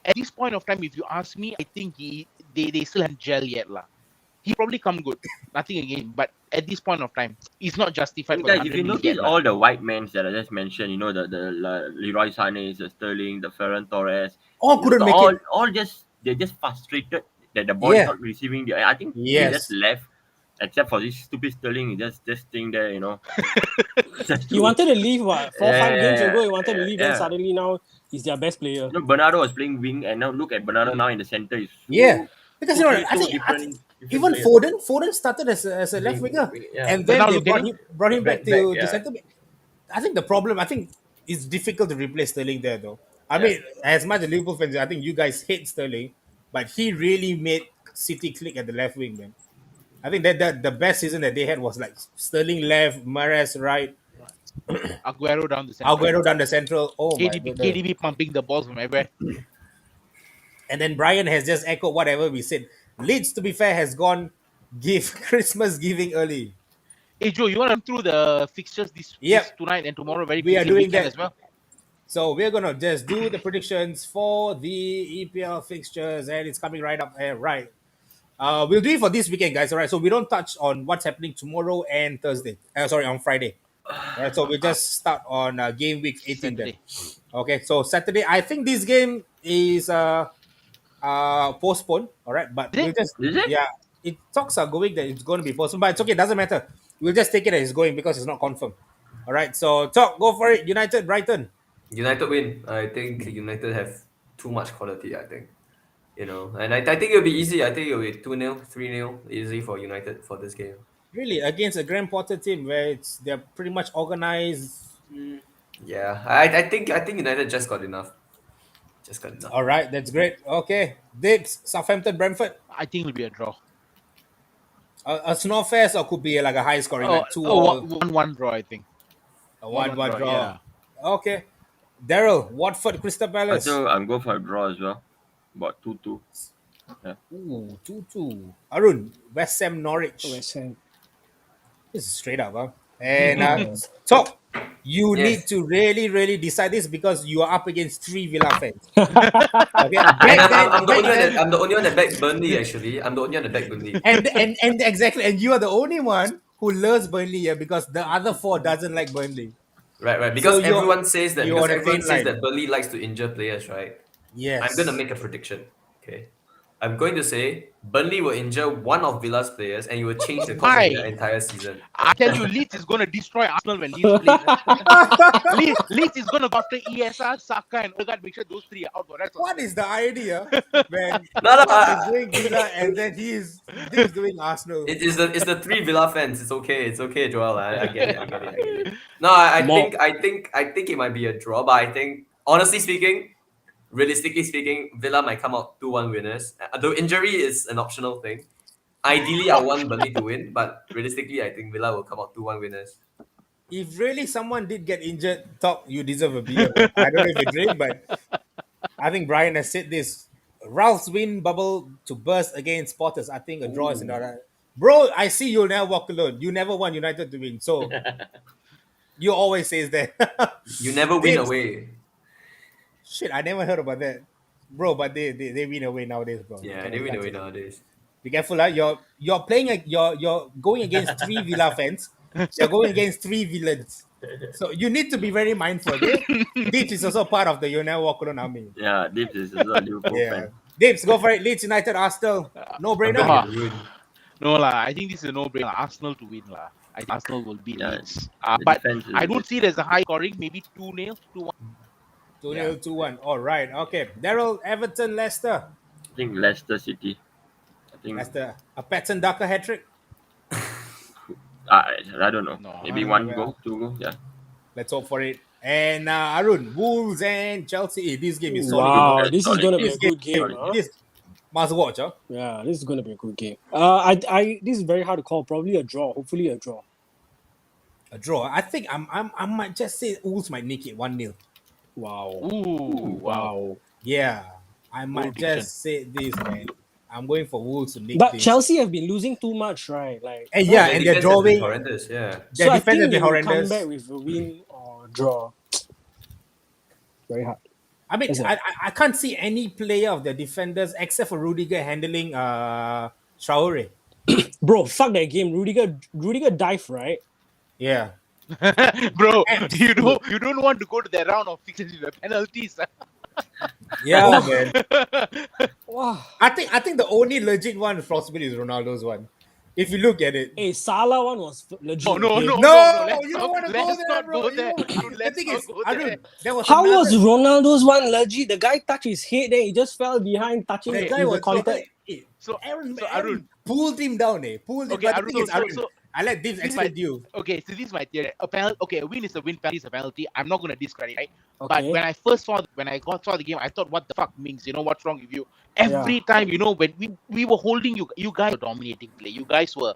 at this point of time, if you ask me, I think they still haven't gel yet lah. He probably come good, nothing again. But at this point of time, it's not justified for the Guys, if 100 you million notice yet lah. all the white men that I just mentioned, the Leroy Sané, the Sterling, the Ferran Torres, All couldn't make it. all they're just frustrated that the ball is Yeah. not receiving the. I think they just Yes. left, except for this stupid Sterling, he just staying there, Just He wanted to leave 4-5 games ago. He wanted to leave, and yeah. suddenly now he's their best player. Bernardo was playing wing, and now look at Bernardo now in the center. Is Yeah. Because totally I think different. even players. Foden started as a left winger, Yeah. and But then now they look at him. brought him back to yeah. center back. I think the problem, it's difficult to replace Sterling there though. I Yeah. mean, as much as Liverpool fans, I think you guys hate Sterling, but he really made City click at the left wing, man. I think that the best season that they had was like Sterling left, Mahrez right, Aguero down the center. Aguero down the central. Oh my goodness! KDB pumping the balls from everywhere. And then Brian has just echoed whatever we said. Leeds, to be fair, has gone give Christmas giving early. Hey Joe, you want to run through the fixtures this tonight and tomorrow very We are quickly, doing weekend that as well? So we're gonna just do the predictions for the EPL fixtures, and it's coming right up here, right? We'll do it for this weekend, guys. All right. So we don't touch on what's happening tomorrow and Thursday. Sorry, on Friday. All right. So we just start on game week 18 then. Saturday. Okay. So Saturday, I think this game is postponed. All right, but Is we'll it? just Is it? talks are going that it's going to be postponed, but it's okay. Doesn't matter. We'll just take it as it's going because it's not confirmed. All right. So go for it. United, Brighton. United win. I think United have too much quality, I think. And I think it'll be easy. I think it'll be 2-0, 3-0 easy for United for this game. Really, against a Graham Potter team where they're pretty much organized. Yeah, I think United just got enough. Just got enough. All right, that's great. Okay, Dibs, Southampton, Brentford. I think it'll be a draw. A snowfest or could be like a high scoring, like 2-2, 1-1 draw, I think. a 1-1 draw. Yeah. Okay, Daryl, Watford, Crystal Palace. So I'm going for a draw as well. About 2-2. Ooh, 2-2. Arun, West Ham, Norwich. West Ham. This is straight up, huh? And Top, you Yes. need to really, really decide this because you are up against 3 Villa fans. Okay, And I'm the back only one then- that, I'm the only one that backed Burnley actually. I'm the only one that backed Burnley. and exactly, and you are the only one who loves Burnley here because the other 4 doesn't like Burnley. Right. Because So you're- everyone says that you're because on a everyone thin says line. that Burnley likes to injure players, right? Yes, I'm gonna make a prediction. Okay. I'm going to say Burnley will injure one of Villa's players and it will change the course of Why? their entire season. I tell you, Leeds is going to destroy Arsenal when Leeds play. Leeds is going to go after ESR, Saka, and Odegaard. Make sure those 3 are out for the rest of What is the idea when No, he's doing Villa and then he's doing Arsenal? it's the 3 Villa fans. It's okay, Joel. I get it. No, I think it might be a draw, but I think honestly speaking, realistically speaking, Villa might come out 2-1 winners. The injury is an optional thing. Ideally, I want Burnley to win, but realistically, I think Villa will come out 2-1 winners. If really someone did get injured, Top, you deserve a beer, man. I don't know if you drink, but I think Brian has said this. Ralph's win bubble to burst against Spotters. I think a draw is in order. Bro, I see you'll never walk alone. You never want United to win. So you always says that. You never win Dibs. away. Shit, I never heard about that. Bro, but they win away nowadays, bro. Yeah, Come they on, win can't away say that. nowadays. Be careful, you're playing you're going against 3 Villa fans. You're going against 3 villains. So you need to be very mindful, okay? This is also part of the You Never Walk Alone army. Yeah, Dips is also a Liverpool Yeah. fan. Dibs, go for it. Leeds United, Arsenal. No I'm brainer. backing the ruin. No lah, I think this is a no-brainer. Arsenal to win lah. I think Arsenal will beat Yeah, Leeds. the But defense is I don't good. see it as a high scoring. Maybe 2-0, 2-1. 2-0, 2-1. All right. Okay. Daryl, Everton, Leicester. I think Leicester City. I think Leicester. A Patson Daka hat trick. I don't know. No, Maybe no, one well. goal, 2 goals. Yeah. Let's hope for it. And Arun, Wolves and Chelsea. This game is solid. Wow, Okay, this is solid. gonna be This a good game. Solid. Huh? This must watch, huh? Yeah, this is gonna be a good game. I this is very hard to call. Probably a draw. Hopefully a draw. A draw. I think I might just say Wolves might nick it 1-0. Wow. Ooh, wow. Wow. Yeah. I might Bold prediction. just say this, man. I'm going for Wolves to nick But this. Chelsea have been losing too much, right? Like, And yeah, Their and they're defense has been drawing. horrendous. Yeah. Their so I defense think has they been will come horrendous. back with a win or draw. Very hard. I mean, Is it? I can't see any player of the defenders except for Rudiger handling Traore. Bro, fuck that game. Rudiger dive, right? Yeah. Bro, you don't want to go to that round of fixtures with the penalties. Yeah, man. Wow. I think the only legit one possibly is Ronaldo's one. If you look at it. Hey, Salah one was legit. No, okay? No, let's you don't want to go let's there, not bro. go You there. don't- Arun, the let's thing not is, go there. Arun, there was How another, was Ronaldo's one legit? The guy touched his head, then he just fell behind, touching the it guy with was the contact. So, Aaron, so Aaron Arun, pulled him down, Pulled him. Okay, But the Arun, thing is, so- Arun, so- I let this this explain to you. okay, so this is my theory. A win is a win, penalty is a penalty. I'm not gonna discredit, right? But Okay. when I first saw the game, I thought, what the fuck means? You know what's wrong with you? Every time, when we were holding you guys were dominating play. You guys were,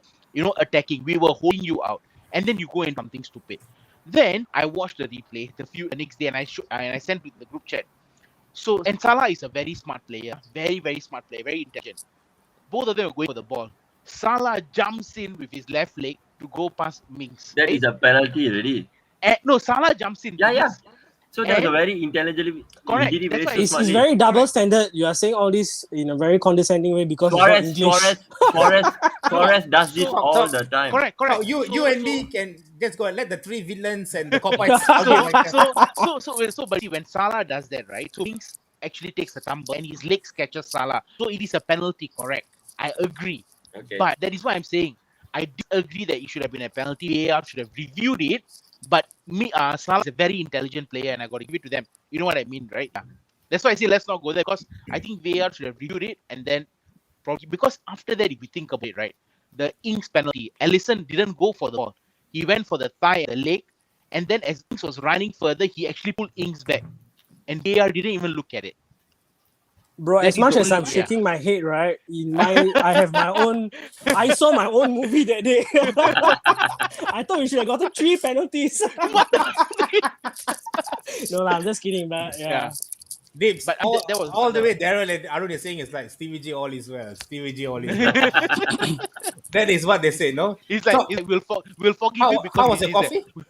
attacking. We were holding you out, and then you go in something stupid. Then I watched the replay the next day, and I sent to the group chat. So, and Salah is a very smart player, very very smart player, very intelligent. Both of them are going for the ball. Salah jumps in with his left leg to go past Mings. That is a penalty already. No, Salah jumps in. Yeah, yeah. Yes. So that's a And- very intelligently. Correct. He did it That's very why so It's smartly. very double standard. You are saying all this in a very condescending way because it's not English. Suarez does this So- all the time. Correct. So you and me can just go and let the 3 villains and the copies. But see, when Salah does that, right? So Mings actually takes a tumble and his legs catches Salah. So it is a penalty, correct? I agree. Okay. But that is why I'm saying I disagree that it should have been a penalty. VAR should have reviewed it. But Salah is a very intelligent player, and I got to give it to them. You know what I mean, right? Yeah. That's why I say let's not go there, because I think VAR should have reviewed it, and then probably, because after that, if you think about it, right, the Ings penalty, Alisson didn't go for the ball. He went for the thigh and the leg, and then as Ings was running further, he actually pulled Ings back, and VAR didn't even look at it. Bro, That as is much the as only- I'm shaking my head, right? I saw my own movie that day. I thought we should have gotten 3 penalties. No, I'm just kidding, but yeah. Yeah. Dibs, But all, that was- all the way Daryl and Arun is saying is like Stevie G all is well. Stevie G all is well. That is what they say, no? It's like, So- we'll forgive you because How was we your did that. coffee? Was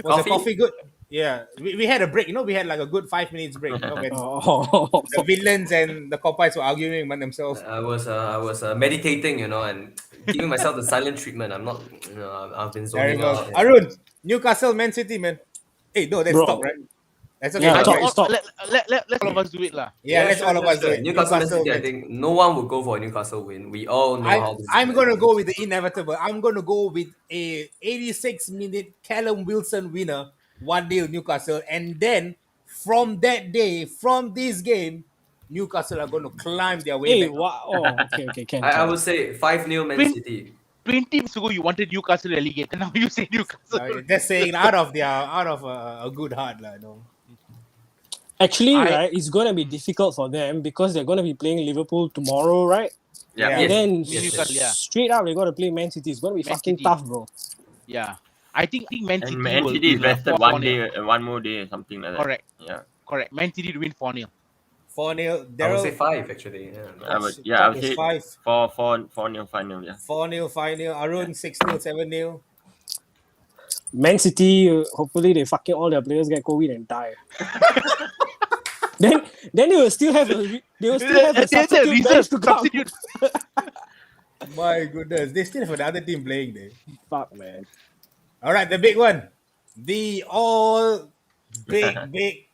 Coffee? the coffee good? Yeah. We had a break, we had like a good 5 minutes break. When Oh. the villains and the copies were arguing among themselves. I was meditating, and giving myself the silent treatment. I'm not, I've been zoning Terrible. out. Arun, Newcastle, Man City, man. Hey, no, that's Bro. stop, right? That's okay. Yeah, that's stop, right. stop. Let all of us do it, lah. Yeah, let's all of us do it. Newcastle, Man City, I Man- think no one would go for a Newcastle win. We all know how this is I'm gonna going to end. go with the inevitable. I'm going to go with a 86-minute Callum Wilson winner, 1-0 Newcastle. And then from that day, from this game, Newcastle are going to climb their way Hey, back. wow. Oh, okay, can. I would say 5-0 Man Win. City. 20 minutes ago, you wanted Newcastle relegated. Now you say Newcastle. Just saying out of a good heart, no. Actually, I- right, it's going to be difficult for them because they're going to be playing Liverpool tomorrow, right? Yeah. And Yes. then Newcastle, yeah. straight up they got to play Man City. It's gonna be Man fucking City. tough, bro. Yeah. I think Man And City Man will City is win lah, rested 4-0. one day, one more day, something like that. Correct. Yeah. Correct. Man City to win 4-0. 4-0. I would say Daryl, 5 actually. Yeah. I would, Talk I would is say 5. 4-0 final. Yeah. 4-0, 5-0. Arun, 6-0, 7-0. Man City, hopefully they fucking all their players get COVID and die. then they will still have a substitute bench to come. Substitute. My goodness. They still have another team playing there. Fuck, man. All right, the big one. The all big.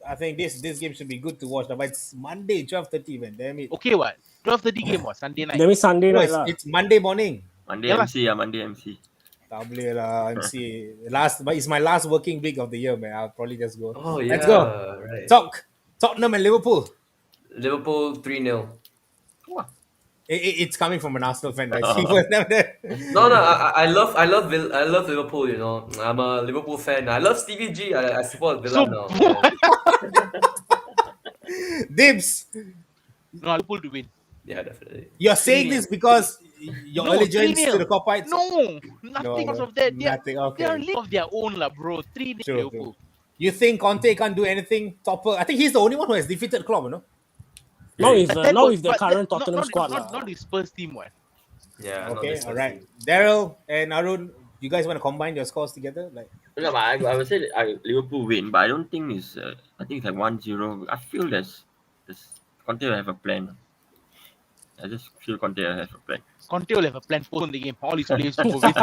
I think this game should be good to watch. But it's Monday, 12:30, man. Damn it. Okay, what? 12:30 game was Sunday night. That means Sunday No, night lah. it's Monday morning. Monday Yeah lah. MC, yeah, Monday MC. Tak boleh lah, MC. But it's my last working week of the year, man. I'll probably just go. Oh yeah. Let's go. Right. Tottenham and Liverpool. Liverpool 3-0. It's coming from an Arsenal fan, right? He was never there. No, I love Liverpool. You know, I'm a Liverpool fan. I love Stevie G. I support Villa So, now. Yeah. Dibs, no, Liverpool to win. Yeah, definitely. you're saying 3-0. this because your No, allegiance 3-0. to the Copites? No, nothing No, because of that. They are, nothing. they are Okay. league of their own, lah, bro. 3-0 True, Liverpool. You think Conte can't do anything? Topper. I think he's the only one who has defeated Klopp, you know? Not with That not was- with the but current that- Tottenham not, squad not, lah. not the Spurs team, what? Yeah. not Okay, this all first right. team. Daryl and Arun, you guys want to combine your scores together? Like, No, but I would say that, Liverpool win, but I don't think it's. I think it's like 1-0. I feel there's Conte will have a plan. I just feel Conte will have a plan. Conte will have a plan for the game. All his players to go with.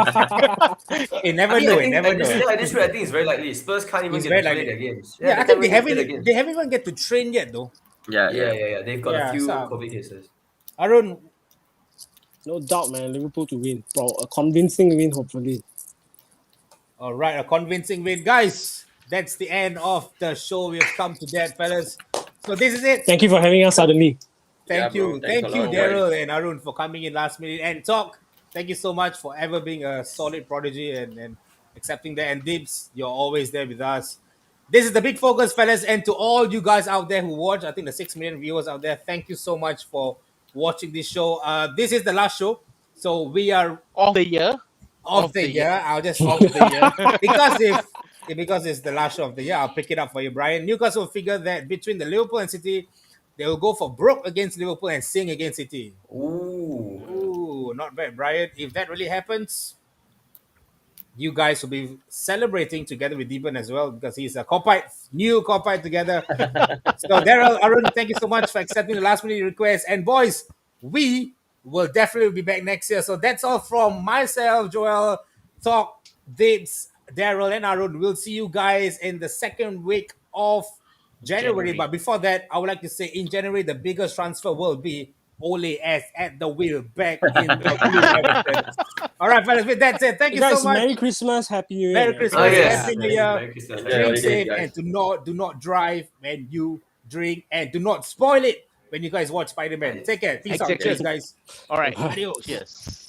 never know. Never know. At this rate, I think it's very likely. Spurs can't even It's get very to play likely. their games. Yeah, I can't think even get to play their games. they haven't even get to train yet, though. Yeah. Yeah. They've got Yeah, a few some. COVID cases. Arun, No doubt, man. Liverpool to win. Bro, a convincing win, hopefully. all right, a convincing win. Guys, that's the end of the show. We've come to that, fellas. So this is it. Thank you for having us suddenly. Thank Yeah, bro. you. Thanks Thank a you, lot. Daryl and Arun, for coming in last minute. And Talk, thank you so much for ever being a solid prodigy and accepting that. And Dibs, you're always there with us. This is the Big Focus, fellas. And to all you guys out there who watch, I think the 6 million viewers out there, thank you so much for watching this show. This is the last show. So we are Of the year. of the year. I'll just Of the year. because it's the last show of the year, I'll pick it up for you, Brian. Newcastle figure that between the Liverpool and City, they will go for broke against Liverpool and sing against City. Ooh. Ooh, not bad, Brian. If that really happens, you guys will be celebrating together with Deepan as well because he's a new Copite together. So, Daryl, Arun, thank you so much for accepting the last minute request. And boys, we will definitely be back next year. So that's all from myself, Joel, Talk, Dibs, Daryl, and Arun. We'll see you guys in the second week of January. But before that, I would like to say in January, the biggest transfer will be Ole S at the wheel back in the Blue Everton. All right, fellas, with that said, thank you Guys, so much. Merry Christmas, Happy New Year. Merry man. Christmas, Oh, yes. Happy New Merry Year. Christmas. Yeah, Drink holidays, safe guys. and do not drive when you drink and do not spoil it when you guys watch Spider-Man. Yes. Take care. Peace out. Exactly. Cheers, guys. All right. Bye. Adios. Cheers.